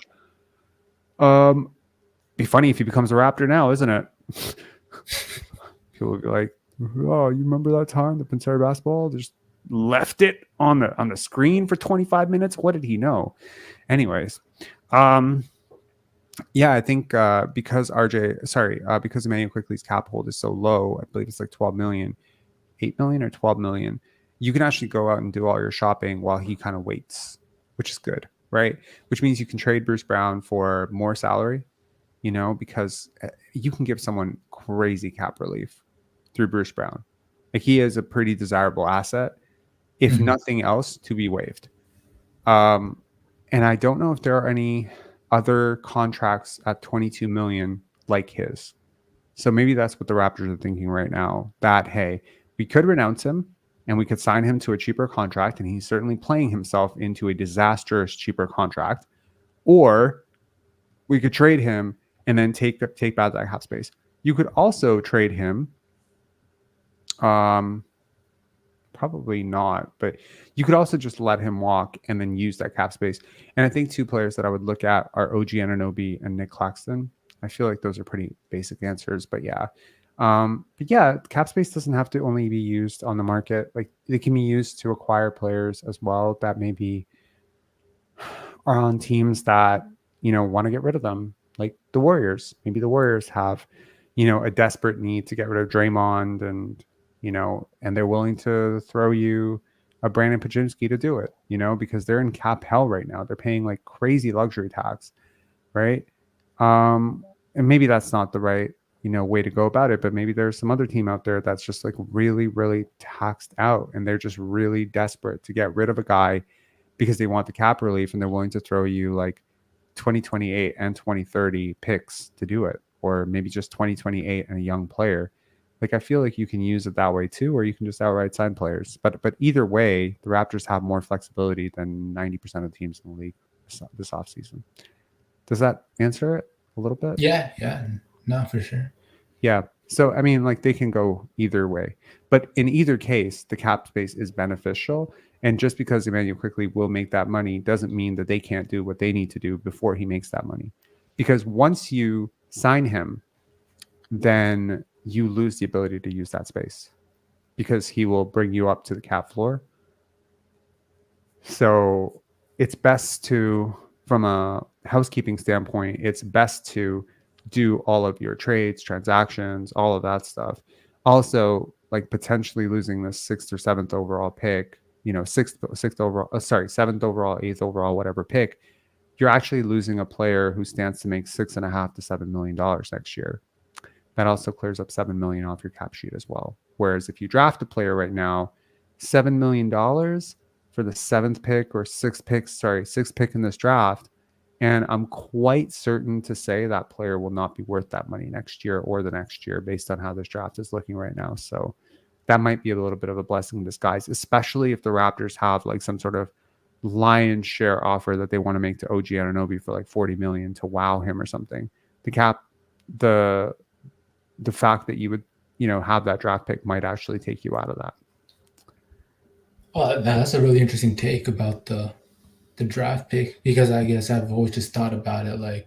Be funny if he becomes a Raptor now, isn't it? People will be like, "Oh, you remember that time the Pinsari basketball just left it on the screen for 25 minutes? What did he know?" Anyways, yeah, I think because Emmanuel Quickly's cap hold is so low, I believe it's like 12 million, 8 million or 12 million. You can actually go out and do all your shopping while he kind of waits, which is good, right? Which means you can trade Bruce Brown for more salary, because you can give someone crazy cap relief through Bruce Brown. Like, he is a pretty desirable asset, if nothing else, to be waived. And I don't know if there are any other contracts at 22 million like his. So maybe that's what the Raptors are thinking right now, that, hey, we could renounce him and we could sign him to a cheaper contract, and he's certainly playing himself into a disastrous cheaper contract, or we could trade him and then take back that cap space. You could also trade him. Probably not, but you could also just let him walk and then use that cap space. And I think 2 players that I would look at are OG Anunoby and Nick Claxton. I feel like those are pretty basic answers, but yeah. Cap space doesn't have to only be used on the market. Like, it can be used to acquire players as well that maybe are on teams that, want to get rid of them. Like the Warriors. Maybe the Warriors have, a desperate need to get rid of Draymond, and and they're willing to throw you a Brandon Pajimski to do it, because they're in cap hell right now. They're paying like crazy luxury tax, right? And maybe that's not the right, way to go about it, but maybe there's some other team out there that's just like really, really taxed out, and they're just really desperate to get rid of a guy because they want the cap relief, and they're willing to throw you like 2028 and 2030 picks to do it, or maybe just 2028 and a young player. Like, I feel like you can use it that way too, or you can just outright sign players. But either way, the Raptors have more flexibility than 90% of teams in the league this offseason. Does that answer it a little bit? Yeah. No, for sure. Yeah. So, I mean, like, they can go either way. But in either case, the cap space is beneficial. And just because Emmanuel Quickley will make that money doesn't mean that they can't do what they need to do before he makes that money. Because once you sign him, then you lose the ability to use that space because he will bring you up to the cap floor. So it's best to, from a housekeeping standpoint, it's best to do all of your trades, transactions, all of that stuff. Also, like, potentially losing the 6th or 7th overall pick, seventh overall, 8th overall, whatever pick, you're actually losing a player who stands to make $6.5 to $7 million next year. That also clears up $7 million off your cap sheet as well. Whereas if you draft a player right now, $7 million for the 7th pick or 6th pick in this draft, and I'm quite certain to say that player will not be worth that money next year or the next year based on how this draft is looking right now. So that might be a little bit of a blessing in disguise, especially if the Raptors have like some sort of lion's share offer that they want to make to OG Anunoby for like $40 million to wow him or something. The fact that you would, have that draft pick might actually take you out of that. Well, that's a really interesting take about the draft pick, because I guess I've always just thought about it like,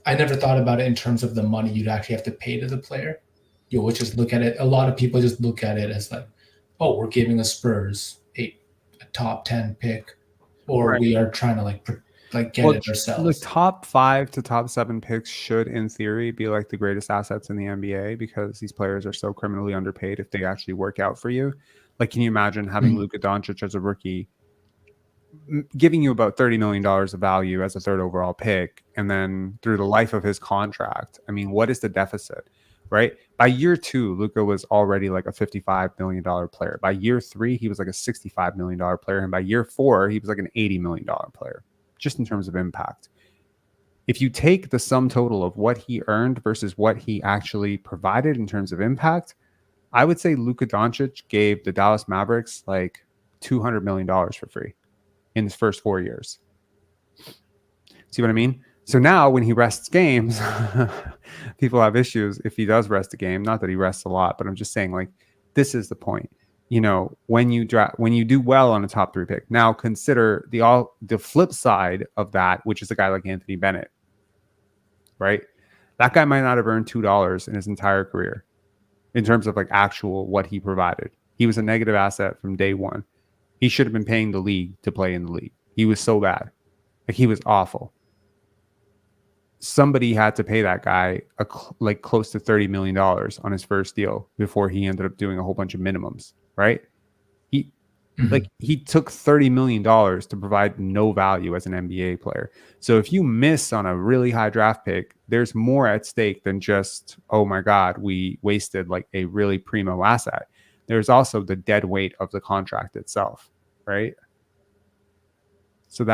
I never thought about it in terms of the money you'd actually have to pay to the player. You would just look at it. A lot of people just look at it as like, oh, we're giving the Spurs a top 10 pick, or we are trying to get it ourselves. The top 5 to top 7 picks should, in theory, be like the greatest assets in the NBA because these players are so criminally underpaid if they actually work out for you. Like, can you imagine having Luka Doncic as a rookie giving you about $30 million of value as a 3rd overall pick, and then through the life of his contract, I mean, what is the deficit, right? By year 2, Luka was already like a $55 million player. By year 3, he was like a $65 million player. And by year 4, he was like an $80 million player, just in terms of impact. If you take the sum total of what he earned versus what he actually provided in terms of impact, I would say Luka Doncic gave the Dallas Mavericks like $200 million for free in his first 4 years. See what I mean? So now when he rests games, people have issues if he does rest a game. Not that he rests a lot, but I'm just saying, like, this is the point. When you do well on a top 3 pick. Now consider the flip side of that, which is a guy like Anthony Bennett, right? That guy might not have earned $2 in his entire career in terms of like actual what he provided. He was a negative asset from day one. He should have been paying the league to play in the league. He was so bad. Like, he was awful. Somebody had to pay that guy close to $30 million on his first deal before he ended up doing a whole bunch of minimums, right? He took $30 million to provide no value as an NBA player. So if you miss on a really high draft pick, there's more at stake than just, oh my God, we wasted like a really primo asset. There's also the dead weight of the contract itself, right? So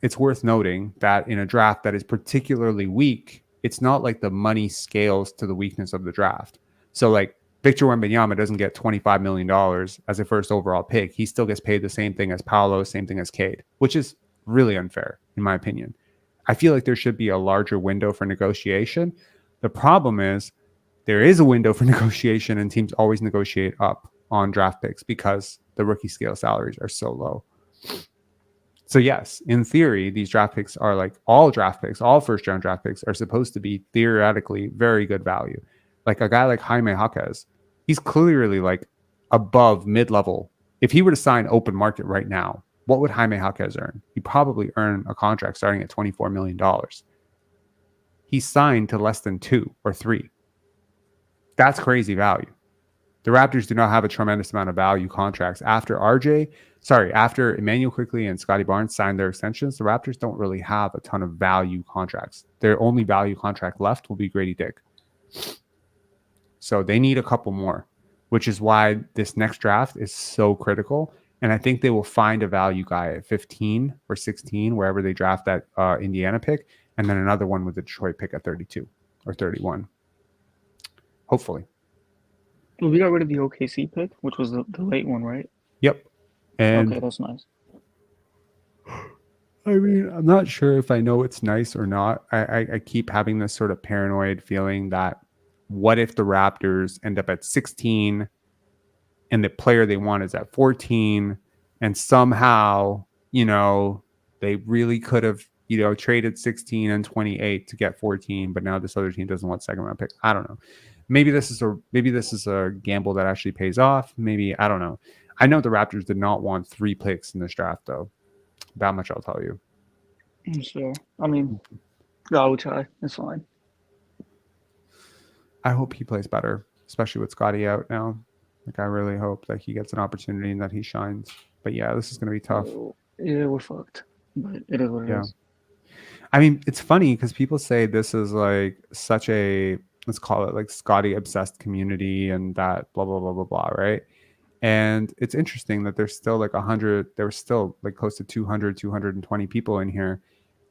it's worth noting that in a draft that is particularly weak, it's not like the money scales to the weakness of the draft. So like Victor Wembanyama doesn't get $25 million as a 1st overall pick. He still gets paid the same thing as Paolo, same thing as Cade, which is really unfair, in my opinion. I feel like there should be a larger window for negotiation. The problem is there is a window for negotiation, and teams always negotiate up on draft picks because the rookie scale salaries are so low. So yes, in theory, these draft picks are like all draft picks, all 1st-round draft picks are supposed to be theoretically very good value. Like a guy like Jaime Jaquez, he's clearly like above mid-level. If he were to sign open market right now, what would Jaime Jaquez earn? He'd probably earn a contract starting at $24 million. He signed to less than 2 or 3. That's crazy value. The Raptors do not have a tremendous amount of value contracts. After Emmanuel Quickley and Scottie Barnes signed their extensions, the Raptors don't really have a ton of value contracts. Their only value contract left will be Grady Dick. So they need a couple more, which is why this next draft is so critical. And I think they will find a value guy at 15 or 16, wherever they draft that Indiana pick, and then another one with the Detroit pick at 32 or 31. Hopefully. Well, we got rid of the OKC pick, which was the late one, right? Yep. And okay, that's nice. I mean, I'm not sure if I know it's nice or not. I keep having this sort of paranoid feeling that what if the Raptors end up at 16 and the player they want is at 14, and somehow, they really could have, traded 16 and 28 to get 14, but now this other team doesn't want second round pick. I don't know. Maybe this is a gamble that actually pays off. Maybe, I don't know. I know the Raptors did not want 3 picks in this draft, though. That much I'll tell you. Sure. I mean, I would try. It's fine. I hope he plays better, especially with Scottie out now. Like, I really hope that he gets an opportunity and that he shines. But yeah, this is going to be tough. Yeah, we're fucked. But it is what it is. I mean, it's funny because people say this is like such a, let's call it like Scottie obsessed community and that blah, blah, blah, blah, blah, right? And it's interesting that there's still like 100, there was still like close to 200, 220 people in here.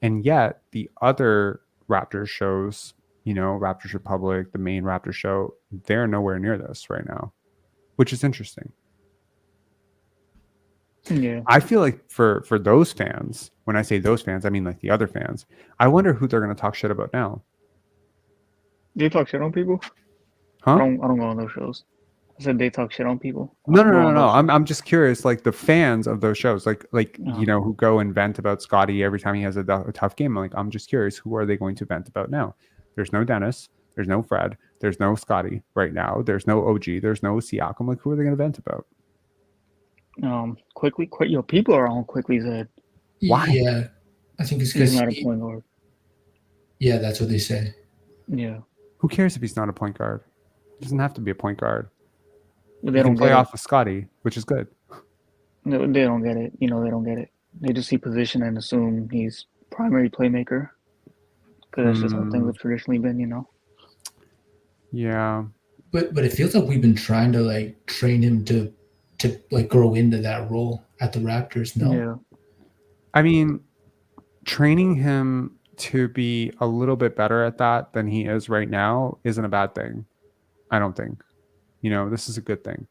And yet the other Raptors shows, Raptors Republic, the main Raptors show, they're nowhere near this right now, which is interesting. Yeah. I feel like for those fans, when I say those fans, I mean like the other fans, I wonder who they're going to talk shit about now. Do you talk shit on people? Huh? I don't go on those shows. I said they talk shit on people. No. I'm just curious, like the fans of those shows, like who go and vent about Scottie every time he has a tough game. Like, I'm just curious, who are they going to vent about now? There's no Dennis, there's no Fred, there's no Scottie right now, there's no OG, there's no Siakam. Like, who are they going to vent about? Quickly, people are on Quickly's head. Why? Yeah, I think it's because he's not a point guard. Yeah, that's what they say. Yeah. Who cares if he's not a point guard? He doesn't have to be a point guard. They can play off of Scottie, which is good. No, they don't get it. They don't get it. They just see position and assume he's primary playmaker. Because that's just how things have traditionally been, Yeah. But it feels like we've been trying to like train him to like grow into that role at the Raptors. No. Yeah. I mean, training him to be a little bit better at that than he is right now isn't a bad thing. I don't think. This is a good thing.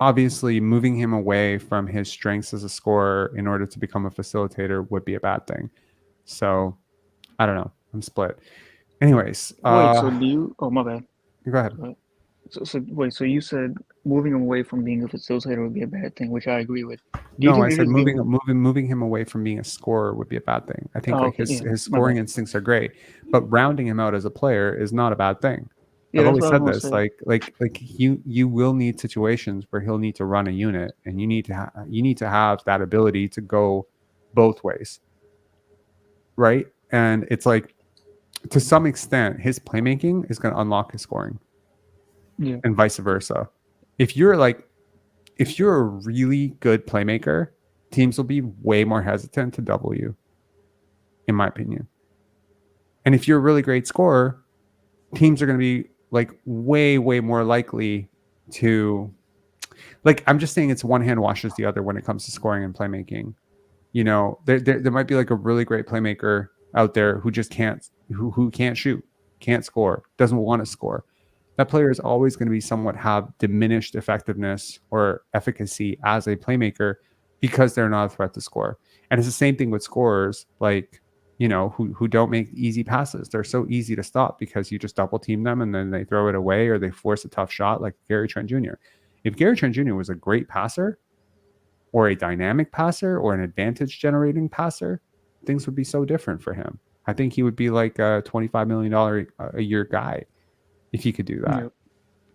Obviously, moving him away from his strengths as a scorer in order to become a facilitator would be a bad thing. So, I don't know. I'm split. Anyways. Wait, so do you... Oh, my bad. Go ahead. So you said moving him away from being a facilitator would be a bad thing, which I agree with. No, I said moving him away from being a scorer would be a bad thing. I think his scoring instincts are great, but rounding him out as a player is not a bad thing. Yeah, I've always said this. Like you will need situations where he'll need to run a unit, and you need to have that ability to go both ways, right? And it's like, to some extent, his playmaking is going to unlock his scoring. Yeah. And vice versa. If you're a really good playmaker, teams will be way more hesitant to double you, in my opinion. And if you're a really great scorer, teams are going to be like way, way more likely to, like, I'm just saying it's one hand washes the other when it comes to scoring and playmaking. There might be like a really great playmaker out there who just can't shoot, can't score, doesn't want to score. That player is always going to have diminished effectiveness or efficacy as a playmaker because they're not a threat to score. And it's the same thing with scorers, like, who don't make easy passes. They're so easy to stop because you just double team them and then they throw it away or they force a tough shot, like Gary Trent Jr. If Gary Trent Jr. was a great passer or a dynamic passer or an advantage generating passer, things would be so different for him. I think he would be like a $25 million a year guy if he could do that. Yep.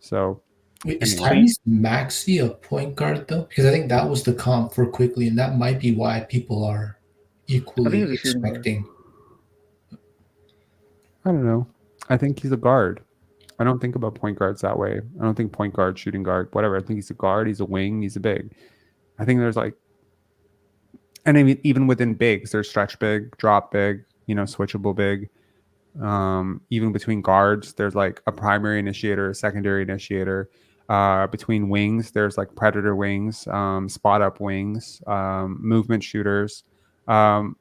So, wait, is Tyrese Maxey a point guard though? Because I think that was the comp for Quickly, and that might be why people are equally expecting. I don't know. I think he's a guard. I don't think about point guards that way. I don't think point guard, shooting guard, whatever. I think he's a guard, he's a wing, he's a big. I think there's like, and I mean, even within bigs, there's stretch big, drop big, switchable big. Even between guards, there's like a primary initiator, a secondary initiator. Between wings, there's like predator wings, spot up wings, movement shooters.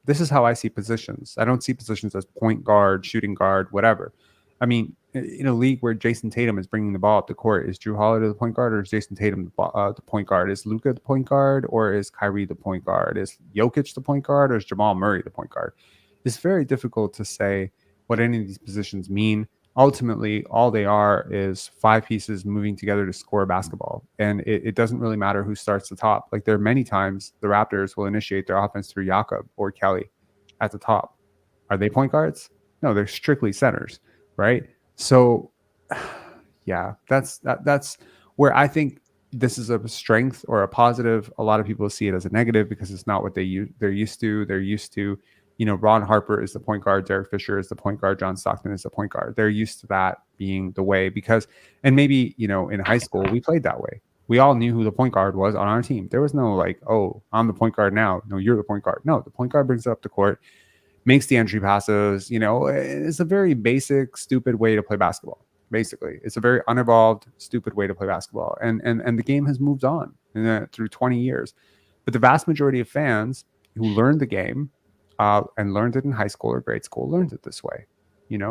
This is how I see positions. I don't see positions as point guard, shooting guard, whatever. I mean, in a league where Jason Tatum is bringing the ball up the court, is Drew Holiday the point guard, or is Jason Tatum the point guard? Is Luka the point guard, or is Kyrie the point guard? Is Jokic the point guard, or is Jamal Murray the point guard? It's very difficult to say what any of these positions mean. Ultimately, all they are is 5 pieces moving together to score a basketball. And it doesn't really matter who starts the top. Like, there are many times the Raptors will initiate their offense through Jakob or Kelly at the top. Are they point guards? No, they're strictly centers, right? So, yeah, that's where I think this is a strength or a positive. A lot of people see it as a negative because it's not what they're used to. They're used to, Ron Harper is the point guard, Derek Fisher is the point guard, John Stockton is the point guard. They're used to that being the way and maybe, in high school, we played that way. We all knew who the point guard was on our team. There was no like, oh, I'm the point guard now. No, you're the point guard. No, the point guard brings it up the court, makes the entry passes. It's a very basic, stupid way to play basketball. Basically, it's a very unevolved, stupid way to play basketball. And the game has moved on through 20 years. But the vast majority of fans who learned the game, and learned it in high school or grade school, learned it this way,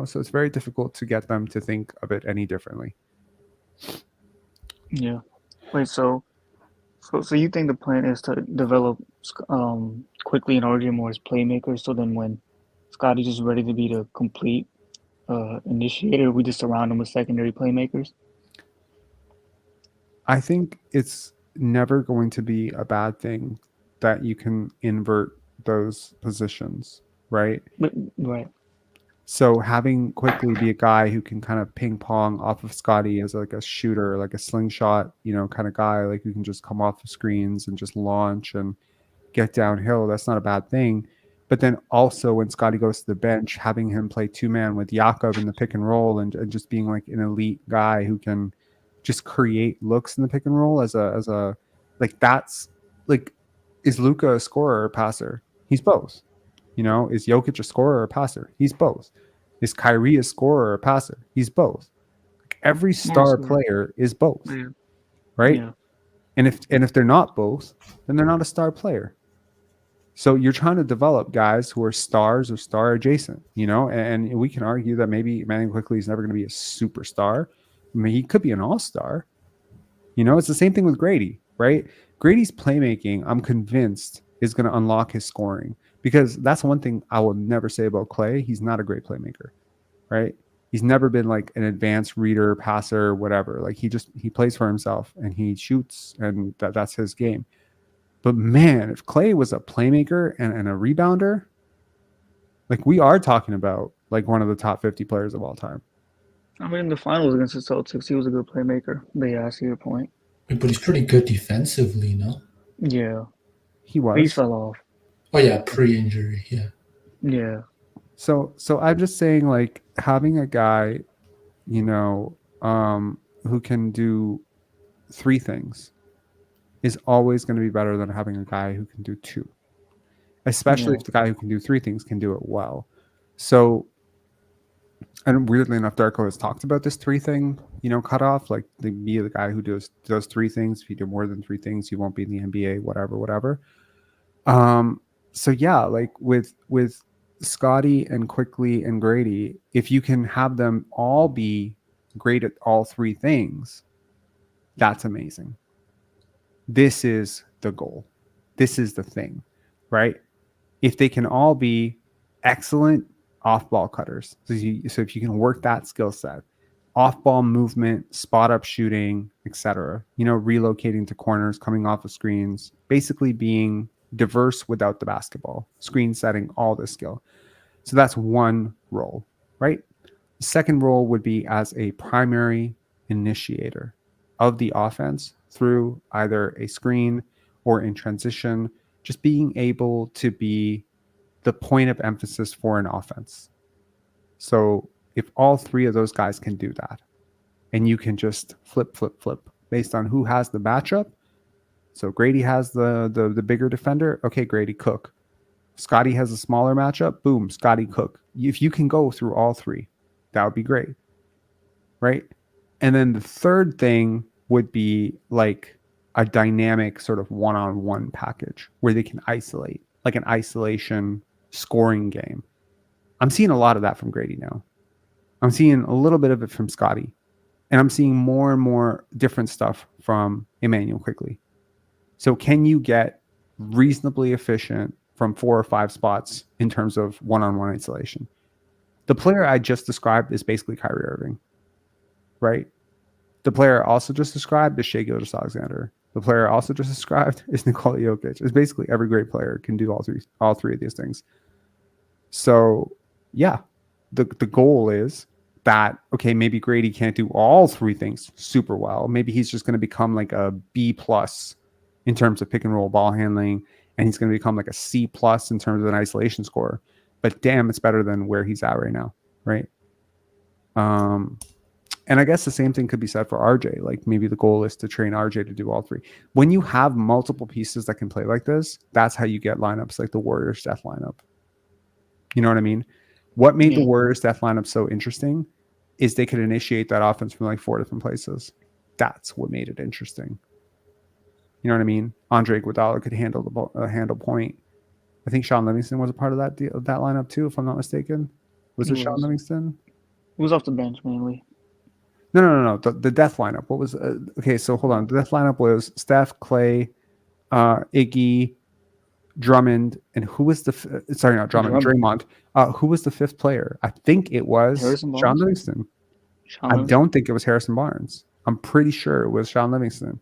so it's very difficult to get them to think of it any differently. Yeah. Wait, so you think the plan is to develop Quickly and RJ more as playmakers, so then when Scottie's just ready to be the complete initiator, we just surround him with secondary playmakers? I think it's never going to be a bad thing that you can invert those positions, right? Right. So having Quickly be a guy who can kind of ping pong off of Scottie as like a shooter, like a slingshot, kind of guy, like who can just come off the screens and just launch and get downhill. That's not a bad thing. But then also when Scottie goes to the bench, having him play 2-man with Jakob in the pick and roll and just being like an elite guy who can just create looks in the pick and roll as a like, that's like, is Luka a scorer or a passer? He's both. Is Jokic a scorer or a passer? He's both. Is Kyrie a scorer or a passer? He's both. Every star player is both, right? Yeah. And if they're not both, then they're not a star player. So you're trying to develop guys who are stars or star adjacent, and we can argue that maybe Manning Quickly is never going to be a superstar. I mean, he could be an all-star. It's the same thing with Grady, right? Grady's playmaking, I'm convinced, is going to unlock his scoring, because that's one thing I will never say about Klay. He's not a great playmaker, right? He's never been like an advanced reader, passer, whatever. Like he plays for himself and he shoots, and that's his game. But man, if Klay was a playmaker and a rebounder, like we are talking about like one of the top 50 players of all time. I mean, in the finals against the Celtics, he was a good playmaker. But yeah, I see your point. But he's pretty good defensively, no? Yeah. He was. He fell off. Oh yeah, pre-injury, yeah. Yeah. So I'm just saying, like, having a guy, who can do 3 things is always going to be better than having a guy who can do 2. Especially if the guy who can do 3 things can do it well. So, and weirdly enough, Darko has talked about this 3 thing, cutoff. Like, be the guy who does 3 things. If you do more than 3 things, you won't be in the NBA, whatever. So yeah, like with Scottie and Quickly and Grady, if you can have them all be great at all 3 things, that's amazing. This is the goal. This is the thing, right? If they can all be excellent off-ball cutters, so if you can work that skill set, off-ball movement, spot-up shooting, etc., relocating to corners, coming off of screens, basically being diverse without the basketball, screen setting, all this skill. So that's one role, right? The second role would be as a primary initiator of the offense through either a screen or in transition, just being able to be the point of emphasis for an offense. So if all 3 of those guys can do that, and you can just flip based on who has the matchup. So Grady has the bigger defender. Okay, Grady, cook. Scottie has a smaller matchup. Boom, Scottie, cook. If you can go through all three, that would be great, right? And then the third thing would be like a dynamic sort of one-on-one package where they can isolate, like an isolation scoring game. I'm seeing a lot of that from Grady now. I'm seeing a little bit of it from Scottie. And I'm seeing more and more different stuff from Emmanuel Quickley. So can you get reasonably efficient from 4 or 5 spots in terms of one-on-one isolation? The player I just described is basically Kyrie Irving, right? The player also just described is Shai Gilgeous-Alexander. The player also just described is Nikola Jokic. It's basically every great player can do all three of these things. So yeah, the goal is that, okay, maybe Grady can't do all three things super well. Maybe he's just going to become like a B+ in terms of pick and roll ball handling, and he's going to become like a C+ in terms of an isolation score. But damn, it's better than where he's at right now, right? And I guess the same thing could be said for RJ. Like maybe the goal is to train RJ to do all three. When you have multiple pieces that can play like this, that's how you get lineups like the Warriors death lineup. You know what I mean? What made the Warriors death lineup so interesting is they could initiate that offense from like 4 different places. That's what made it interesting. You know what I mean? Andre Iguodala could handle the ball, handle point. I think Sean Livingston was a part of that lineup too, if I'm not mistaken. Was it Sean Livingston? It was off the bench mainly. No. The death lineup. What was okay? So hold on. The death lineup was Steph, Clay, Iggy, Drummond, and who was the not Drummond, Draymond. Who was the 5th player? I think it was Sean Livingston. I don't think it was Harrison Barnes. I'm pretty sure it was Sean Livingston.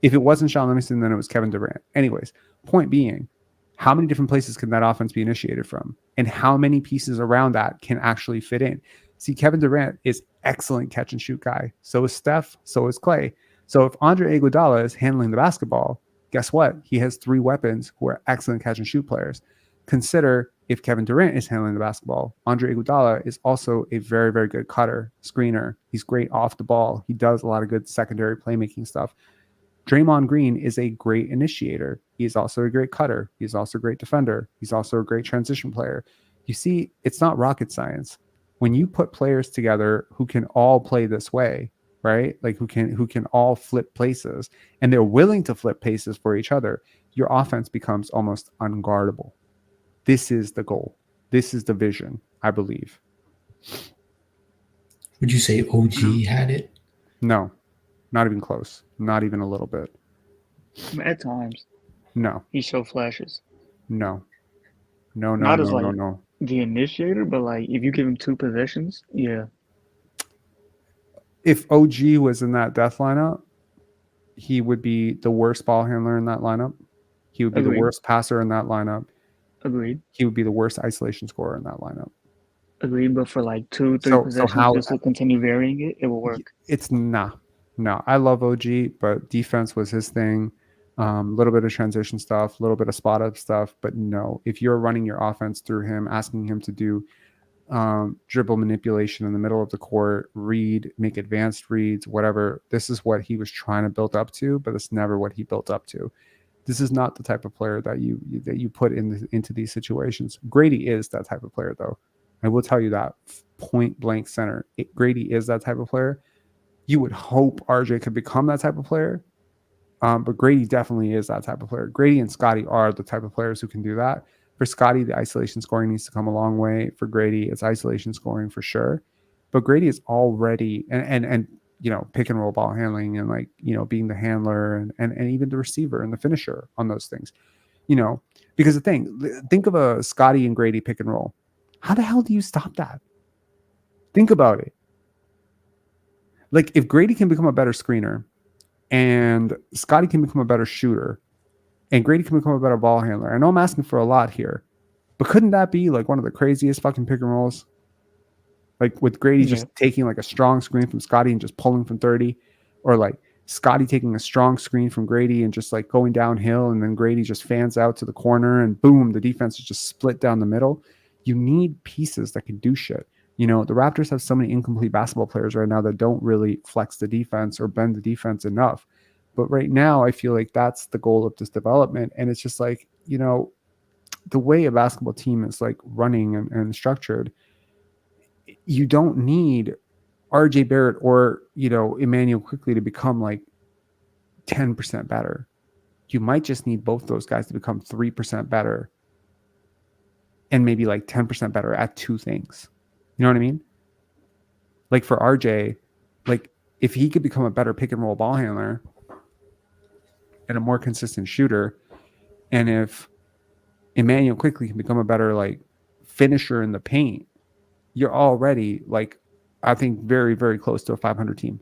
If it wasn't Sean Livingston, then it was Kevin Durant. Anyways, point being, how many different places can that offense be initiated from? And how many pieces around that can actually fit in? See, Kevin Durant is excellent catch and shoot guy. So is Steph. So is Clay. So if Andre Iguodala is handling the basketball, guess what? He has 3 weapons who are excellent catch and shoot players. Consider if Kevin Durant is handling the basketball, Andre Iguodala is also a very, very good cutter, screener. He's great off the ball. He does a lot of good secondary playmaking stuff. Draymond Green is a great initiator. He's also a great cutter. He's also a great defender. He's also a great transition player. You see, it's not rocket science. When you put players together who can all play this way, right? Like who can all flip places, and they're willing to flip places for each other, your offense becomes almost unguardable. This is the goal. This is the vision, I believe. Would you say OG had it? No, not even close. Not even a little bit. At times. No. He showed flashes. No. Not as the initiator, but like if you give him 2 possessions, yeah. If OG was in that death lineup, he would be the worst ball handler in that lineup. He would be the worst passer in that lineup. Agreed. He would be the worst isolation scorer in that lineup. Agreed, but for like 2-3 possessions, just to continue varying it will work. It's no. I love OG, but defense was his thing. A little bit of transition stuff, a little bit of spot up stuff, but no. If you're running your offense through him, asking him to do dribble manipulation in the middle of the court, make advanced reads, whatever, this is what he was trying to build up to, but it's never what he built up to. This is not the type of player that you put into these situations. Grady is that type of player, though. I will tell you that point blank center. Grady is that type of player. You would hope RJ could become that type of player. But Grady definitely is that type of player. Grady and Scottie are the type of players who can do that. For Scottie, the isolation scoring needs to come a long way. For Grady, it's isolation scoring for sure. But Grady is already and pick and roll ball handling and being the handler and even the receiver and the finisher on those things. Because think of a Scottie and Grady pick and roll. How the hell do you stop that? Think about it. Like if Grady can become a better screener, and Scottie can become a better shooter, and Grady can become a better ball handler. I know I'm asking for a lot here, but couldn't that be like one of the craziest fucking pick and rolls? Like with Grady just taking like a strong screen from Scottie and just pulling from 30, or like Scottie taking a strong screen from Grady and just like going downhill, and then Grady just fans out to the corner and boom, the defense is just split down the middle. You need pieces that can do shit. You know, the Raptors have so many incomplete basketball players right now that don't really flex the defense or bend the defense enough. But right now, I feel like that's the goal of this development. And it's just like, you know, the way a basketball team is like running and structured, you don't need RJ Barrett or, you know, Emmanuel Quickly to become like 10% better. You might just need both those guys to become 3% better and maybe like 10% better at two things. You know what I mean? Like for RJ, like if he could become a better pick and roll ball handler and a more consistent shooter, and if Emmanuel Quickly can become a better like finisher in the paint, you're already like, I think very, very close to a 500 team.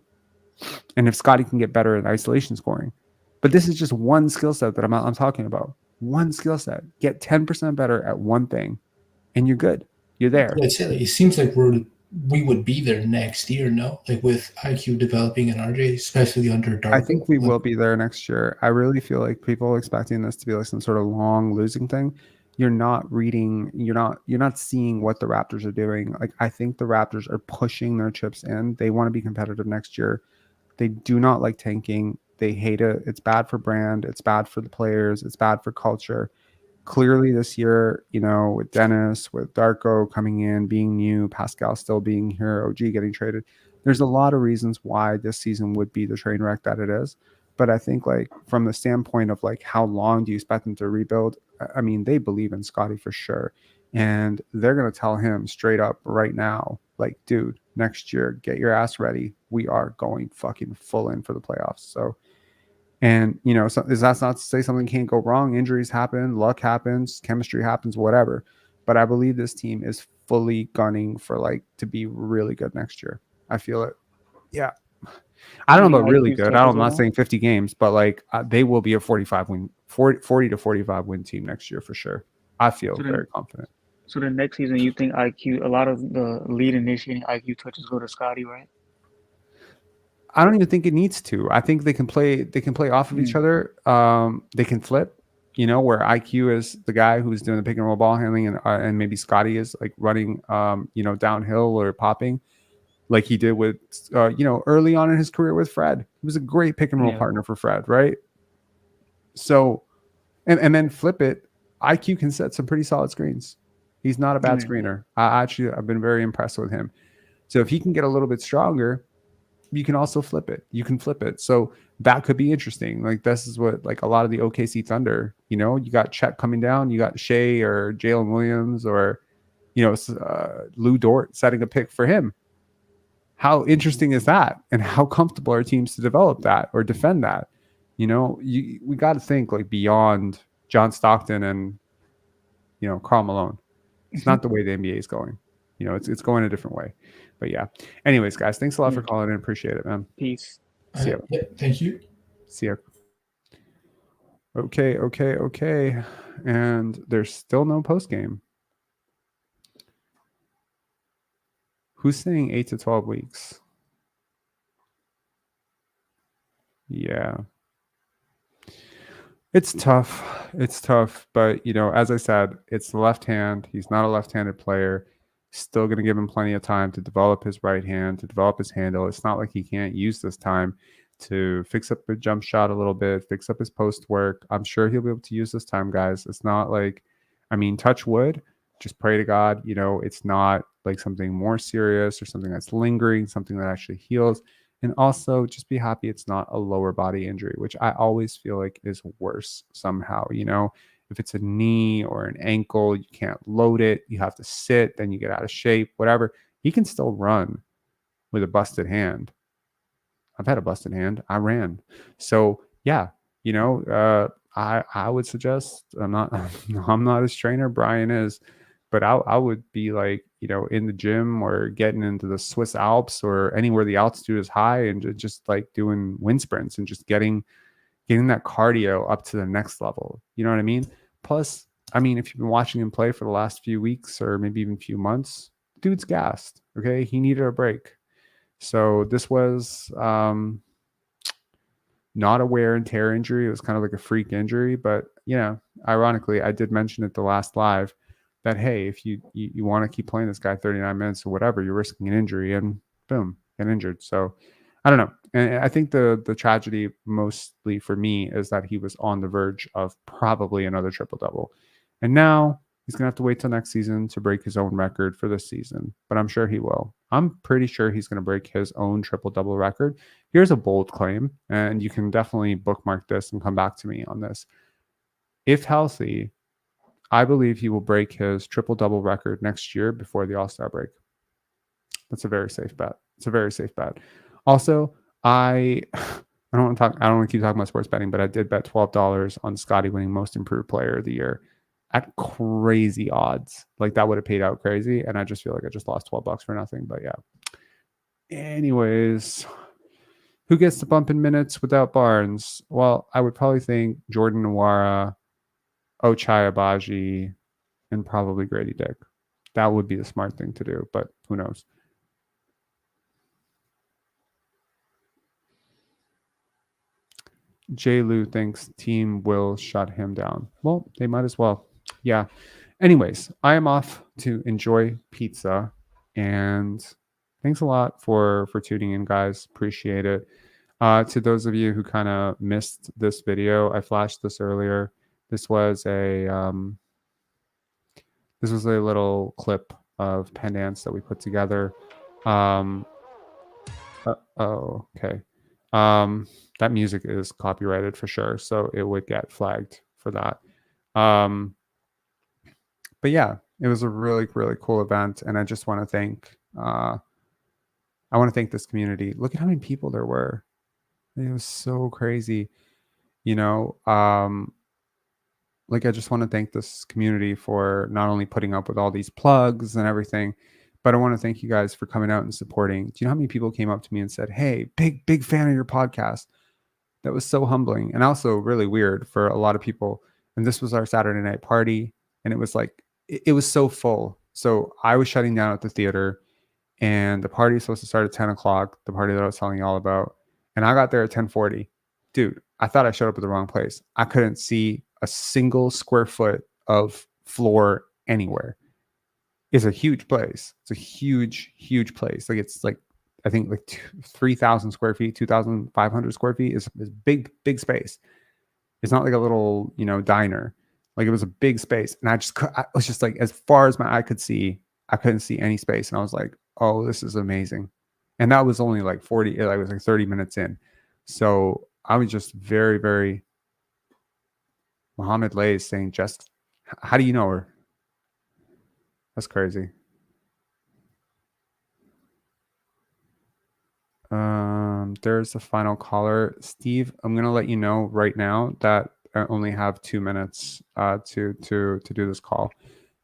And if Scottie can get better at isolation scoring, but this is just one skill set that I'm talking about. One skill set, get 10% better at one thing, and you're good. You're there. I'd say like, it seems like we would be there next year, no? Like with IQ developing and RJ, especially under Darko. I think we will be there next year. I really feel like people are expecting this to be like some sort of long losing thing. You're not reading, you're not seeing what the Raptors are doing. Like I think the Raptors are pushing their chips in. They want to be competitive next year. They do not like tanking. They hate it. It's bad for brand. It's bad for the players. It's bad for culture. Clearly this year, you know, with Dennis, with Darko coming in, being new, Pascal still being here, OG getting traded, there's a lot of reasons why this season would be the train wreck that it is. But I think like from the standpoint of like how long do you expect them to rebuild? I mean, they believe in Scottie for sure. And they're going to tell him straight up right now, like, dude, next year, get your ass ready. We are going fucking full in for the playoffs. So, and, you know, so is that's not to say something can't go wrong. Injuries happen, luck happens, chemistry happens, whatever. But I believe this team is fully gunning for like to be really good next year. I feel it. Yeah. I don't know about really good. I'm not saying 50 games, but like they will be a 40 to 45 win team next year for sure. I feel very confident. So the next season, you think IQ, a lot of the lead initiating IQ touches go to Scottie, right? I don't even think it needs to. I think they can play off of each other. They can flip, you know, where IQ is the guy who's doing the pick and roll ball handling, and maybe Scottie is like running, you know, downhill or popping, like he did with, you know, early on in his career with Fred. He was a great pick and roll partner for Fred, right? So, and then flip it. IQ can set some pretty solid screens. He's not a bad screener. I've been very impressed with him. So if he can get a little bit stronger, you can also flip it. You can flip it. So that could be interesting. Like this is what like a lot of the OKC Thunder, you know, you got Chet coming down, you got Shea or Jalen Williams or, you know, Lou Dort setting a pick for him. How interesting is that? And how comfortable are teams to develop that or defend that? You know, we got to think like beyond John Stockton and, you know, Karl Malone. It's not the way the NBA is going. You know, it's going a different way. But yeah. Anyways, guys, thanks a lot for calling in. Appreciate it, man. Peace. See ya. Yeah, thank you. See ya. Okay. And there's still no post game. Who's saying 8 to 12 weeks? Yeah. It's tough. It's tough. But, you know, as I said, it's the left hand. He's not a left-handed player. Still going to give him plenty of time to develop his right hand, to develop his handle. It's not like he can't use this time to fix up the jump shot a little bit, fix up his post work. I'm sure he'll be able to use this time, guys. It's not like, I mean, touch wood, just pray to God, you know, it's not like something more serious or something that's lingering, something that actually heals. And also just be happy it's not a lower body injury, which I always feel like is worse somehow, you know. If it's a knee or an ankle, you can't load it. You have to sit, then you get out of shape, whatever. He can still run with a busted hand. I've had a busted hand. I ran. So yeah, you know, I would suggest I'm not his trainer. Brian is, but I would be like, you know, in the gym or getting into the Swiss Alps or anywhere the altitude is high and just like doing wind sprints and just getting that cardio up to the next level. You know what I mean? Plus, I mean, if you've been watching him play for the last few weeks or maybe even few months, dude's gassed. Okay. He needed a break. So this was not a wear and tear injury. It was kind of like a freak injury, but yeah, ironically, I did mention it the last live that, hey, if you want to keep playing this guy 39 minutes or whatever, you're risking an injury, and boom, get injured. So I don't know. And I think the tragedy mostly for me is that he was on the verge of probably another triple-double. And now he's going to have to wait till next season to break his own record for this season. But I'm sure he will. I'm pretty sure he's going to break his own triple-double record. Here's a bold claim, and you can definitely bookmark this and come back to me on this. If healthy, I believe he will break his triple-double record next year before the All-Star break. That's a very safe bet. It's a very safe bet. Also, I don't want to keep talking about sports betting, but I did bet $12 on Scottie winning Most Improved Player of the Year at crazy odds. Like, that would have paid out crazy, and I just feel like I just lost $12 for nothing. But yeah. Anyways, who gets the bump in minutes without Barnes? Well, I would probably think Jordan Nwora, Ochai Agbaji, and probably Grady Dick. That would be the smart thing to do, but who knows? J. Lou thinks team will shut him down. Well, they might as well. Yeah. Anyways, I am off to enjoy pizza, and thanks a lot for tuning in, guys. Appreciate it. To those of you who kind of missed this video, I flashed this earlier. This was a little clip of pen dance that we put together. Okay. That music is copyrighted for sure, so it would get flagged for that. But yeah, it was a really, really cool event, and I just want to thank this community. Look at how many people there were. It was so crazy. Like, I just want to thank this community for not only putting up with all these plugs and everything, but I want to thank you guys for coming out and supporting. Do you know how many people came up to me and said, hey, big fan of your podcast? That was so humbling, and also really weird for a lot of people. And this was our Saturday night party, and it was like, it was so full. So I was shutting down at the theater, and the party is supposed to start at 10 o'clock, the party that I was telling you all about. And I got there at 10:40. Dude, I thought I showed up at the wrong place. I couldn't see a single square foot of floor anywhere. It's a huge place. It's a huge, huge place. Like, it's like, I think like 3,000 square feet, 2,500 square feet is big space. It's not like a little, diner. Like, it was a big space. And I was just like, as far as my eye could see, I couldn't see any space. And I was like, oh, this is amazing. And that was only like 30 minutes in. So I was just very, very, Muhammad Lay is saying, just, how do you know her? That's crazy. There's a final caller. Steve, I'm going to let you know right now that I only have 2 minutes to do this call.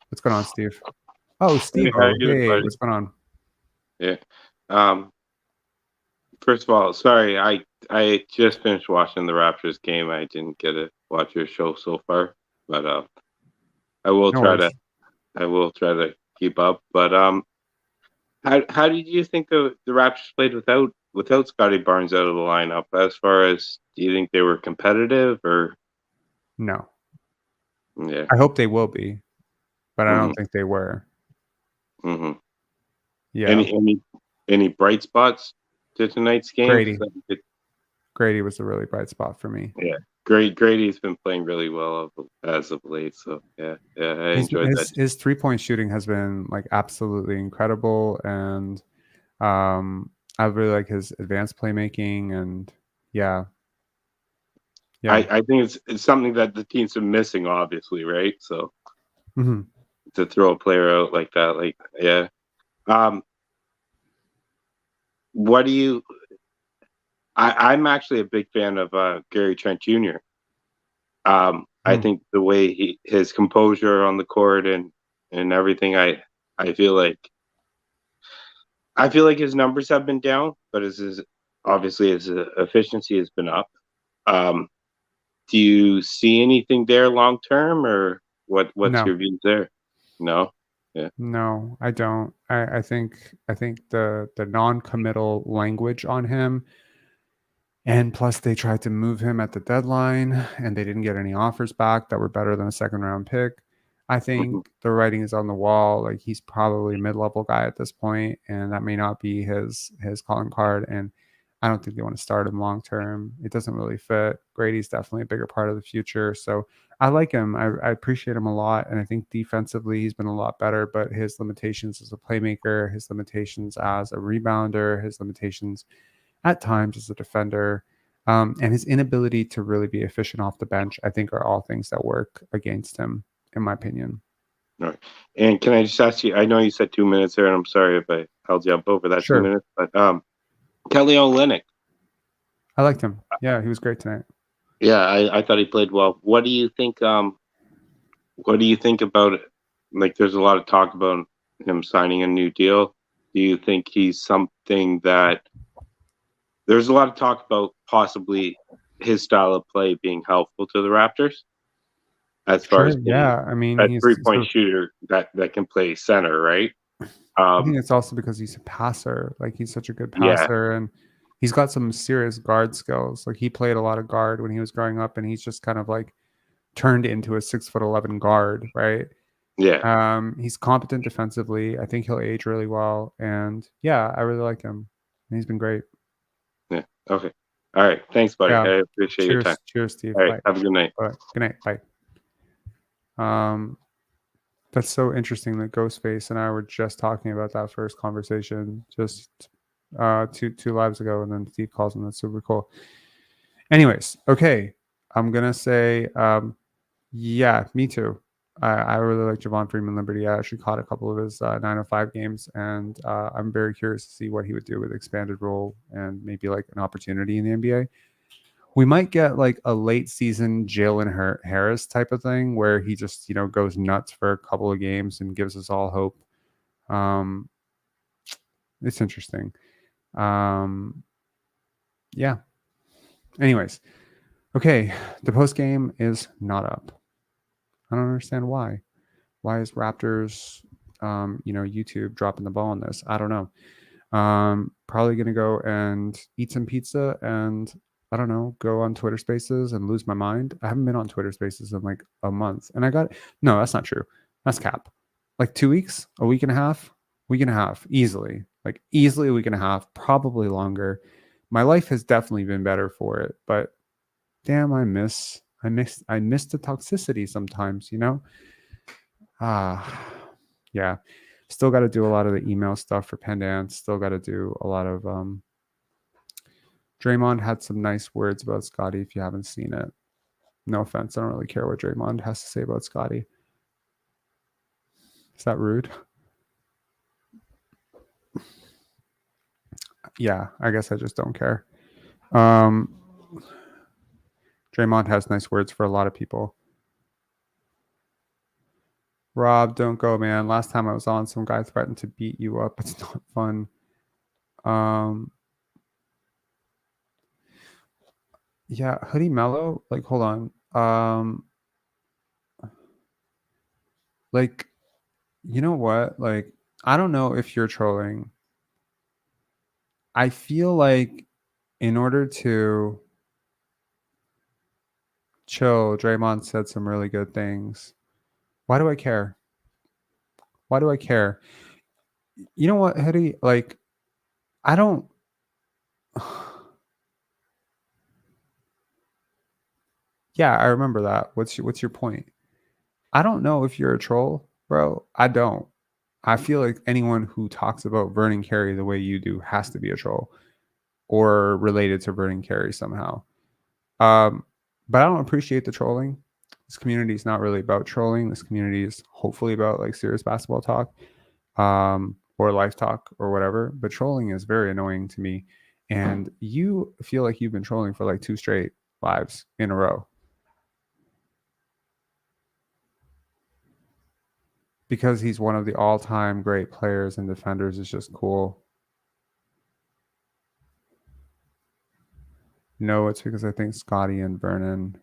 What's going on, Steve? Oh, Steve. Hey, what's going on? Yeah. First of all, sorry, I just finished watching the Raptors game. I didn't get to watch your show so far, but I will try to keep up. But how did you think the Raptors played without Scottie Barnes out of the lineup? As far as, do you think they were competitive or no? Yeah, I hope they will be, but I don't think they were. Mm-hmm. Yeah. Any bright spots to tonight's game? Grady was a really bright spot for me. Yeah, Grady's been playing really well as of late. So yeah, I enjoyed that. His 3-point shooting has been like absolutely incredible, and I really like his advanced playmaking, and yeah. I think it's something that the team's been missing, obviously, right? So to throw a player out like that, like, yeah. What do you? I'm actually a big fan of Gary Trent Jr. I think the way his composure on the court and everything, I feel like his numbers have been down, but his efficiency has been up. Do you see anything there long term, or what's your views there? No. Yeah. No, I don't. I think the non-committal language on him, and plus they tried to move him at the deadline, and they didn't get any offers back that were better than a second round pick. I think the writing is on the wall. Like he's probably a mid-level guy at this point, and that may not be his calling card. And I don't think they want to start him long term. It doesn't really fit. Grady's definitely a bigger part of the future. So I like him. I appreciate him a lot, and I think defensively he's been a lot better. But his limitations as a playmaker, his limitations as a rebounder, his limitations at times as a defender, and his inability to really be efficient off the bench, I think are all things that work against him, in my opinion. All right. And can I just ask you, I know you said 2 minutes there, and I'm sorry if I held you up over that Sure. 2 minutes, but Kelly Olynyk. I liked him. Yeah, he was great tonight. Yeah, I thought he played well. What do you think? What do you think about it? Like, there's a lot of talk about him signing a new deal. Do you think he's something that there's a lot of talk about possibly his style of play being helpful to the Raptors as far as being I mean, a he's 3-point shooter that can play center, right? I think it's also because he's a passer. Like he's such a good Yeah. passer, and he's got some serious guard skills. Like he played a lot of guard when he was growing up, and he's just kind of like turned into a 6'11" guard, right? Yeah. He's competent defensively. I think he'll age really well, and yeah, I really like him. And he's been great. Yeah. Okay. All right. Thanks, buddy. Yeah. I appreciate your time. Cheers, Steve. All right. Bye. Have a good night. Bye. Good night. Bye. That's so interesting that Ghostface and I were just talking about that first conversation just two lives ago, and then Steve calls him. That's super cool. Anyways, okay. I'm gonna say yeah, me too. I really like Javon Freeman Liberty. I actually caught a couple of his 905 games, and I'm very curious to see what he would do with expanded role and maybe like an opportunity in the NBA. We might get like a late season Jalen Harris type of thing where he just, goes nuts for a couple of games and gives us all hope. It's interesting. Yeah. Anyways, okay. The post game is not up. I don't understand why. Why is Raptors, YouTube dropping the ball on this? I don't know. Probably gonna go and eat some pizza and I don't know, go on Twitter Spaces and lose my mind. I haven't been on Twitter Spaces in like a month, and no, that's not true. That's cap. Like 2 weeks, a week and a half, easily, easily a week and a half, probably longer. My life has definitely been better for it, but damn, I miss the toxicity sometimes, yeah. Still got to do a lot of the email stuff for Pendants. Still got to do a lot of Draymond had some nice words about Scottie if you haven't seen it. No offense, I don't really care what Draymond has to say about Scottie. Is that rude? Yeah, I guess I just don't care. Draymond has nice words for a lot of people. Rob, don't go, man. Last time I was on, some guy threatened to beat you up. It's not fun. Yeah, Hoodie Mellow, hold on. You know what? I don't know if you're trolling. I feel like in order to chill, Draymond said some really good things. Why do I care? Why do I care? You know what, Hoodie? I don't. Yeah, I remember that. What's your point? I don't know if you're a troll, bro. I don't. I feel like anyone who talks about Vernon Carey the way you do has to be a troll or related to Vernon Carey somehow. But I don't appreciate the trolling. This community is not really about trolling. This community is hopefully about serious basketball talk, or life talk or whatever. But trolling is very annoying to me. And you feel like you've been trolling for 2 straight lives in a row. Because he's one of the all-time great players and defenders is just cool. No, it's because I think Scottie and Vernon.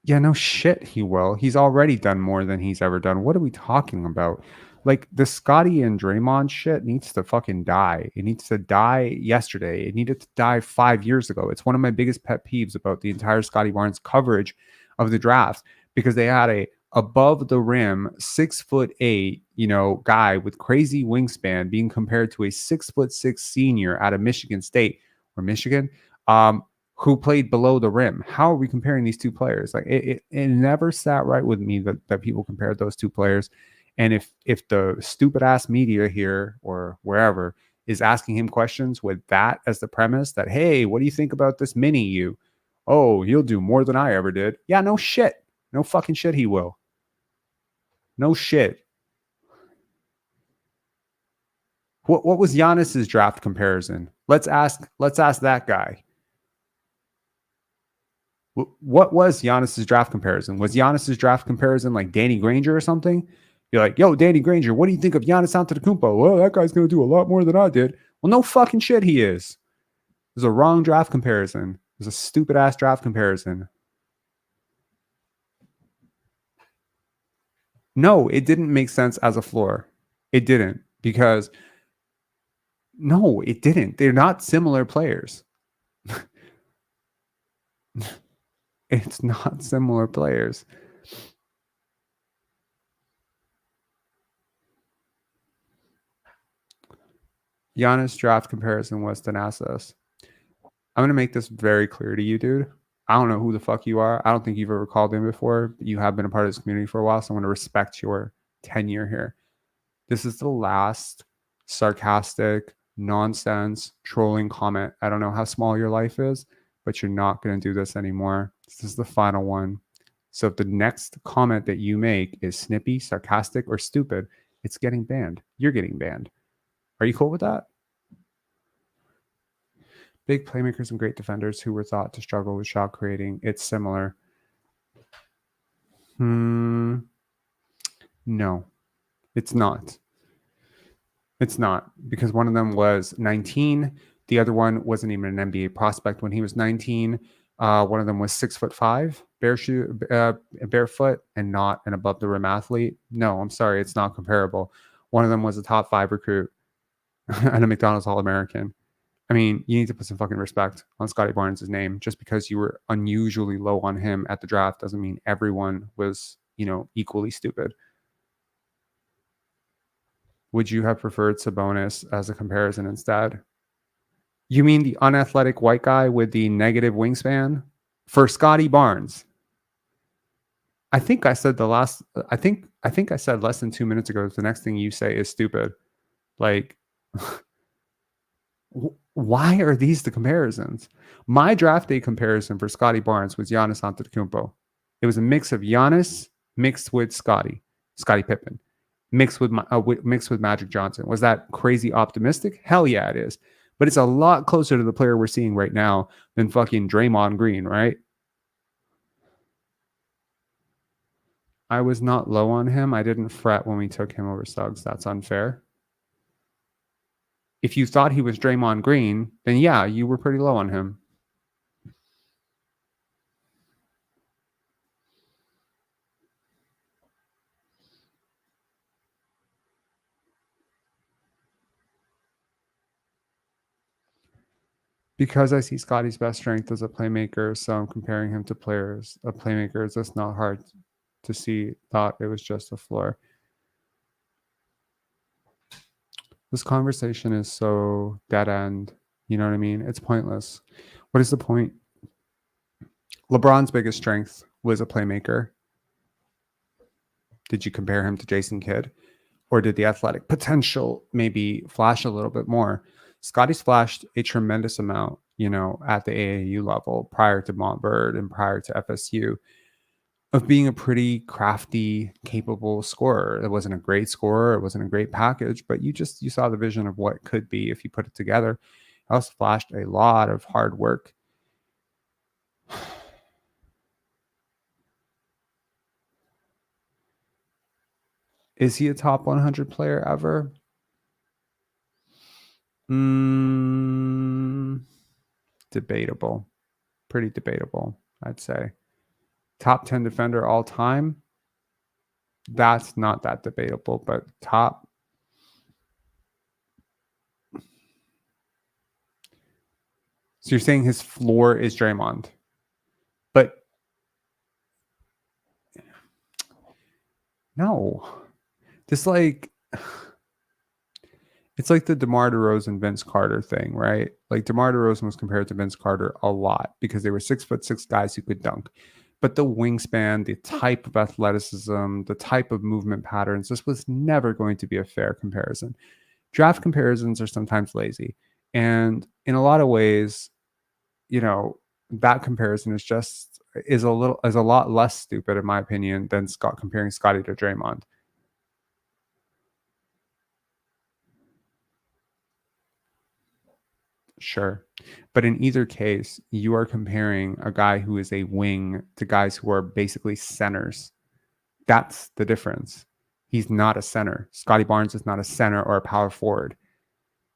Yeah, no shit, he will. He's already done more than he's ever done. What are we talking about? Like the Scottie and Draymond shit needs to fucking die. It needs to die yesterday. It needed to die 5 years ago. It's one of my biggest pet peeves about the entire Scottie Barnes coverage of the draft, because they had a above the rim 6'8", guy with crazy wingspan being compared to a 6'6" senior out of Michigan State or Michigan, who played below the rim. How are we comparing these two players? Like it never sat right with me that people compared those two players. And if the stupid ass media here or wherever is asking him questions with that as the premise, that, hey, what do you think about this mini you? Oh, he'll do more than I ever did. Yeah, no shit. No fucking shit he will. No shit. What was Giannis's draft comparison? Let's ask that guy. What was Giannis's draft comparison? Was Giannis's draft comparison like Danny Granger or something? You're like, yo, Danny Granger, what do you think of Giannis Antetokounmpo? Well, that guy's going to do a lot more than I did. Well, no fucking shit he is. There's a wrong draft comparison. There's a stupid ass draft comparison. No, it didn't make sense as a floor. It didn't, because no, it didn't. They're not similar players. It's not similar players. Giannis draft comparison was Thanasis. I'm going to make this very clear to you, dude. I don't know who the fuck you are. I don't think you've ever called in before. You have been a part of this community for a while, so I'm going to respect your tenure here. This is the last sarcastic, nonsense, trolling comment. I don't know how small your life is, but you're not going to do this anymore. This is the final one. So if the next comment that you make is snippy, sarcastic, or stupid, it's getting banned. You're getting banned. Are you cool with that? Big playmakers and great defenders who were thought to struggle with shot creating. It's similar. No, it's not. It's not, because one of them was 19. The other one wasn't even an NBA prospect when he was 19. One of them was 6'5", barefoot, and not an above the rim athlete. No, I'm sorry, it's not comparable. One of them was a top 5 recruit and a McDonald's All-American. I mean, you need to put some fucking respect on Scottie Barnes' name. Just because you were unusually low on him at the draft doesn't mean everyone was, equally stupid. Would you have preferred Sabonis as a comparison instead? You mean the unathletic white guy with the negative wingspan? For Scottie Barnes. I think I said I think I said less than 2 minutes ago, the next thing you say is stupid. Like, why are these the comparisons? My draft day comparison for Scottie Barnes was Giannis Antetokounmpo. It was a mix of Giannis mixed with Scottie Pippen, mixed with Magic Johnson. Was that crazy optimistic? Hell yeah, it is. But it's a lot closer to the player we're seeing right now than fucking Draymond Green, right? I was not low on him. I didn't fret when we took him over Suggs. That's unfair. If you thought he was Draymond Green, then yeah, you were pretty low on him. Because I see Scottie's best strength as a playmaker, so I'm comparing him to players of playmakers. That's not hard to see. Thought it was just a floor. This conversation is so dead end. You know what I mean? It's pointless. What is the point? LeBron's biggest strength was a playmaker. Did you compare him to Jason Kidd? Or did the athletic potential maybe flash a little bit more? Scottie's flashed a tremendous amount, at the AAU level prior to Montverde and prior to FSU, of being a pretty crafty, capable scorer. It wasn't a great scorer. It wasn't a great package, but you saw the vision of what could be if you put it together. He also flashed a lot of hard work. Is he a top 100 player ever? Debatable. Pretty debatable, I'd say. Top 10 defender all time? that's not that debatable. But top, so you're saying his floor is Draymond, but no, just like it's like the DeMar DeRozan Vince Carter thing, right? Like DeMar DeRozan was compared to Vince Carter a lot because they were 6'6" guys who could dunk. But the wingspan, the type of athleticism, the type of movement patterns, this was never going to be a fair comparison. Draft comparisons are sometimes lazy. And in a lot of ways, that comparison is a lot less stupid, in my opinion, than comparing Scottie to Draymond. Sure. But in either case, you are comparing a guy who is a wing to guys who are basically centers. That's the difference. He's not a center. Scottie Barnes is not a center or a power forward.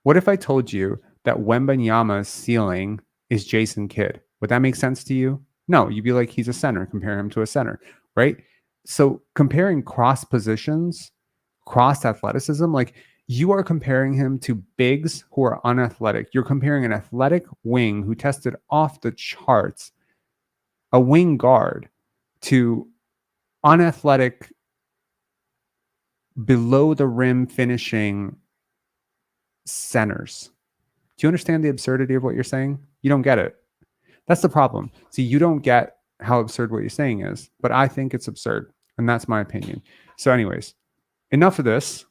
What if I told you that Wembanyama's ceiling is Jason Kidd? Would that make sense to you? No, you'd be like, he's a center. Compare him to a center, right? So comparing cross positions, cross athleticism, like you are comparing him to bigs who are unathletic. You're comparing an athletic wing who tested off the charts, a wing guard, to unathletic, below the rim finishing centers. Do you understand the absurdity of what you're saying? You don't get it. That's the problem. See, you don't get how absurd what you're saying is, but I think it's absurd, and that's my opinion. So anyways, enough of this.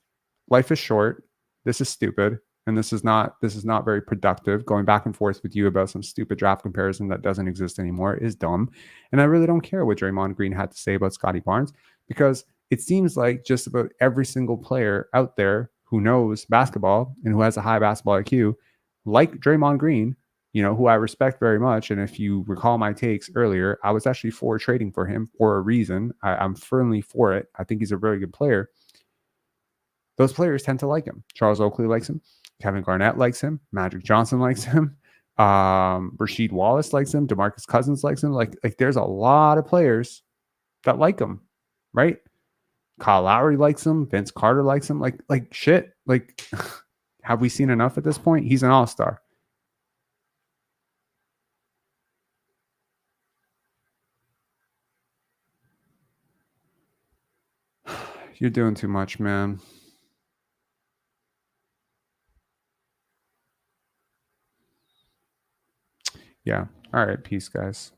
Life is short. This is stupid, and this is not very productive. Going back and forth with you about some stupid draft comparison that doesn't exist anymore is dumb. And I really don't care what Draymond Green had to say about Scottie Barnes, because it seems like just about every single player out there who knows basketball and who has a high basketball IQ, like Draymond Green, who I respect very much. And if you recall my takes earlier, I was actually for trading for him for a reason. I'm firmly for it. I think he's a very good player. Those players tend to like him. Charles Oakley likes him. Kevin Garnett likes him. Magic Johnson likes him. Rasheed Wallace likes him. DeMarcus Cousins likes him. Like there's a lot of players that like him, right? Kyle Lowry likes him. Vince Carter likes him. Like shit. Like, have we seen enough at this point? He's an all-star. You're doing too much, man. Yeah. All right. Peace, guys.